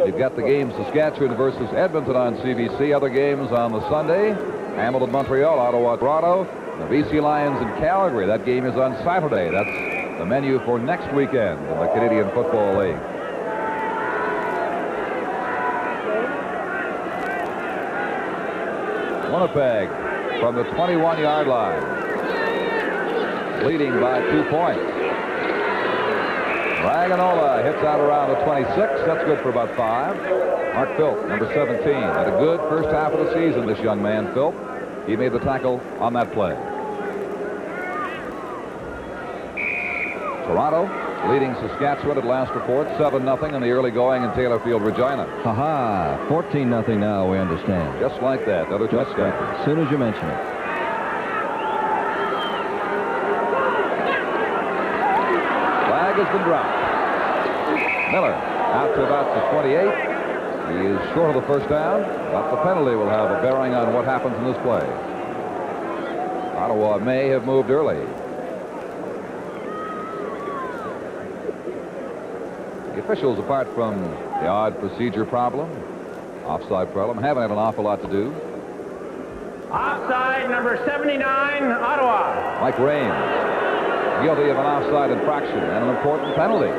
you've got the game Saskatchewan versus Edmonton on CBC. Other games on the Sunday, Hamilton, Montreal, Ottawa, Toronto, the BC Lions in Calgary. That game is on Saturday. That's the menu for next weekend in the Canadian Football League. Winnipeg from the 21-yard line, leading by 2 points. Raganola hits out around the 26. That's good for about 5. Mark Philp, number 17, had a good first half of the season, this young man, Philp. He made the tackle on that play. Toronto leading Saskatchewan at last report, 7-0 in the early going in Taylor Field, Regina. Ha-ha, 14-0 now, we understand. Just like that. Another touchdown. As soon as you mention it. Flag has been dropped. Miller out to about the 28. He is short of the first down, but the penalty will have a bearing on what happens in this play. Ottawa may have moved early. The officials, apart from the odd procedure problem, offside problem, haven't had an awful lot to do. Offside, number 79, Ottawa. Mike Raines, guilty of an offside infraction and an important penalty.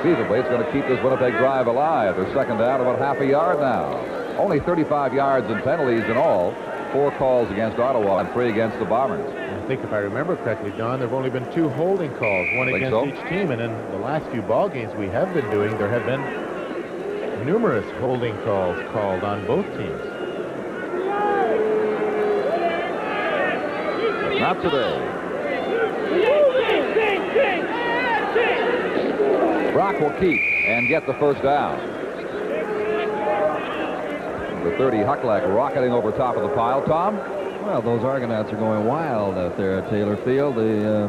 Conceivably, it's going to keep this Winnipeg drive alive. They're second down about half a yard now. Only 35 yards in penalties in all. 4 calls against Ottawa and 3 against the Bombers. I think if I remember correctly, Don, there have only been 2 holding calls, one against each team. And in the last few ball games we have been doing, there have been numerous holding calls called on both teams. But not today. Brock will keep and get the first down. Number 30, Hucklack, rocketing over top of the pile. Tom? Well, those Argonauts are going wild out there at Taylor Field. The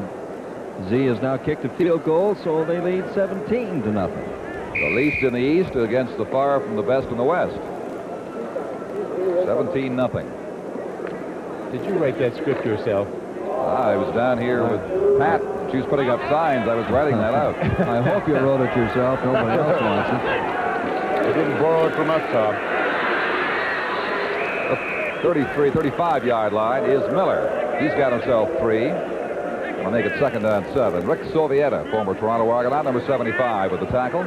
Z has now kicked a field goal, so they lead 17-0. The least in the East against the far from the best in the West. 17-0. Did you write that script yourself? I was down here with Pat. She was putting up signs. I was writing that out. I hope you wrote it yourself. Nobody else wants it. You didn't borrow it from us, Tom. The 35-yard line is Miller. He's got himself 3. I'll make it second down 7. Rick Sovieta, former Toronto Argonaut, number 75 with the tackle.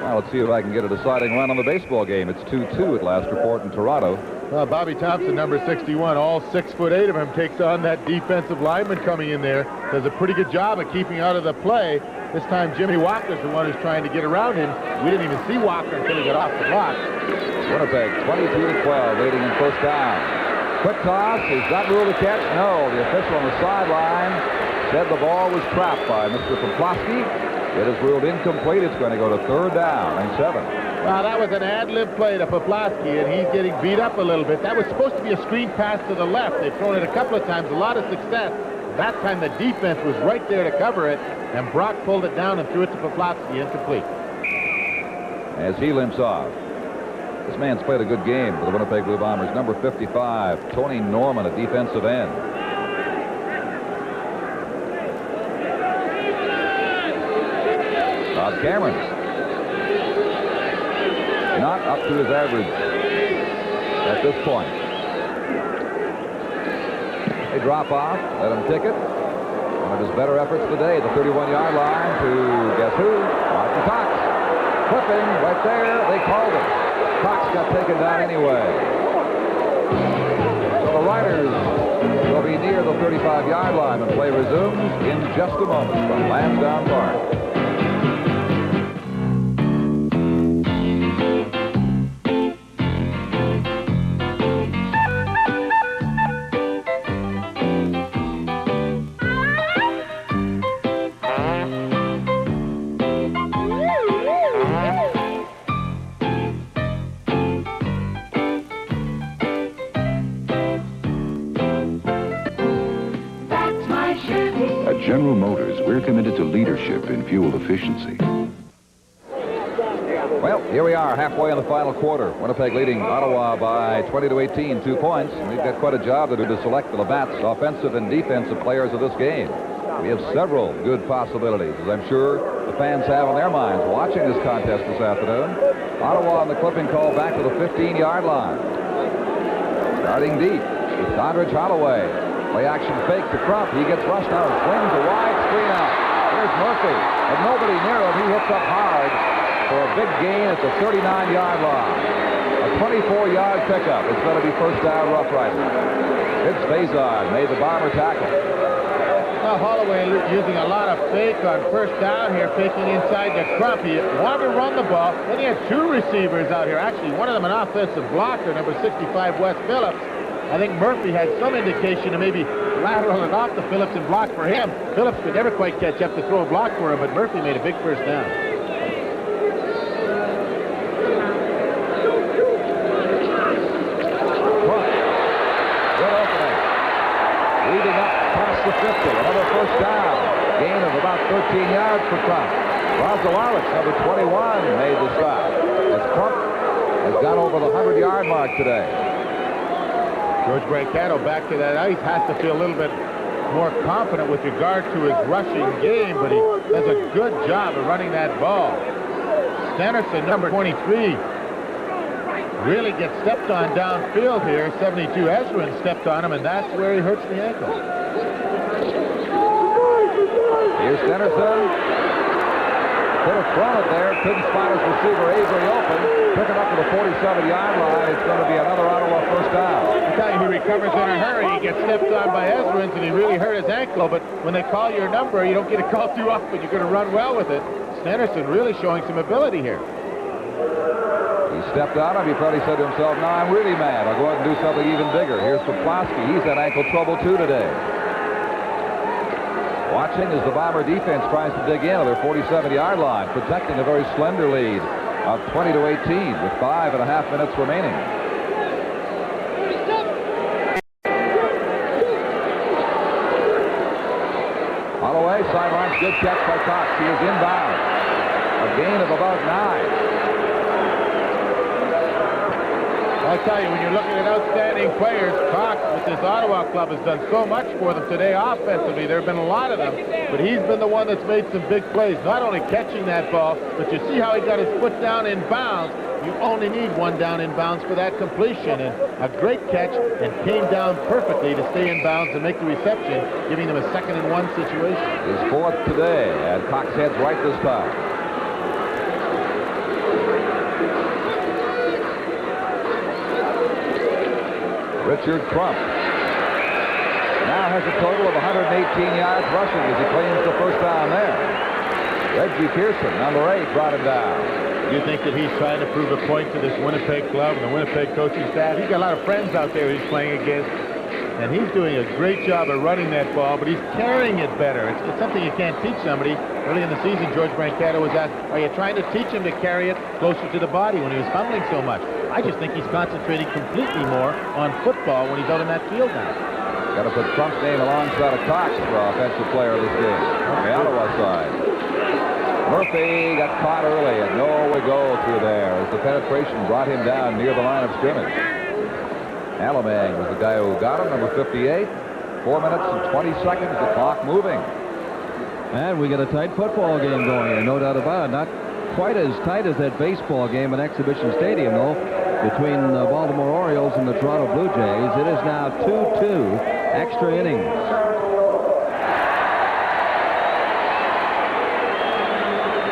Well, let's see if I can get a deciding run on the baseball game. It's 2-2 at last report in Toronto. Bobby Thompson, number 61, all 6'8" of him, takes on that defensive lineman coming in there. Does a pretty good job of keeping out of the play. This time, Jimmy Walker's the one who's trying to get around him. We didn't even see Walker until he got off the block. Winnipeg, 22-12, leading in first down. Quick toss. Is that rule to catch? No. The official on the sideline said the ball was trapped by Mr. Poplowski. It is ruled incomplete. It's going to go to third down and 7. Well, that was an ad-lib play to Poplawski, and he's getting beat up a little bit. That was supposed to be a screen pass to the left. They've thrown it a couple of times, a lot of success. That time the defense was right there to cover it, and Brock pulled it down and threw it to Poplawski, incomplete. As he limps off. This man's played a good game for the Winnipeg Blue Bombers. Number 55, Tony Norman, a defensive end. Bob Cameron. Not up to his average at this point. They drop off, let him tick it. One of his better efforts today, the 31-yard line to guess who? Martin Cox. Clipping right there. They called it. Cox got taken down anyway. So the Riders will be near the 35-yard line when play resumes in just a moment from Lansdowne Park. General Motors, we're committed to leadership in fuel efficiency. Well, here we are, halfway in the final quarter. Winnipeg leading Ottawa by 20-18, 2 points. And we've got quite a job to do to select the Labatt's offensive and defensive players of this game. We have several good possibilities, as I'm sure the fans have on their minds watching this contest this afternoon. Ottawa on the clipping call back to the 15-yard line. Starting deep with Condridge Holloway. Play action fake to Crump. He gets rushed out. Swings a wide screen out. Here's Murphy. And nobody near him. He hits up hard for a big gain at the 39-yard line. A 24-yard pickup. It's going to be first down, Rough Rider. Vince Faison made the bomber tackle. Now Holloway using a lot of fake on first down here, faking inside to Crump. He wanted to run the ball. Then he had 2 receivers out here. Actually, one of them an offensive blocker, number 65, Wes Phillips. I think Murphy had some indication to maybe lateral it off to Phillips and block for him. Phillips could never quite catch up to throw a block for him, but Murphy made a big first down. Good opening. Leading up past the 50. Another first down. Gain of about 13 yards for Crump. Rozalowicz, number 21, made the stop. As Crump has gone over the 100-yard mark today. George Brancato back to that ice, has to feel a little bit more confident with regard to his rushing game, but he does a good job of running that ball. Stennerson, number 23, really gets stepped on downfield here. 72 Ezrin stepped on him, and that's where he hurts the ankle. Here's Stennerson. Could have thrown it there. Couldn't spot his receiver Avery open. Took it up to the 47-yard line. It's going to be another Ottawa first down. I tell you, he recovers in a hurry. He gets stepped on by Ezrins, and he really hurt his ankle. But when they call your number, you don't get a call too often. You're going to run well with it. Stennerson really showing some ability here. He stepped on him. He probably said to himself, "No, I'm really mad. I'll go out and do something even bigger." Here's Poplawski. He's had ankle trouble too today. Watching as the Bomber defense tries to dig in at their 47-yard line, protecting a very slender lead of 20-18 with 5.5 minutes remaining. Holloway, sidelines, good catch by Cox. He is inbound. A gain of about 9. I'll tell you, when you're looking at outstanding players, Cox with this Ottawa club has done so much for them today offensively. There have been a lot of them, but he's been the one that's made some big plays, not only catching that ball, but you see how he got his foot down in bounds. You only need one down in bounds for that completion, and a great catch, and came down perfectly to stay in bounds and make the reception, giving them a 2nd-and-1 situation. His 4th today, and Cox heads right this time. Richard Crump now has a total of 118 yards rushing as he claims the first down there. Reggie Pearson, number 8, brought him down. Do you think that he's trying to prove a point to this Winnipeg club and the Winnipeg coaching staff? He's got a lot of friends out there he's playing against. and he's doing a great job of running that ball, but he's carrying it better. It's something you can't teach somebody. Early in the season, George Brancato was asked, are you trying to teach him to carry it closer to the body when he was fumbling so much? I just think he's concentrating completely more on football when he's out in that field now. Got to put Trump's name alongside of Cox for offensive player of this game on the Ottawa side. Murphy got caught early, and we go through there as the penetration brought him down near the line of scrimmage. Alamang was the guy who got him, number 58. 4 minutes and 20 seconds, the clock moving. And we got a tight football game going here, no doubt about it. Not quite as tight as that baseball game at Exhibition Stadium, though, between the Baltimore Orioles and the Toronto Blue Jays. It is now 2-2, extra innings.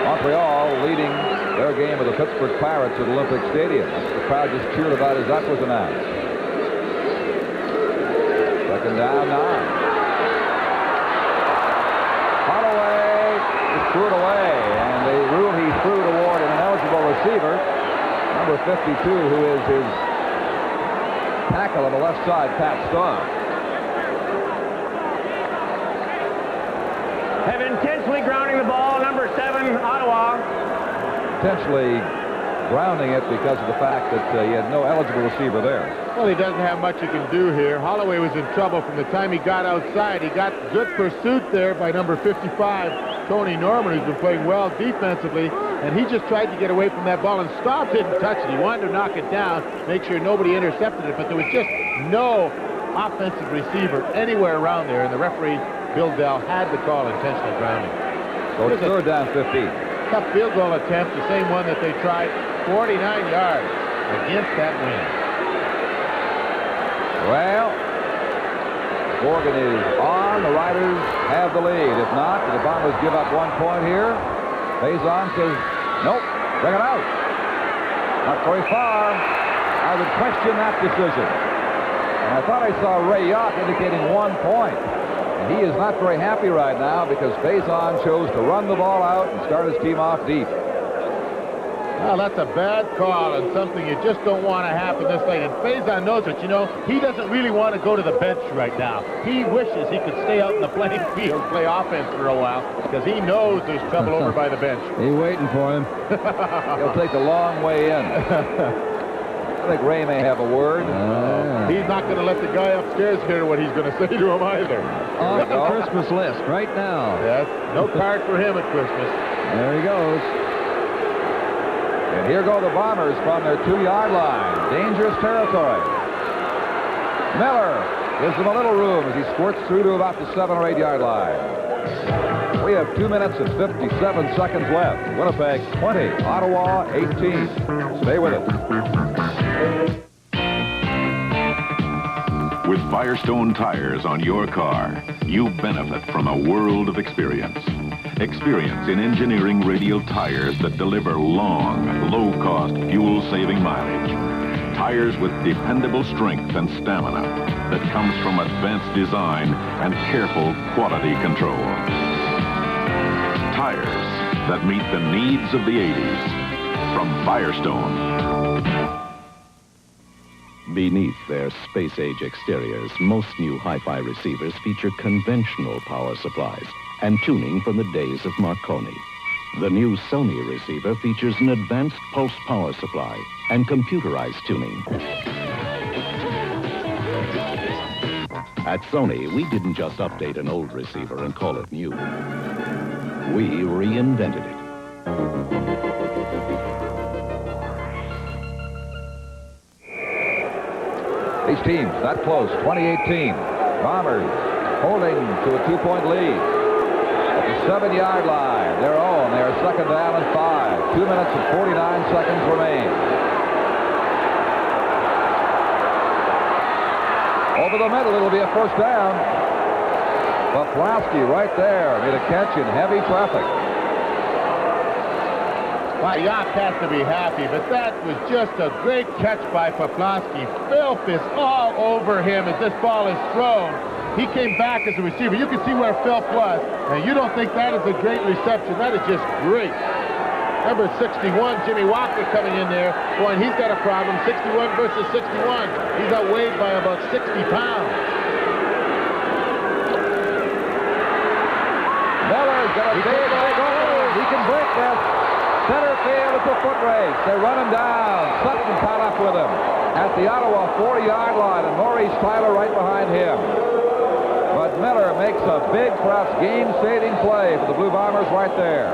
Montreal leading their game with the Pittsburgh Pirates at Olympic Stadium. The crowd just cheered about as that was announced. Second down, 9. Holloway is threw it away, and the rule he threw toward an ineligible receiver, number 52, who is his tackle on the left side, Pat Starr. Have intentionally grounding the ball, number 7, Ottawa. Intentionally grounding it because of the fact that he had no eligible receiver there. Well, he doesn't have much he can do here. Holloway was in trouble from the time he got outside. He got good pursuit there by number 55, Tony Norman, who's been playing well defensively, and he just tried to get away from that ball, and Staub didn't touch it. He wanted to knock it down, make sure nobody intercepted it, but there was just no offensive receiver anywhere around there, and the referee, Bill Dell, had to call intentional grounding. So it's third down 15. Tough field goal attempt, the same one that they tried, 49 yards against that wind. Well, Morgan is on. The Riders have the lead. If not, the Bombers give up 1 point here. Faison says, nope, bring it out. Not very far. I would question that decision. And I thought I saw Ray Yock indicating 1 point. And he is not very happy right now because Faison chose to run the ball out and start his team off deep. Well, that's a bad call and something you just don't want to happen this late. And Faison knows it. You know, he doesn't really want to go to the bench right now. He wishes he could stay out in the playing field, play offense for a while, because he knows there's trouble over by the bench. He's waiting for him. He'll take the long way in. I think Ray may have a word. He's not going to let the guy upstairs hear what he's going to say to him either. Off the Christmas list right now. Yes, no card for him at Christmas. There he goes. And here go the Bombers from their 2-yard line. Dangerous territory. Miller gives them a little room as he squirts through to about the 7 or 8 yard line. We have 2 minutes and 57 seconds left. Winnipeg 20, Ottawa 18. Stay with us. With Firestone tires on your car, you benefit from a world of experience. Experience in engineering radial tires that deliver long, low-cost, fuel-saving mileage. Tires with dependable strength and stamina that comes from advanced design and careful quality control. Tires that meet the needs of the 80s. From Firestone. Beneath their space-age exteriors, most new hi-fi receivers feature conventional power supplies and tuning from the days of Marconi. The new Sony receiver features an advanced pulse power supply and computerized tuning. At Sony, we didn't just update an old receiver and call it new. We reinvented it. These teams that close, 2018. Bombers holding to a 2-point lead. At the 7-yard line, their own. They are second down and 5. 2 minutes and 49 seconds remain. Over the middle, it'll be a first down. Poplawski right there made a catch in heavy traffic. Well, Yock has to be happy, but that was just a great catch by Poplawski. Filth is all over him as this ball is thrown. He came back as a receiver. You can see where Filth was, and you don't think that is a great reception. That is just great. Number 61, Jimmy Walker coming in there. Boy, and he's got a problem. 61 versus 61. He's outweighed by about 60 pounds. got a big opening. He can break this. Center field, it's a foot race. They run him down. Sutton caught up with him at the Ottawa 40-yard line, and Maurice Tyler right behind him. But Miller makes a big, perhaps game-saving play for the Blue Bombers right there.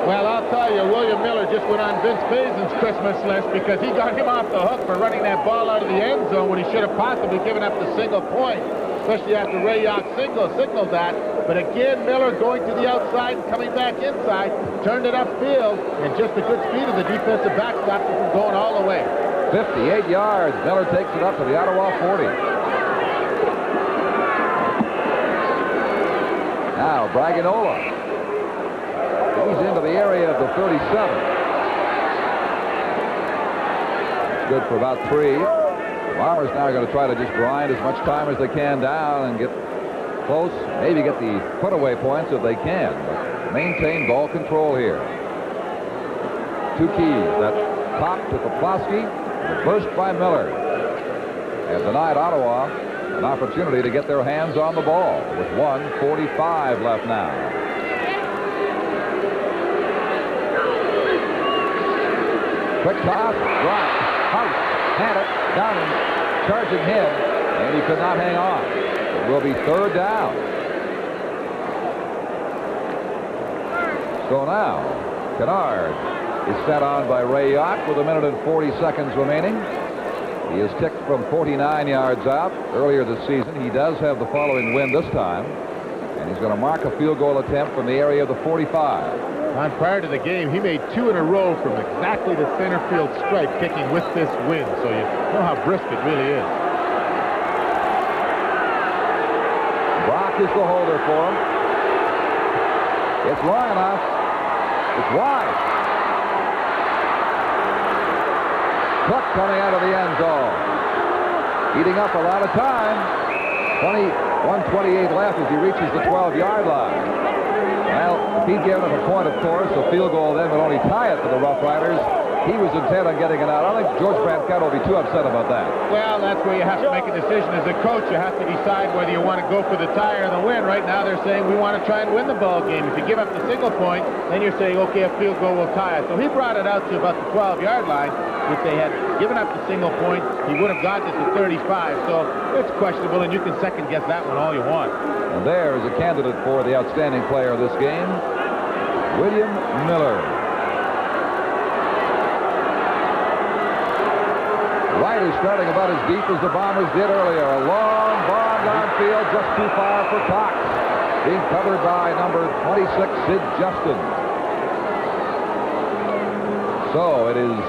Well, I'll tell you, William Miller just went on Vince Basin's Christmas list because he got him off the hook for running that ball out of the end zone when he should have possibly given up the single point, especially after Ray Yock signaled that. But again, Miller going to the outside and coming back inside, turned it upfield, and just the good speed of the defensive back stopped him from going all the way. 58 yards. Miller takes it up to the Ottawa 40. Now, Braganola. He's into the area of the 37. It's good for about 3. The Bombers now are going to try to just grind as much time as they can down and get close, maybe get the put-away points if they can, but maintain ball control here. 2 keys. That pop to Poplawski, the burst by Miller, have denied Ottawa an opportunity to get their hands on the ball with 1:45 left now. Quick toss, drop, House, had it, Downing, charging him, and he could not hang on. It will be 3rd down. So now, Kennard is set on by Ray Yock with 1 minute and 40 seconds remaining. He is ticked from 49 yards out earlier this season. He does have the following wind this time, and he's going to mark a field goal attempt from the area of the 45. On prior to the game, he made 2 in a row from exactly the center field stripe, kicking with this wind, so you know how brisk it really is. Brock is the holder for him. It's long enough. It's wide. Cook coming out of the end zone. Eating up a lot of time. 1:28 left as he reaches the 12-yard line. Well, if he'd given it a point, of course, a field goal then would only tie it for the Rough Riders. He was intent on getting it out. I don't think George Brancat will be too upset about that. Well, that's where you have to make a decision as a coach. You have to decide whether you want to go for the tie or the win. Right now, they're saying we want to try and win the ball game. If you give up the single point, then you're saying, okay, a field goal will tie it. So he brought it out to about the 12-yard line. If they had given up the single point, he would have gotten it to 35. So it's questionable, and you can second-guess that one all you want. And there is a candidate for the outstanding player of this game, William Miller. White is starting about as deep as the Bombers did earlier. A long bomb downfield, just too far for Cox. Being covered by number 26, Sid Justin. So it is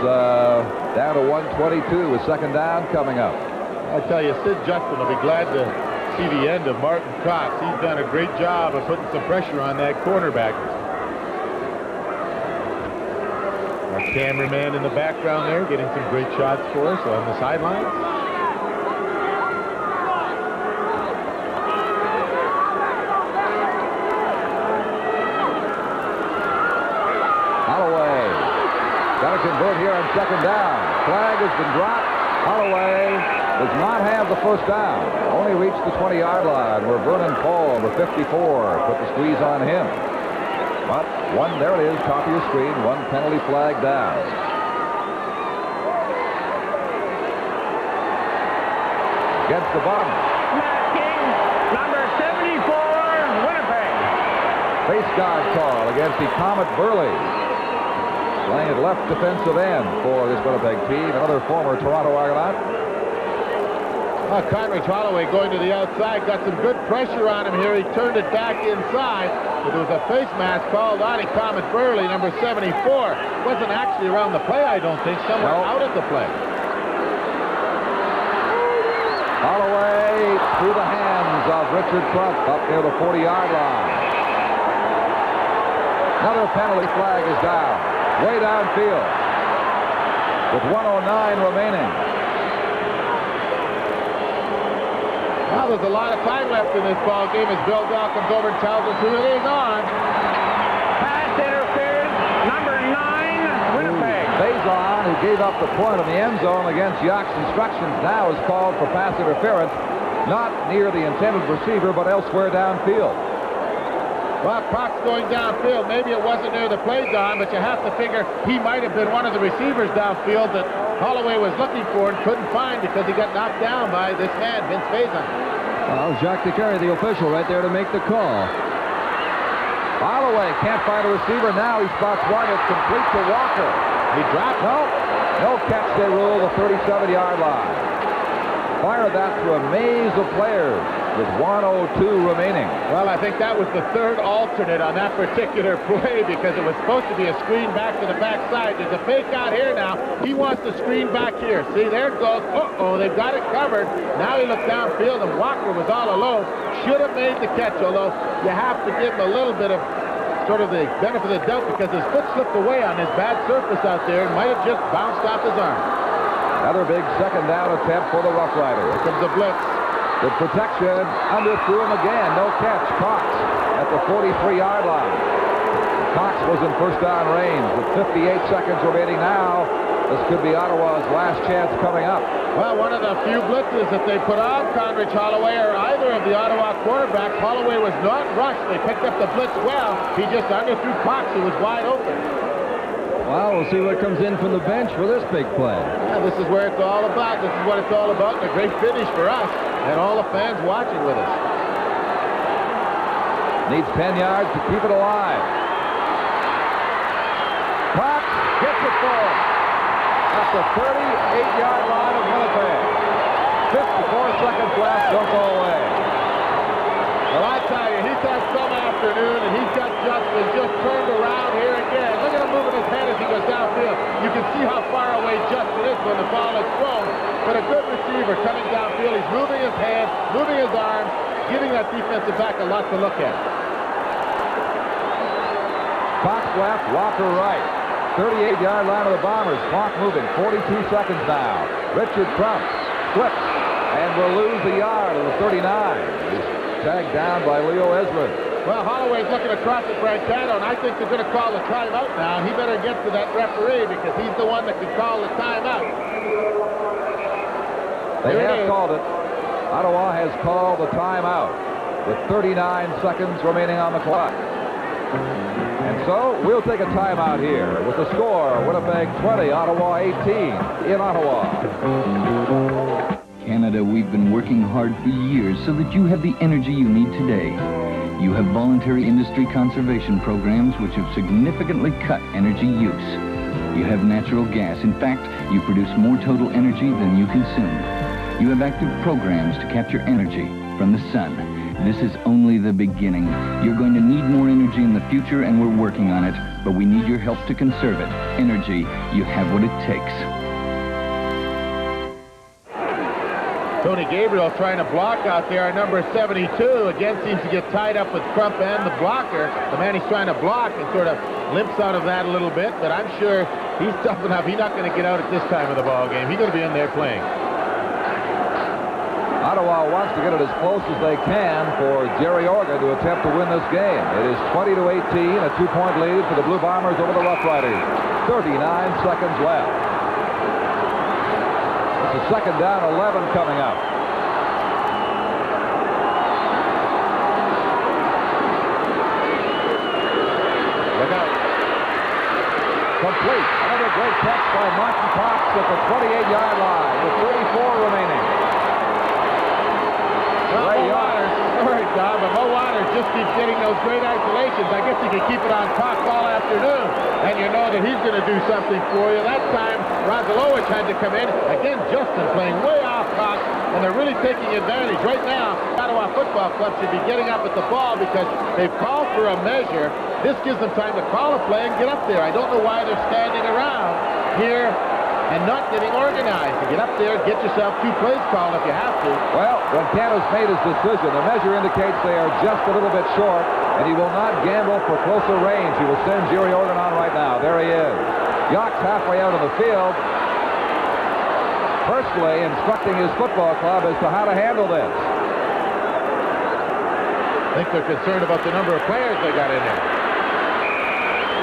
down to 1:22 with 2nd down coming up. I tell you, Sid Justin will be glad to see the end of Martin Cox. He's done a great job of putting some pressure on that cornerback. Our cameraman in the background there getting some great shots for us on the sidelines. Holloway got to convert here on 2nd down. Flag has been dropped. Holloway does not have the 1st down. Only reached the 20-yard line where Vernon Paul, the 54, put the squeeze on him. But there it is, top of your screen, 1 penalty flag down. Against the bottom. Number 74, Winnipeg. Face guard call against the Comet Burley. Playing at left defensive end for this Winnipeg team, another former Toronto Argonaut. Conrad Holloway going to the outside, got some good pressure on him here. He turned it back inside, but there was a face mask called on him. Comet Burley, number 74. Wasn't actually around the play, I don't think. Somewhere out of the play. Holloway through the hands of Richard Trump up near the 40-yard line. Another penalty flag is down. Way downfield with 1:09 remaining. Now there's a lot of time left in this ball game as Bill Dahl comes over and tells us who it is on. Pass interference, number 9, Winnipeg. Faison, who gave up the point in the end zone against Yock's instructions, now is called for pass interference, not near the intended receiver, but elsewhere downfield. Well, Cox going downfield. Maybe it wasn't near the play, Don, but you have to figure he might have been one of the receivers downfield that Holloway was looking for and couldn't find because he got knocked down by this man, Vince Faison. Well, Jacques DeCarry, the official, right there to make the call. Holloway can't find a receiver now. He spots one. It's complete to Walker. He dropped. No catch, they rule, the 37-yard line. Fire that through a maze of players with 1:02 remaining. Well, I think that was the third alternate on that particular play because it was supposed to be a screen back to the backside. There's a fake out here now. He wants to screen back here. See, there it goes. Uh-oh, they've got it covered. Now he looked downfield, and Walker was all alone. Should have made the catch, although you have to give him a little bit of sort of the benefit of the doubt because his foot slipped away on this bad surface out there and might have just bounced off his arm. Another big second down attempt for the Rough Riders. Here comes the blitz. Good protection. Underthrew him again. No catch. Cox at the 43-yard line. Cox was in first down range with 58 seconds remaining now. This could be Ottawa's last chance coming up. Well, one of the few blitzes that they put on Conrad Holloway or either of the Ottawa quarterbacks. Holloway was not rushed. They picked up the blitz well. He just underthrew Cox, who was wide open. Well, we'll see what comes in from the bench for this big play. Yeah, this is where it's all about. This is what it's all about. And a great finish for us and all the fans watching with us. Needs 10 yards to keep it alive. Cox gets it for him at the 38-yard line of Winnipeg. 54 seconds left. Don't go away. Well, I tell you, he's had some afternoon, and he's got Justin just turned around here again. Look at him moving his head as he goes downfield. You can see how far away Justin is when the ball is thrown. But a good receiver coming downfield. He's moving his head, moving his arm, giving that defensive back a lot to look at. Cox left, Walker right. 38-yard line of the Bombers. Clock moving. 42 seconds now. Richard Crump slips and will lose a yard of the 39. He's tagged down by Leo Esmond. Well, Holloway's looking across at Brancano, and I think they're going to call the timeout now. He better get to that referee because he's the one that can call the timeout. They have called it. Ottawa has called the timeout with 39 seconds remaining on the clock. And so we'll take a timeout here with the score: Winnipeg 20, Ottawa 18 in Ottawa. Canada, we've been working hard for years so that you have the energy you need today. You have voluntary industry conservation programs which have significantly cut energy use. You have natural gas. In fact, you produce more total energy than you consume. You have active programs to capture energy from the sun. This is only the beginning. You're going to need more energy in the future, and we're working on it, but we need your help to conserve it. Energy, you have what it takes. Tony Gabriel trying to block out there. Number 72 again seems to get tied up with Crump and the blocker. The man he's trying to block and sort of limps out of that a little bit, but I'm sure he's tough enough. He's not going to get out at this time of the ball game. He's going to be in there playing. Ottawa wants to get it as close as they can for Jerry Orga to attempt to win this game. It is 20-18, a 2-point lead for the Blue Bombers over the Rough Riders. 39 seconds left. It's a second down, 11 coming up. Look out. Complete. Another great catch by Martin Cox at the 28-yard line with 34 remaining. Well, sorry, Don, but Mo Waters just keeps getting those great isolations. I guess he can keep it on Cox all afternoon, and you know that he's going to do something for you. That time, Rozalowicz had to come in. Again, Justin playing way off Cox, and they're really taking advantage. Right now, Ottawa Football Club should be getting up at the ball because they've called for a measure. This gives them time to call a play and get up there. I don't know why they're standing around here and not getting organized. To get up there, get yourself 2 plays called if you have to. Well, Brancano's made his decision. The measure indicates they are just a little bit short, and he will not gamble for closer range. He will send Jerry Organ on right now. There he is. Yock's halfway out of the field, personally instructing his football club as to how to handle this. I think they're concerned about the number of players they got in there.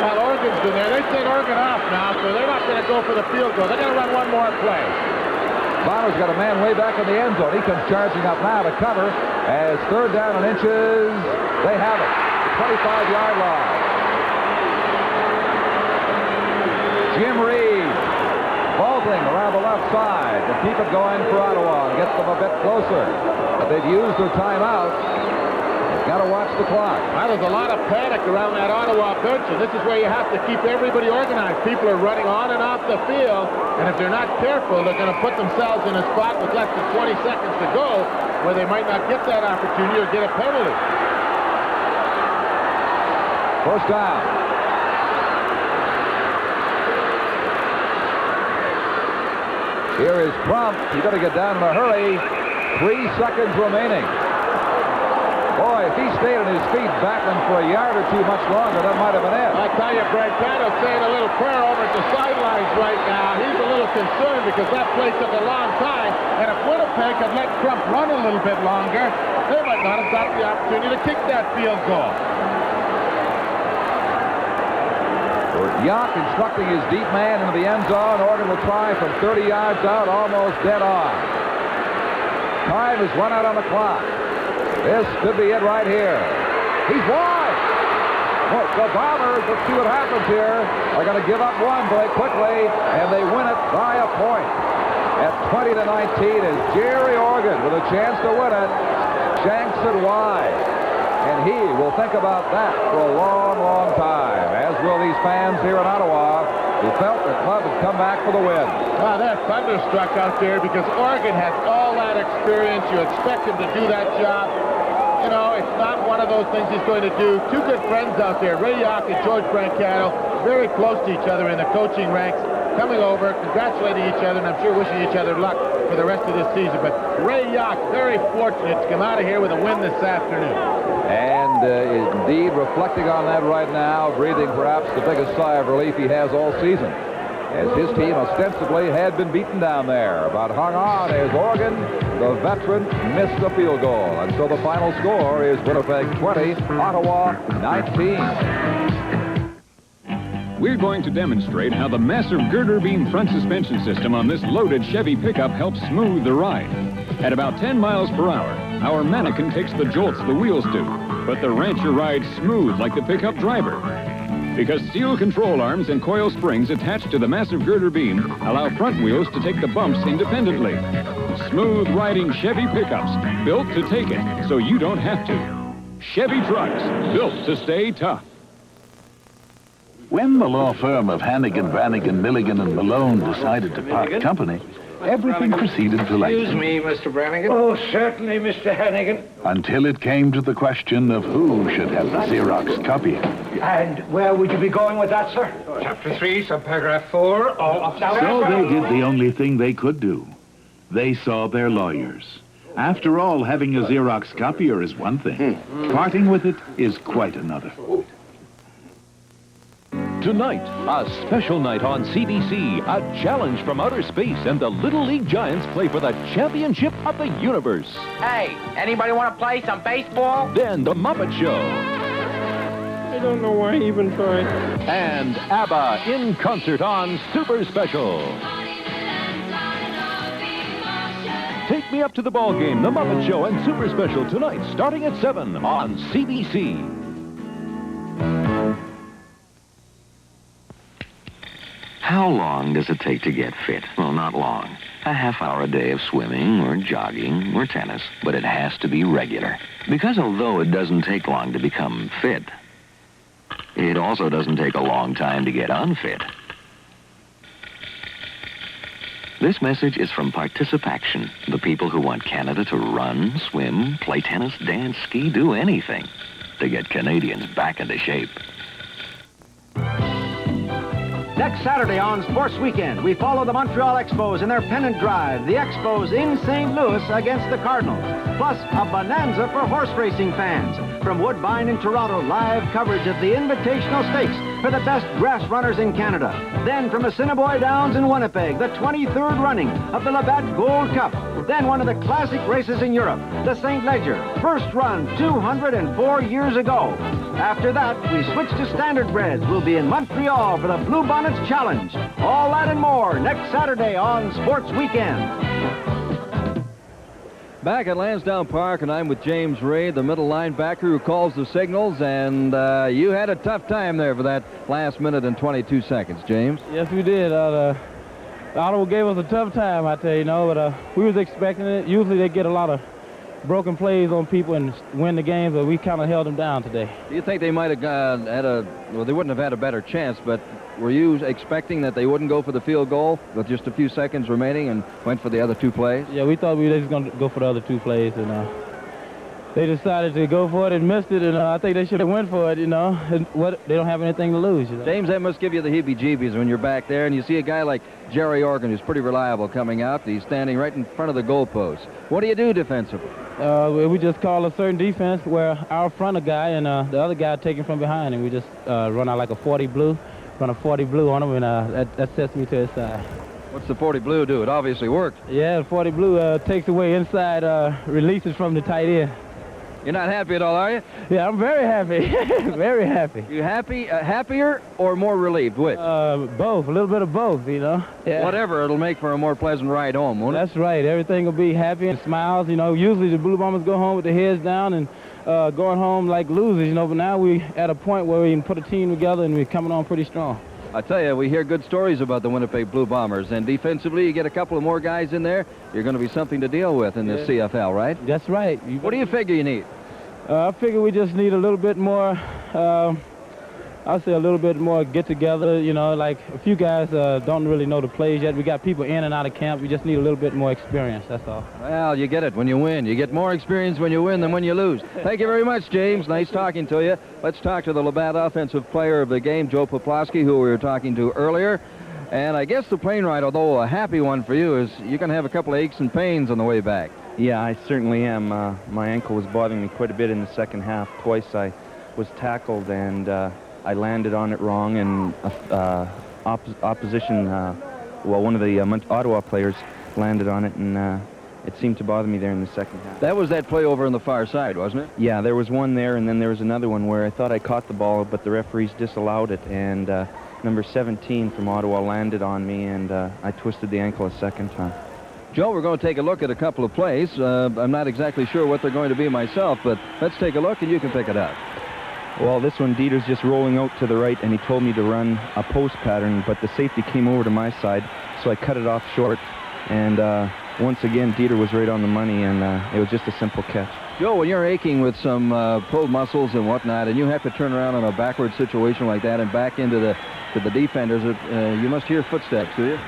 Well, Oregon's been there. They sent Oregon off now, so they're not going to go for the field goal. They're going to run one more play. Bombers got a man way back in the end zone. He comes charging up now to cover as third down and inches. They have it. 25-yard line. Jim Reed vaulting around the left side to keep it going for Ottawa and get them a bit closer. But they've used their timeout. They've got to watch the clock. Well, there's a lot of panic around that Ottawa bench, and this is where you have to keep everybody organized. People are running on and off the field, and if they're not careful, they're going to put themselves in a spot with less than 20 seconds to go where they might not get that opportunity or get a penalty. First down. Here is Crump. He's got to get down in a hurry. 3 seconds remaining. Boy, if he stayed on his feet battling for a yard or two much longer, that might have been it. I tell you, Brancato's saying a little prayer over at the sidelines right now. He's a little concerned because that play took a long time, and if Winnipeg had let Crump run a little bit longer, they might not have got the opportunity to kick that field goal. Yock instructing his deep man into the end zone. Oregon will try from 30 yards out, almost dead on. Time has run out on the clock. This could be it right here. He's wide. Well, the Bombers, let's see what happens here, are going to give up one very quickly, and they win it by a point. At 20-19 is Jerry Oregon with a chance to win it. Shanks it wide. And he will think about that for a long, long time, as will these fans here in Ottawa who felt the club had come back for the win. Wow, they're thunderstruck out there because Oregon has all that experience. You expect him to do that job. You know, it's not one of those things he's going to do. Two good friends out there, Ray Yock and George Brancato, very close to each other in the coaching ranks, coming over, congratulating each other, and I'm sure wishing each other luck for the rest of this season. But Ray Yock, very fortunate to come out of here with a win this afternoon. And indeed, reflecting on that right now, breathing perhaps the biggest sigh of relief he has all season, as his team ostensibly had been beaten down there, but hung on as Oregon, the veteran, missed the field goal. And so the final score is Winnipeg 20, Ottawa 19. We're going to demonstrate how the massive girder beam front suspension system on this loaded Chevy pickup helps smooth the ride. At about 10 miles per hour, our mannequin takes the jolts the wheels do, but the Rancher rides smooth like the pickup driver. Because steel control arms and coil springs attached to the massive girder beam allow front wheels to take the bumps independently. Smooth riding Chevy pickups, built to take it so you don't have to. Chevy trucks, built to stay tough. When the law firm of Hannigan, Brannigan, Milligan, and Malone decided to part company, everything proceeded to like. Excuse me, Mr. Brannigan. Oh, certainly, Mr. Hannigan. Until it came to the question of who should have the Xerox copy. And where would you be going with that, sir? Chapter 3, subparagraph 4, all of now. So they did the only thing they could do. They saw their lawyers. After all, having a Xerox copier is one thing. Parting with it is quite another. Tonight, a special night on CBC, a challenge from outer space, and the Little League Giants play for the championship of the universe. Hey, anybody want to play some baseball? Then The Muppet Show. I don't know why I even tried. And ABBA in concert on Super Special. Take me up to the ball game, The Muppet Show and Super Special tonight, starting at 7 on CBC. How long does it take to get fit? Well, not long. A half hour a day of swimming or jogging or tennis, but it has to be regular. Because although it doesn't take long to become fit, it also doesn't take a long time to get unfit. This message is from Participaction, the people who want Canada to run, swim, play tennis, dance, ski, do anything to get Canadians back into shape. Next Saturday on Sports Weekend, we follow the Montreal Expos in their pennant drive. The Expos in St. Louis against the Cardinals. Plus, a bonanza for horse racing fans. From Woodbine in Toronto, live coverage of the Invitational Stakes for the best grass runners in Canada. Then from Assiniboia Downs in Winnipeg, the 23rd running of the Labatt Gold Cup. Then one of the classic races in Europe, the St. Leger, first run 204 years ago. After that, we switch to standardbreds. We'll be in Montreal for the Blue Bonnets Challenge. All that and more next Saturday on Sports Weekend. Back at Lansdowne Park, and I'm with James Ray, the middle linebacker who calls the signals, and you had a tough time there for that last minute and 22 seconds, James. Yes, we did. Ottawa gave us a tough time, I tell you, but we was expecting it. Usually they get a lot of broken plays on people and win the game, but we kind of held them down today. Do you think they might have well, they wouldn't have had a better chance, but were you expecting that they wouldn't go for the field goal with just a few seconds remaining and went for the other 2 plays? Yeah, we thought we were just going to go for the other 2 plays, and they decided to go for it and missed it, and I think they should have went for it, And they don't have anything to lose, James, that must give you the heebie-jeebies when you're back there and you see a guy like Jerry Organ, who's pretty reliable, coming out. He's standing right in front of the goalpost. What do you do defensively? We just call a certain defense where our front guy and the other guy taking from behind, and we just run out like a 40 blue, run a 40 blue on him, and that sets me to his side. What's the 40 blue do? It obviously worked. Yeah, the 40 blue takes away inside, releases from the tight end. You're not happy at all, are you? Yeah, I'm very happy. Very happy. You happy? Happier or more relieved? Which? Both. A little bit of both, Yeah. Whatever. It'll make for a more pleasant ride home, won't it? That's right. Everything will be happy and smiles. Usually the Blue Bombers go home with their heads down and going home like losers, But now we're at a point where we can put a team together and we're coming on pretty strong. I tell you, we hear good stories about the Winnipeg Blue Bombers, and defensively, you get a couple of more guys in there, you're going to be something to deal with in this CFL, right? That's right. What do you figure you need? I figure we just need a little bit more, I'll say a little bit more get together, like a few guys don't really know the plays yet. We got people in and out of camp. We just need a little bit more experience, that's all. Well, you get it when you win. You get more experience when you win than when you lose. Thank you very much, James. Nice talking to you. Let's talk to the Labatt Offensive Player of the Game, Joe Poplawski, who we were talking to earlier. And I guess the plane ride, although a happy one for you, is you're going to have a couple of aches and pains on the way back. Yeah, I certainly am. My ankle was bothering me quite a bit in the second half. Twice I was tackled and I landed on it wrong, and opposition, one of the Ottawa players landed on it, and it seemed to bother me there in the second half. That was that play over on the far side, wasn't it? Yeah, there was one there, and then there was another one where I thought I caught the ball, but the referees disallowed it, and number 17 from Ottawa landed on me, and I twisted the ankle a second time. Joe, we're going to take a look at a couple of plays. I'm not exactly sure what they're going to be myself, but let's take a look and you can pick it up. Well, this one, Dieter's just rolling out to the right, and he told me to run a post pattern, but the safety came over to my side, so I cut it off short. And once again, Dieter was right on the money, and it was just a simple catch. Joe, when you're aching with some pulled muscles and whatnot, and you have to turn around in a backward situation like that and back into the defenders, you must hear footsteps, do you?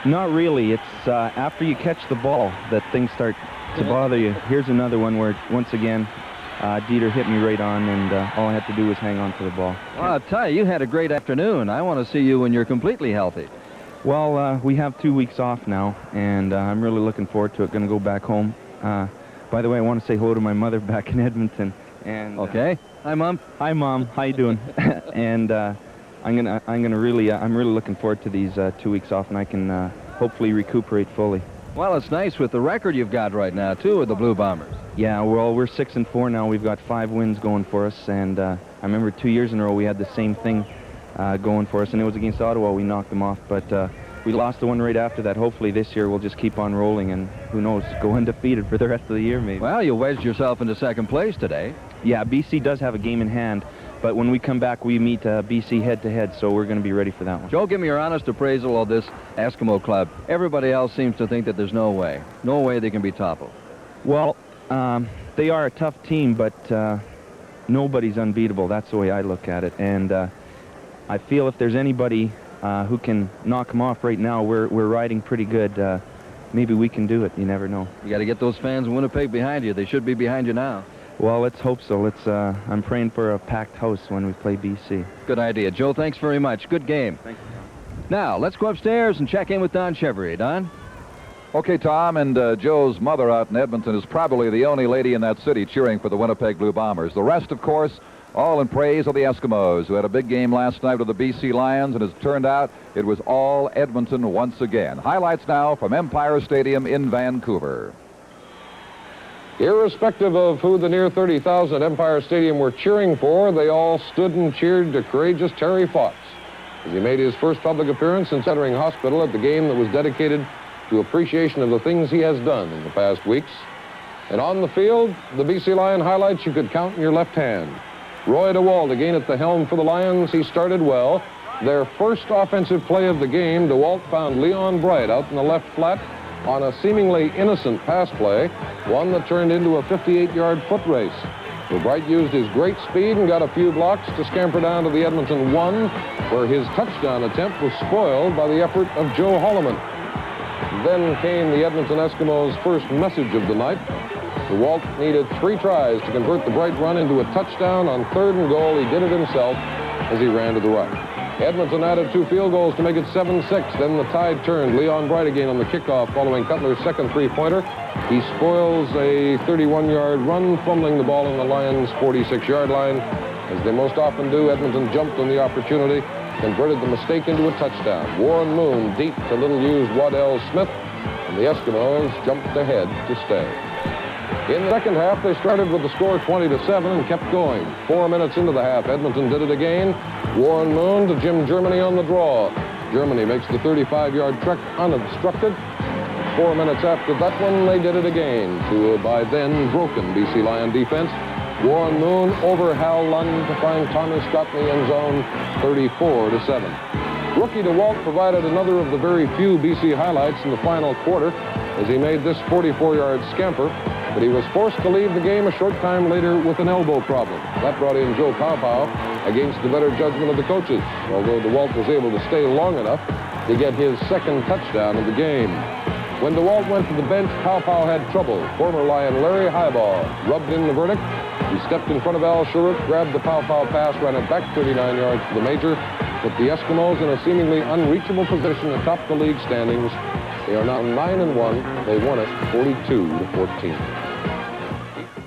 Not really. It's after you catch the ball that things start to bother you. Here's another one where, once again, Dieter hit me right on, and all I had to do was hang on to the ball. Well, I'll tell you, you had a great afternoon. I want to see you when you're completely healthy. Well, we have 2 weeks off now, and I'm really looking forward to it. Going to go back home. By the way, I want to say hello to my mother back in Edmonton. And okay. Hi, Mom. Hi, Mom. How you doing? And I'm really looking forward to these 2 weeks off, and I can hopefully recuperate fully. Well, it's nice with the record you've got right now, too, with the Blue Bombers. Yeah, well, we're 6-4 now. We've got 5 wins going for us, and I remember 2 years in a row we had the same thing going for us, and it was against Ottawa. We knocked them off, but we lost the one right after that. Hopefully this year we'll just keep on rolling, and who knows, go undefeated for the rest of the year, maybe. Well, you wedged yourself into second place today. Yeah, BC does have a game in hand, but when we come back, we meet BC head-to-head, so we're going to be ready for that one. Joe, give me your honest appraisal of this Eskimo club. Everybody else seems to think that there's no way they can be toppled. Well, they are a tough team, but nobody's unbeatable. That's the way I look at it, and I feel if there's anybody who can knock them off right now, we're riding pretty good. Maybe we can do it. You never know. You got to get those fans in Winnipeg behind you. They should be behind you now. Well, let's hope so. I'm praying for a packed house when we play BC. Good idea. Joe, thanks very much. Good game. Thank you. Now, let's go upstairs and check in with Don Chevrier. Don? Okay, Tom, and Joe's mother out in Edmonton is probably the only lady in that city cheering for the Winnipeg Blue Bombers. The rest, of course, all in praise of the Eskimos, who had a big game last night with the BC Lions, and as it turned out, it was all Edmonton once again. Highlights now from Empire Stadium in Vancouver. Irrespective of who the near 30,000 at Empire Stadium were cheering for, they all stood and cheered to courageous Terry Fox as he made his first public appearance since entering hospital at the game that was dedicated to appreciation of the things he has done in the past weeks. And on the field, the BC Lion highlights you could count in your left hand. Roy DeWalt again at the helm for the Lions. He started well. Their first offensive play of the game, DeWalt found Leon Bright out in the left flat on a seemingly innocent pass play, one that turned into a 58-yard foot race. So Bright used his great speed and got a few blocks to scamper down to the Edmonton 1, where his touchdown attempt was spoiled by the effort of Joe Holloman. Then came the Edmonton Eskimos' first message of the night. DeWalt needed 3 tries to convert the Bright run into a touchdown. On 3rd and goal, he did it himself as he ran to the right. Edmonton added 2 field goals to make it 7-6. Then the tide turned. Leon Bright again on the kickoff following Cutler's second 3-pointer. He spoils a 31-yard run, fumbling the ball on the Lions' 46-yard line. As they most often do, Edmonton jumped on the opportunity, converted the mistake into a touchdown. Warren Moon deep to little-used Waddell Smith, and the Eskimos jumped ahead to stay. In the second half, they started with the score 20-7 and kept going. 4 minutes into the half, Edmonton did it again. Warren Moon to Jim Germany on the draw. Germany makes the 35-yard trek unobstructed. 4 minutes after that one, they did it again to a by then broken BC Lion defense. Warren Moon over Hal Lund to find Tommy Scott in the end zone, 34-7. Rookie DeWalt provided another of the very few BC highlights in the final quarter as he made this 44-yard scamper, but he was forced to leave the game a short time later with an elbow problem. That brought in Joe Powpow against the better judgment of the coaches, although DeWalt was able to stay long enough to get his second touchdown of the game. When DeWalt went to the bench, Powpow had trouble. Former Lion Larry Highball rubbed in the verdict. He stepped in front of Al Sherritt, grabbed the Powpow pass, ran it back 39 yards to the major, put the Eskimos in a seemingly unreachable position atop the league standings. They are now 9-1. They won it 42-14.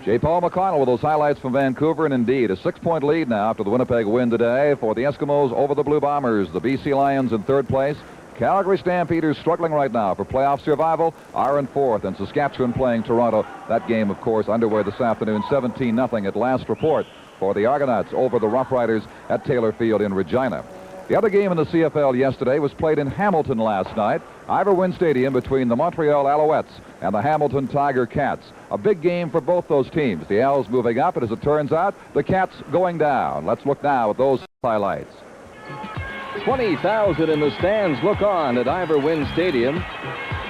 J. Paul McConnell with those highlights from Vancouver, and indeed a 6-point lead now after the Winnipeg win today for the Eskimos over the Blue Bombers. The BC Lions in 3rd place. Calgary Stampeders struggling right now for playoff survival are in 4th, and Saskatchewan playing Toronto. That game, of course, underway this afternoon, 17-0 at last report for the Argonauts over the Rough Riders at Taylor Field in Regina. The other game in the CFL yesterday was played in Hamilton last night, Ivor Wynne Stadium, between the Montreal Alouettes and the Hamilton Tiger Cats. A big game for both those teams. The Owls moving up, and as it turns out, the Cats going down. Let's look now at those highlights. 20,000 in the stands look on at Ivor Wynne Stadium.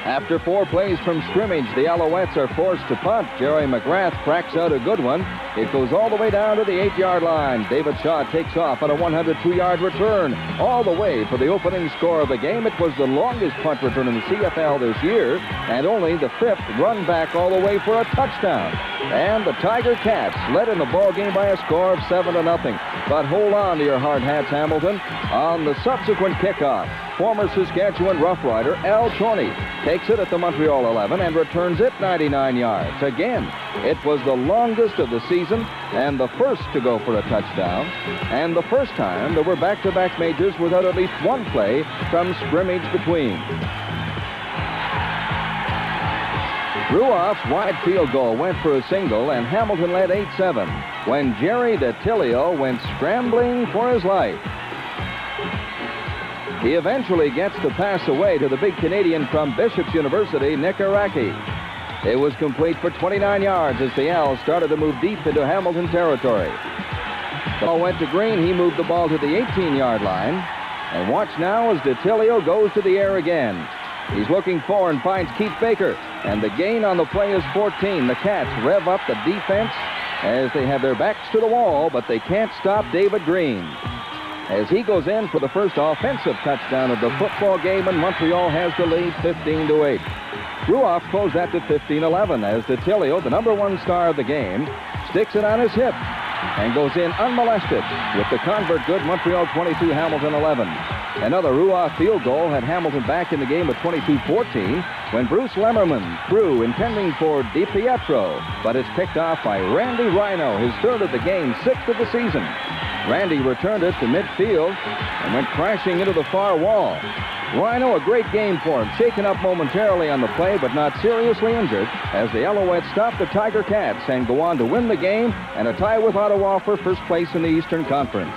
After 4 plays from scrimmage, the Alouettes are forced to punt. Jerry McGrath cracks out a good one. It goes all the way down to the 8-yard line. David Shaw takes off on a 102-yard return all the way for the opening score of the game. It was the longest punt return in the CFL this year, and only the 5th run back all the way for a touchdown. And the Tiger Cats led in the ball game by a score of 7-0. But hold on to your hard hats, Hamilton. On the subsequent kickoff, former Saskatchewan Rough Rider Al Chorney takes it at the Montreal 11 and returns it 99 yards. Again, it was the longest of the season and the first to go for a touchdown, and the first time there were back-to-back majors without at least one play from scrimmage between. Ruoff's wide field goal went for a single, and Hamilton led 8-7 when Jerry DiTilio went scrambling for his life. He eventually gets the pass away to the big Canadian from Bishop's University, Nick Araki. It was complete for 29 yards as the Owls started to move deep into Hamilton territory. The ball went to Green. He moved the ball to the 18-yard line. And watch now as DiTilio goes to the air again. He's looking for and finds Keith Baker. And the gain on the play is 14. The Cats rev up the defense as they have their backs to the wall, but they can't stop David Green as he goes in for the first offensive touchdown of the football game, and Montreal has the lead 15-8. Ruoff closed that to 15-11 as DiTilio, the #1 star of the game, sticks it on his hip and goes in unmolested with the convert good Montreal 22, Hamilton 11. Another Ruoff field goal had Hamilton back in the game at 22-14 when Bruce Lemmerman threw intending for DiPietro, but it's picked off by Randy Rhino, his 3rd of the game, 6th of the season. Randy returned it to midfield and went crashing into the far wall. Rhino, a great game for him, shaken up momentarily on the play, but not seriously injured, as the Alouettes stop the Tiger Cats and go on to win the game and a tie with Ottawa for first place in the Eastern Conference.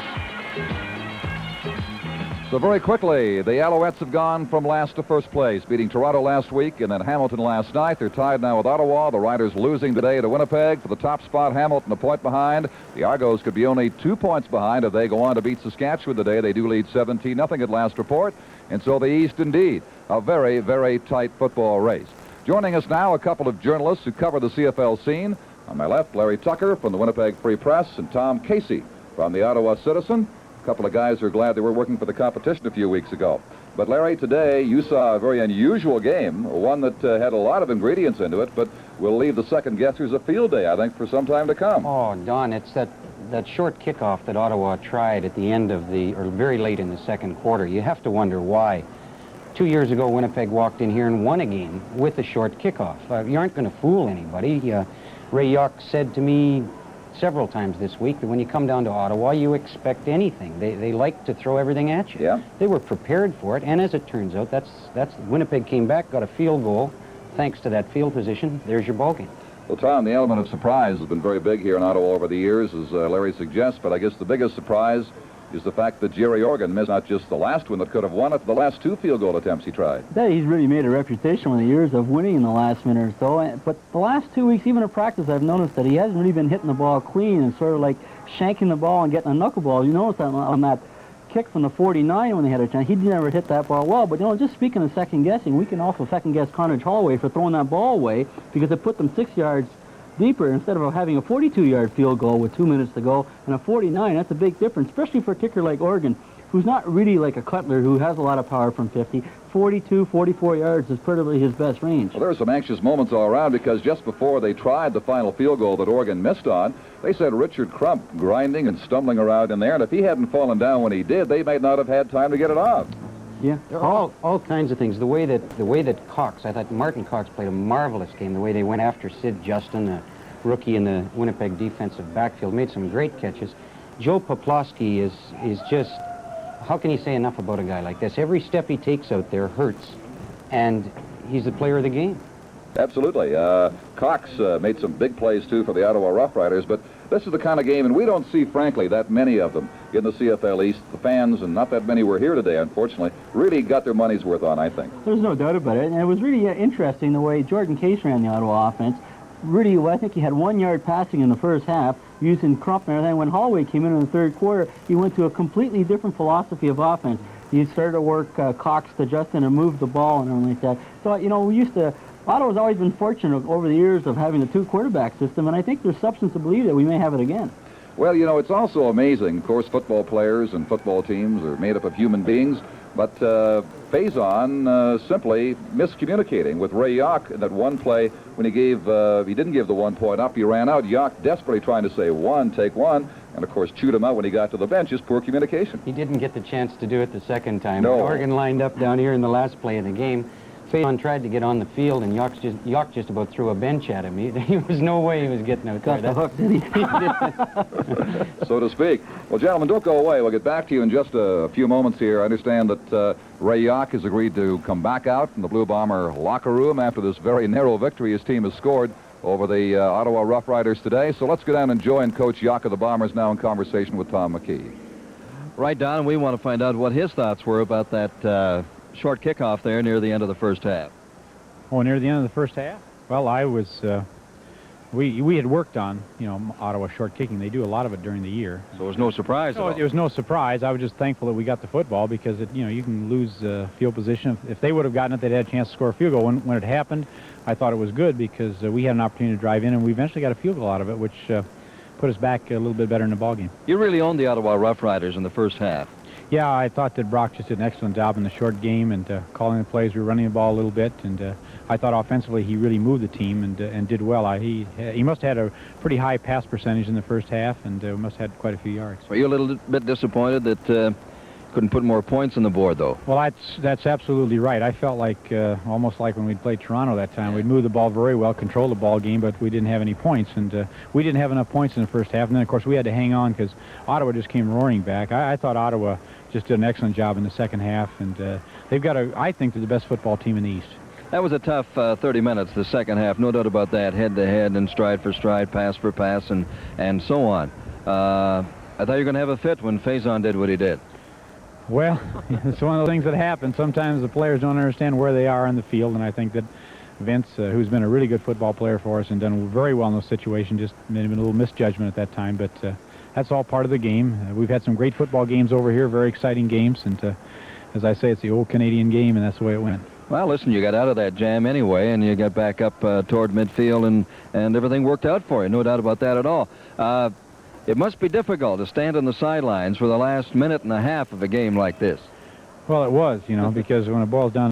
So very quickly, the Alouettes have gone from last to first place, beating Toronto last week and then Hamilton last night. They're tied now with Ottawa. The Riders losing today to Winnipeg. For the top spot, Hamilton a point behind. The Argos could be only 2 points behind if they go on to beat Saskatchewan today. They do lead 17-0 at last report. And so the East, indeed, a very, very tight football race. Joining us now, a couple of journalists who cover the CFL scene. On my left, Larry Tucker from the Winnipeg Free Press and Tom Casey from the Ottawa Citizen. A couple of guys who are glad they were working for the competition a few weeks ago. But, Larry, today you saw a very unusual game, one that had a lot of ingredients into it, but will leave the second guessers a field day, I think, for some time to come. Oh, Don, it's that short kickoff that Ottawa tried at the end of or very late in the second quarter. You have to wonder why. 2 years ago, Winnipeg walked in here and won a game with a short kickoff. You aren't going to fool anybody. Ray Yock said to me several times this week that when you come down to Ottawa, you expect anything. They like to throw everything at you. Yeah. They were prepared for it, and as it turns out, that's Winnipeg came back, got a field goal. Thanks to that field position, there's your ball game. Well, Tom, the element of surprise has been very big here in Ottawa over the years, as Larry suggests, but I guess the biggest surprise is the fact that Jerry Organ missed not just the last one that could have won it, the last 2 field goal attempts he tried. That he's really made a reputation over the years of winning in the last minute or so. But the last 2 weeks, even in practice, I've noticed that he hasn't really been hitting the ball clean and sort of like shanking the ball and getting a knuckleball. You notice that on that kick from the 49 when they had a chance. He never hit that ball well. But, just speaking of second-guessing, we can also second-guess Carnage Holloway for throwing that ball away because it put them 6 yards deeper instead of having a 42-yard field goal with 2 minutes to go and a 49. That's a big difference, especially for a kicker like Oregon, who's not really like a Cutler who has a lot of power from 50. 42, 44 yards is probably his best range. Well, there were some anxious moments all around because just before they tried the final field goal that Oregon missed on, they said Richard Crump grinding and stumbling around in there, and if he hadn't fallen down when he did, they might not have had time to get it off. Yeah, there are all kinds of things. The way that Cox, I thought Martin Cox played a marvelous game. The way they went after Sid Justin, a rookie in the Winnipeg defensive backfield, made some great catches. Joe Poplawski is just, how can you say enough about a guy like this? Every step he takes out there hurts, and he's the player of the game. Absolutely. Cox made some big plays, too, for the Ottawa Rough Riders, but this is the kind of game, and we don't see, frankly, that many of them in the CFL East. The fans, and not that many were here today, unfortunately, really got their money's worth on, I think. There's no doubt about it, and it was really interesting the way Jordan Case ran the Ottawa offense. Really, I think he had 1 yard passing in the first half, using Crump and everything. When Holloway came in the third quarter, he went to a completely different philosophy of offense. He started to work Cox to Justin and move the ball and everything like that. So, Ottawa's always been fortunate over the years of having the 2 quarterback system, and I think there's substance to believe that we may have it again. Well, it's also amazing. Of course, football players and football teams are made up of human beings, but Faison simply miscommunicating with Ray Yock in that one play when he didn't give the 1 point up. He ran out. Yock desperately trying to say take one, and of course chewed him out when he got to the bench. Just poor communication. He didn't get the chance to do it the second time. No. Oregon lined up down here in the last play of the game. Faison tried to get on the field, and Yock just about threw a bench at him. There was no way he was getting out there. Got the hook, did he? So to speak. Well, gentlemen, don't go away. We'll get back to you in just a few moments here. I understand that Ray Yock has agreed to come back out in the Blue Bomber locker room after this very narrow victory his team has scored over the Ottawa Rough Riders today. So let's go down and join Coach Yock of the Bombers now in conversation with Tom McKee. Right, Don, we want to find out what his thoughts were about that short kickoff there near the end of the first half. Oh, near the end of the first half? Well, I was, we had worked on, Ottawa short kicking. They do a lot of it during the year. So it was no surprise at all. It was no surprise. I was just thankful that we got the football because, you can lose field position. If they would have gotten it, they'd had a chance to score a field goal. When it happened, I thought it was good because we had an opportunity to drive in, and we eventually got a field goal out of it, which put us back a little bit better in the ballgame. You really owned the Ottawa Rough Riders in the first half. Yeah, I thought that Brock just did an excellent job in the short game and calling the plays. We were running the ball a little bit, and I thought offensively he really moved the team and did well. He must have had a pretty high pass percentage in the first half, and must have had quite a few yards. Were you a little bit disappointed that couldn't put more points on the board, though? Well, that's absolutely right. I felt like almost like when we'd played Toronto that time. We'd move the ball very well, control the ball game, but we didn't have any points, and we didn't have enough points in the first half. And then, of course, we had to hang on because Ottawa just came roaring back. I thought Ottawa just did an excellent job in the second half, and they've got I think they're the best football team in the East. That was a tough 30 minutes, the second half, no doubt about that, head-to-head and stride for stride, pass for pass, and so on. I thought you were going to have a fit when Faison did what he did. Well, it's one of the things that happen. Sometimes the players don't understand where they are on the field, and I think that Vince, who's been a really good football player for us and done very well in those situations, just made a little misjudgment at that time, but that's all part of the game. We've had some great football games over here, very exciting games, and as I say, it's the old Canadian game, and that's the way it went. Well, listen, you got out of that jam anyway, and you got back up toward midfield, and everything worked out for you. No doubt about that at all. It must be difficult to stand on the sidelines for the last minute and a half of a game like this. Well, it was, you know, because when it boils down